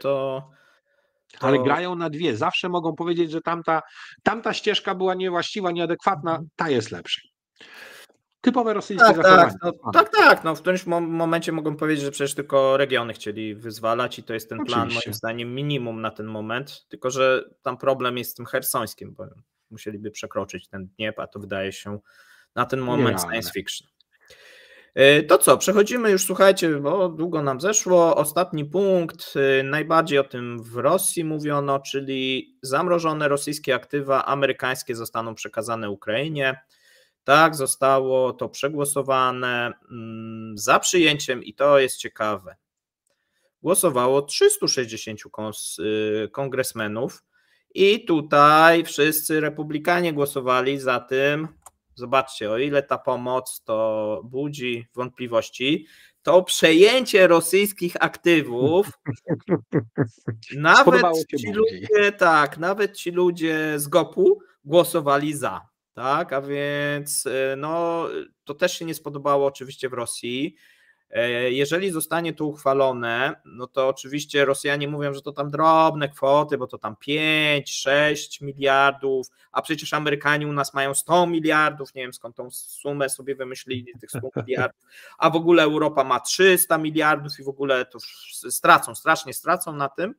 Ale grają na dwie. Zawsze mogą powiedzieć, że tamta ścieżka była niewłaściwa, nieadekwatna, ta jest lepsza. Typowe rosyjskie zachowanie. Tak. No w którymś momencie mogą powiedzieć, że przecież tylko regiony chcieli wyzwalać i to jest ten plan, moim zdaniem, minimum na ten moment. Tylko że tam problem jest z tym chersońskim, bo musieliby przekroczyć ten Dniepr, a to wydaje się na ten moment science fiction. To co, przechodzimy już, słuchajcie, bo długo nam zeszło. Ostatni punkt, najbardziej o tym w Rosji mówiono, czyli zamrożone rosyjskie aktywa amerykańskie zostaną przekazane Ukrainie. Tak, zostało to przegłosowane za przyjęciem i to jest ciekawe. głosowało 360 kongresmenów i tutaj wszyscy republikanie głosowali za tym. Zobaczcie, o ile ta pomoc to budzi wątpliwości, to przejęcie rosyjskich aktywów nawet nawet ci ludzie z GOP-u głosowali za, tak, a więc no to też się nie spodobało oczywiście w Rosji. Jeżeli zostanie to uchwalone, no to oczywiście Rosjanie mówią, że to tam drobne kwoty, bo to tam 5-6 miliardów, a przecież Amerykanie u nas mają 100 miliardów, nie wiem skąd tą sumę sobie wymyślili, tych 100 miliardów, a w ogóle Europa ma 300 miliardów i w ogóle to strasznie stracą na tym.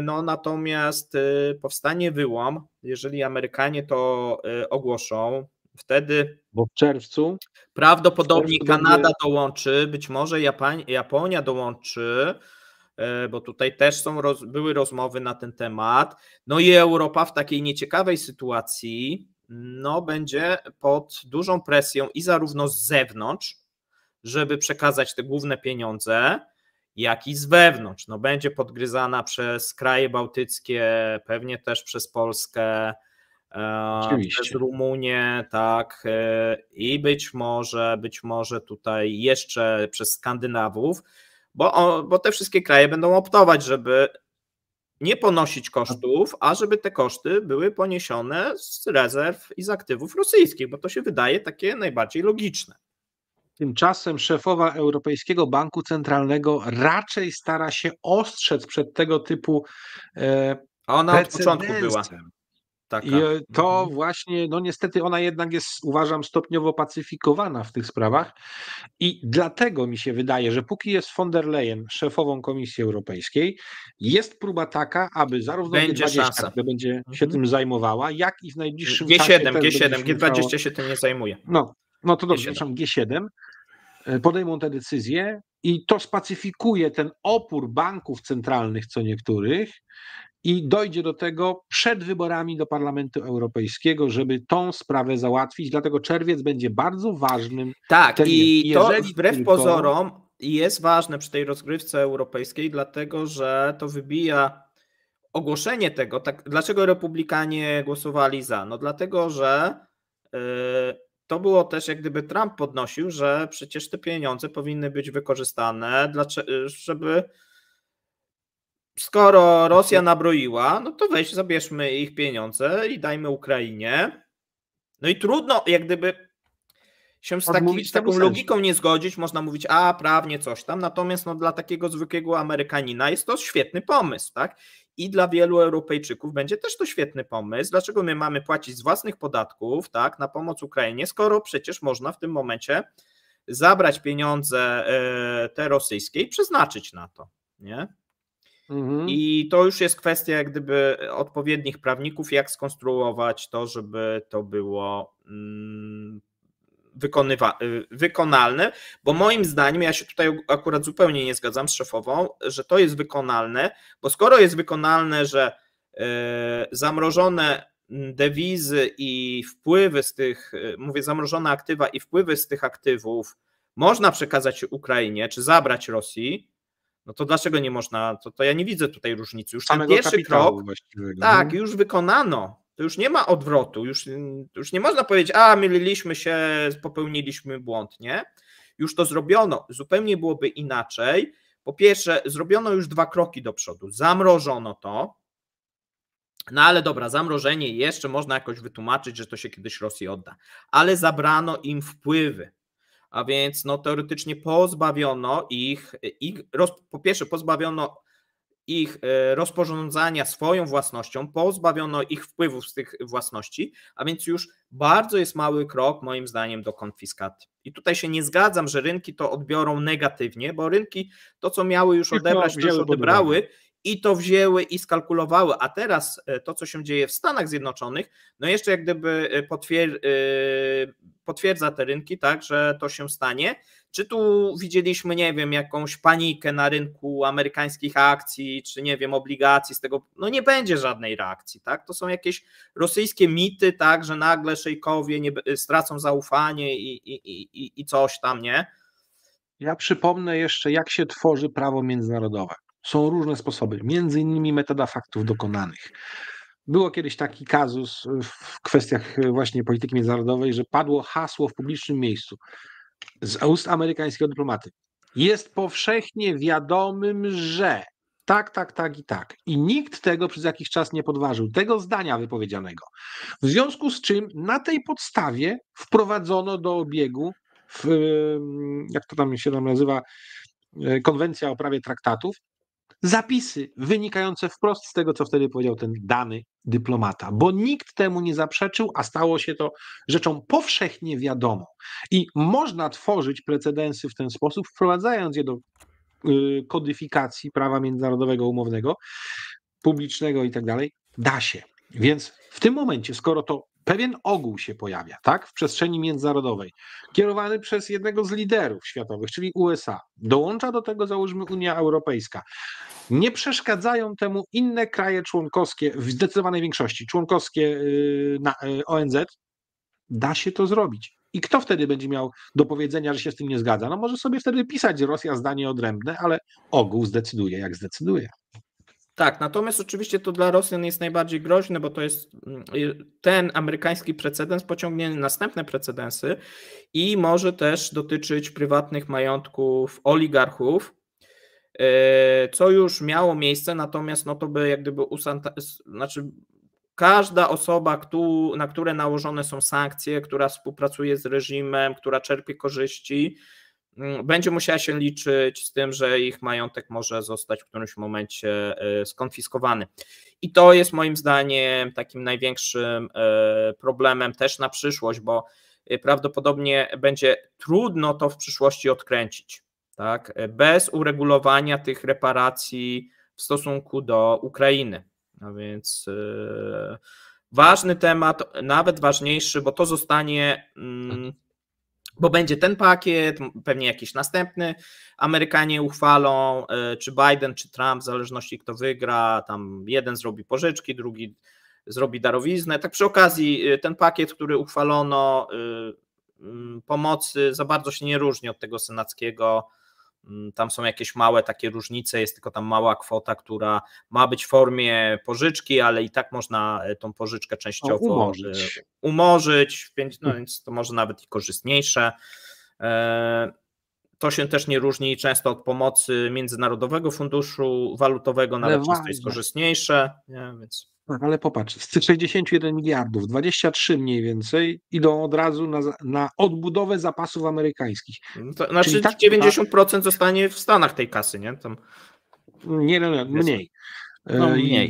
No natomiast powstanie wyłom, jeżeli Amerykanie to ogłoszą, wtedy bo w czerwcu prawdopodobnie Kanada dołączy, być może Japonia dołączy, bo tutaj też były rozmowy na ten temat. No i Europa w takiej nieciekawej sytuacji no, będzie pod dużą presją i zarówno z zewnątrz, żeby przekazać te główne pieniądze, jak i z wewnątrz. No, będzie podgryzana przez kraje bałtyckie, pewnie też przez Polskę, oczywiście, przez Rumunię, tak, i być może tutaj jeszcze przez Skandynawów, bo te wszystkie kraje będą optować, żeby nie ponosić kosztów, a żeby te koszty były poniesione z rezerw i z aktywów rosyjskich, bo to się wydaje takie najbardziej logiczne. Tymczasem szefowa Europejskiego Banku Centralnego raczej stara się ostrzec przed tego typu ona od początku była. Taka. I to właśnie, no niestety ona jednak jest, uważam, stopniowo pacyfikowana w tych sprawach i dlatego mi się wydaje, że póki jest von der Leyen szefową Komisji Europejskiej, jest próba taka, aby zarówno G20, która będzie się tym zajmowała, jak i w najbliższym czasie G20 się tym nie zajmuje. No to dobrze, G7 podejmą te decyzje i to spacyfikuje ten opór banków centralnych co niektórych i dojdzie do tego przed wyborami do Parlamentu Europejskiego, żeby tą sprawę załatwić. Dlatego czerwiec będzie bardzo ważnym. Tak, i to wbrew pozorom jest ważne przy tej rozgrywce europejskiej, dlatego że to wybija ogłoszenie tego. Tak, dlaczego republikanie głosowali za? No dlatego, że to było też, jak gdyby Trump podnosił, że przecież te pieniądze powinny być wykorzystane, żeby skoro Rosja nabroiła, no to zabierzmy ich pieniądze i dajmy Ukrainie. No i trudno jak gdyby się z taką logiką nie zgodzić, można mówić, prawnie coś tam, natomiast no, dla takiego zwykłego Amerykanina jest to świetny pomysł, tak? I dla wielu Europejczyków będzie też to świetny pomysł. Dlaczego my mamy płacić z własnych podatków, tak, na pomoc Ukrainie, skoro przecież można w tym momencie zabrać pieniądze te rosyjskie i przeznaczyć na to, nie? I to już jest kwestia jak gdyby odpowiednich prawników, jak skonstruować to, żeby to było wykonalne, bo moim zdaniem, ja się tutaj akurat zupełnie nie zgadzam z szefową, że to jest wykonalne, bo skoro jest wykonalne, że zamrożone dewizy i wpływy z tych, mówię zamrożone aktywa i wpływy z tych aktywów można przekazać Ukrainie, czy zabrać Rosji, no to dlaczego nie można, to ja nie widzę tutaj różnicy. Już ten pierwszy krok, tak, już wykonano, to już nie ma odwrotu, już nie można powiedzieć, myliliśmy się, popełniliśmy błąd, nie? Już to zrobiono, zupełnie byłoby inaczej. Po pierwsze, zrobiono już 2 kroki do przodu, zamrożono to, no ale dobra, zamrożenie jeszcze można jakoś wytłumaczyć, że to się kiedyś Rosji odda, ale zabrano im wpływy. A więc no, teoretycznie pozbawiono po pierwsze pozbawiono ich rozporządzania swoją własnością, pozbawiono ich wpływów z tych własności, a więc już bardzo jest mały krok moim zdaniem do konfiskaty. I tutaj się nie zgadzam, że rynki to odbiorą negatywnie, bo rynki to, co miały już odebrać, to już odebrały i to wzięły i skalkulowały, a teraz to, co się dzieje w Stanach Zjednoczonych, no jeszcze jak gdyby potwierdza te rynki, tak, że to się stanie. Czy tu widzieliśmy, nie wiem, jakąś panikę na rynku amerykańskich akcji, czy nie wiem, obligacji z tego, no nie będzie żadnej reakcji, tak, to są jakieś rosyjskie mity, tak, że nagle szejkowie stracą zaufanie i coś tam, nie? Ja przypomnę jeszcze, jak się tworzy prawo międzynarodowe. Są różne sposoby, między innymi metoda faktów dokonanych. Było kiedyś taki kazus w kwestiach właśnie polityki międzynarodowej, że padło hasło w publicznym miejscu z ust amerykańskiego dyplomaty. Jest powszechnie wiadomym, że tak, tak, tak i tak. I nikt tego przez jakiś czas nie podważył, tego zdania wypowiedzianego. W związku z czym na tej podstawie wprowadzono do obiegu, jak to tam się nazywa, konwencja o prawie traktatów, zapisy wynikające wprost z tego, co wtedy powiedział ten dany dyplomata, bo nikt temu nie zaprzeczył, a stało się to rzeczą powszechnie wiadomą. I można tworzyć precedensy w ten sposób, wprowadzając je do kodyfikacji prawa międzynarodowego umownego, publicznego i tak dalej. Da się. Więc w tym momencie, skoro to pewien ogół się pojawia, tak, w przestrzeni międzynarodowej, kierowany przez jednego z liderów światowych, czyli USA, dołącza do tego, załóżmy, Unia Europejska, nie przeszkadzają temu inne kraje członkowskie, w zdecydowanej większości, członkowskie na ONZ, da się to zrobić. I kto wtedy będzie miał do powiedzenia, że się z tym nie zgadza? No może sobie wtedy pisać, że Rosja zdanie odrębne, ale ogół zdecyduje, jak zdecyduje. Tak, natomiast oczywiście to dla Rosjan jest najbardziej groźne, bo to jest ten amerykański precedens pociągnie następne precedensy i może też dotyczyć prywatnych majątków oligarchów, co już miało miejsce, natomiast no to by jak gdyby znaczy każda osoba, na które nałożone są sankcje, która współpracuje z reżimem, która czerpie korzyści, będzie musiała się liczyć z tym, że ich majątek może zostać w którymś momencie skonfiskowany. I to jest moim zdaniem takim największym problemem też na przyszłość, bo prawdopodobnie będzie trudno to w przyszłości odkręcić, tak? Bez uregulowania tych reparacji w stosunku do Ukrainy. No więc ważny temat, nawet ważniejszy, bo to zostanie, bo będzie ten pakiet, pewnie jakiś następny Amerykanie uchwalą, czy Biden, czy Trump, w zależności kto wygra, tam jeden zrobi pożyczki, drugi zrobi darowiznę. Tak przy okazji ten pakiet, który uchwalono pomocy za bardzo się nie różni od tego senackiego. Tam są jakieś małe takie różnice, jest tylko tam mała kwota, która ma być w formie pożyczki, ale i tak można tą pożyczkę częściowo umorzyć, no więc to może nawet i korzystniejsze. To się też nie różni często od pomocy Międzynarodowego Funduszu Walutowego, nawet często jest korzystniejsze. Nie, więc... Ale popatrz, z tych 61 miliardów, 23 mniej więcej idą od razu na odbudowę zapasów amerykańskich. To znaczy tak, 90% zostanie w Stanach tej kasy, nie? Tam... Nie, mniej. No, mniej.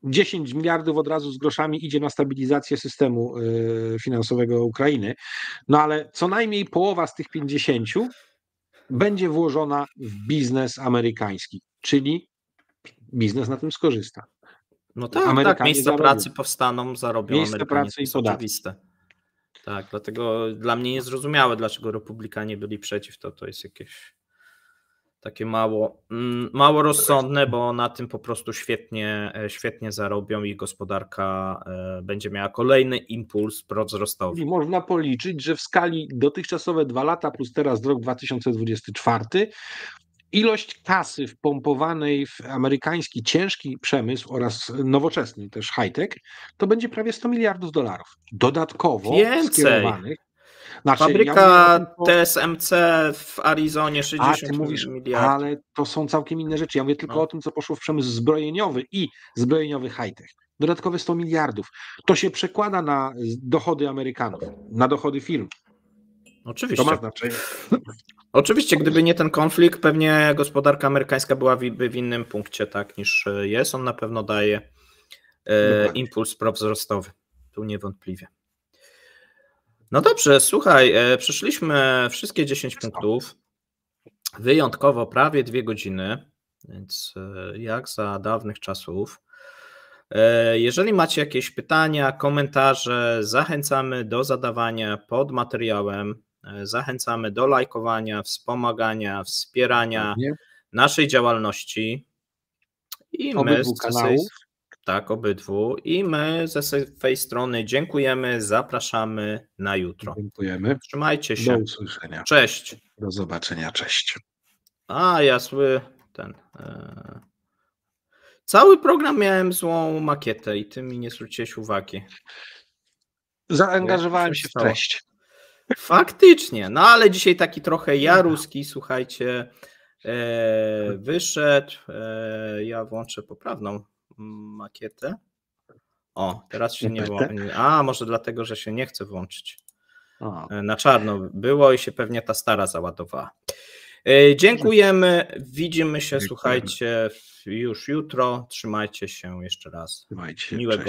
10 miliardów od razu z groszami idzie na stabilizację systemu finansowego Ukrainy, no ale co najmniej połowa z tych 50 będzie włożona w biznes amerykański, czyli biznes na tym skorzysta. No tak, miejsca pracy powstaną, zarobią Amerykanie, pracy to jest oczywiste. Tak, dlatego dla mnie niezrozumiałe, dlaczego republikanie byli przeciw, to jest jakieś takie mało rozsądne, bo na tym po prostu świetnie zarobią i gospodarka będzie miała kolejny impuls prowzrostowy. I można policzyć, że w skali dotychczasowe 2 lata plus teraz rok 2024 ilość kasy wpompowanej w amerykański ciężki przemysł oraz nowoczesny też high-tech to będzie prawie $100 miliardów. Dodatkowo skierowanych. Znaczy, Fabryka TSMC w Arizonie 60 miliardów. Ale to są całkiem inne rzeczy. Ja mówię tylko o tym, co poszło w przemysł zbrojeniowy i zbrojeniowy high-tech. Dodatkowe 100 miliardów. To się przekłada na dochody Amerykanów, na dochody firm. Oczywiście. To ma znaczenie. Oczywiście, gdyby nie ten konflikt, pewnie gospodarka amerykańska byłaby w innym punkcie, tak, niż jest. On na pewno daje impuls prowzrostowy. Tu niewątpliwie. No dobrze, słuchaj, przeszliśmy wszystkie 10 punktów. Wyjątkowo prawie 2 godziny, więc jak za dawnych czasów. Jeżeli macie jakieś pytania, komentarze, zachęcamy do zadawania pod materiałem. Zachęcamy do lajkowania, wspomagania, wspierania naszej działalności. I obydwu kanałów. Tak, obydwu. I my ze swojej strony dziękujemy, zapraszamy na jutro. Dziękujemy. Trzymajcie się. Do usłyszenia. Cześć. Do zobaczenia, cześć. A, ja cały program miałem złą makietę i ty mi nie zwróciłeś uwagi. Zaangażowałem się w treść. Faktycznie, no ale dzisiaj taki trochę jaruski, słuchajcie, wyszedł. Ja włączę poprawną makietę. O, teraz się nie włączy. A, może dlatego, że się nie chce włączyć. Na czarno było i się pewnie ta stara załadowała. Dziękujemy, widzimy się, słuchajcie, już jutro. Trzymajcie się jeszcze raz. Trzymajcie, Miłego. cześć.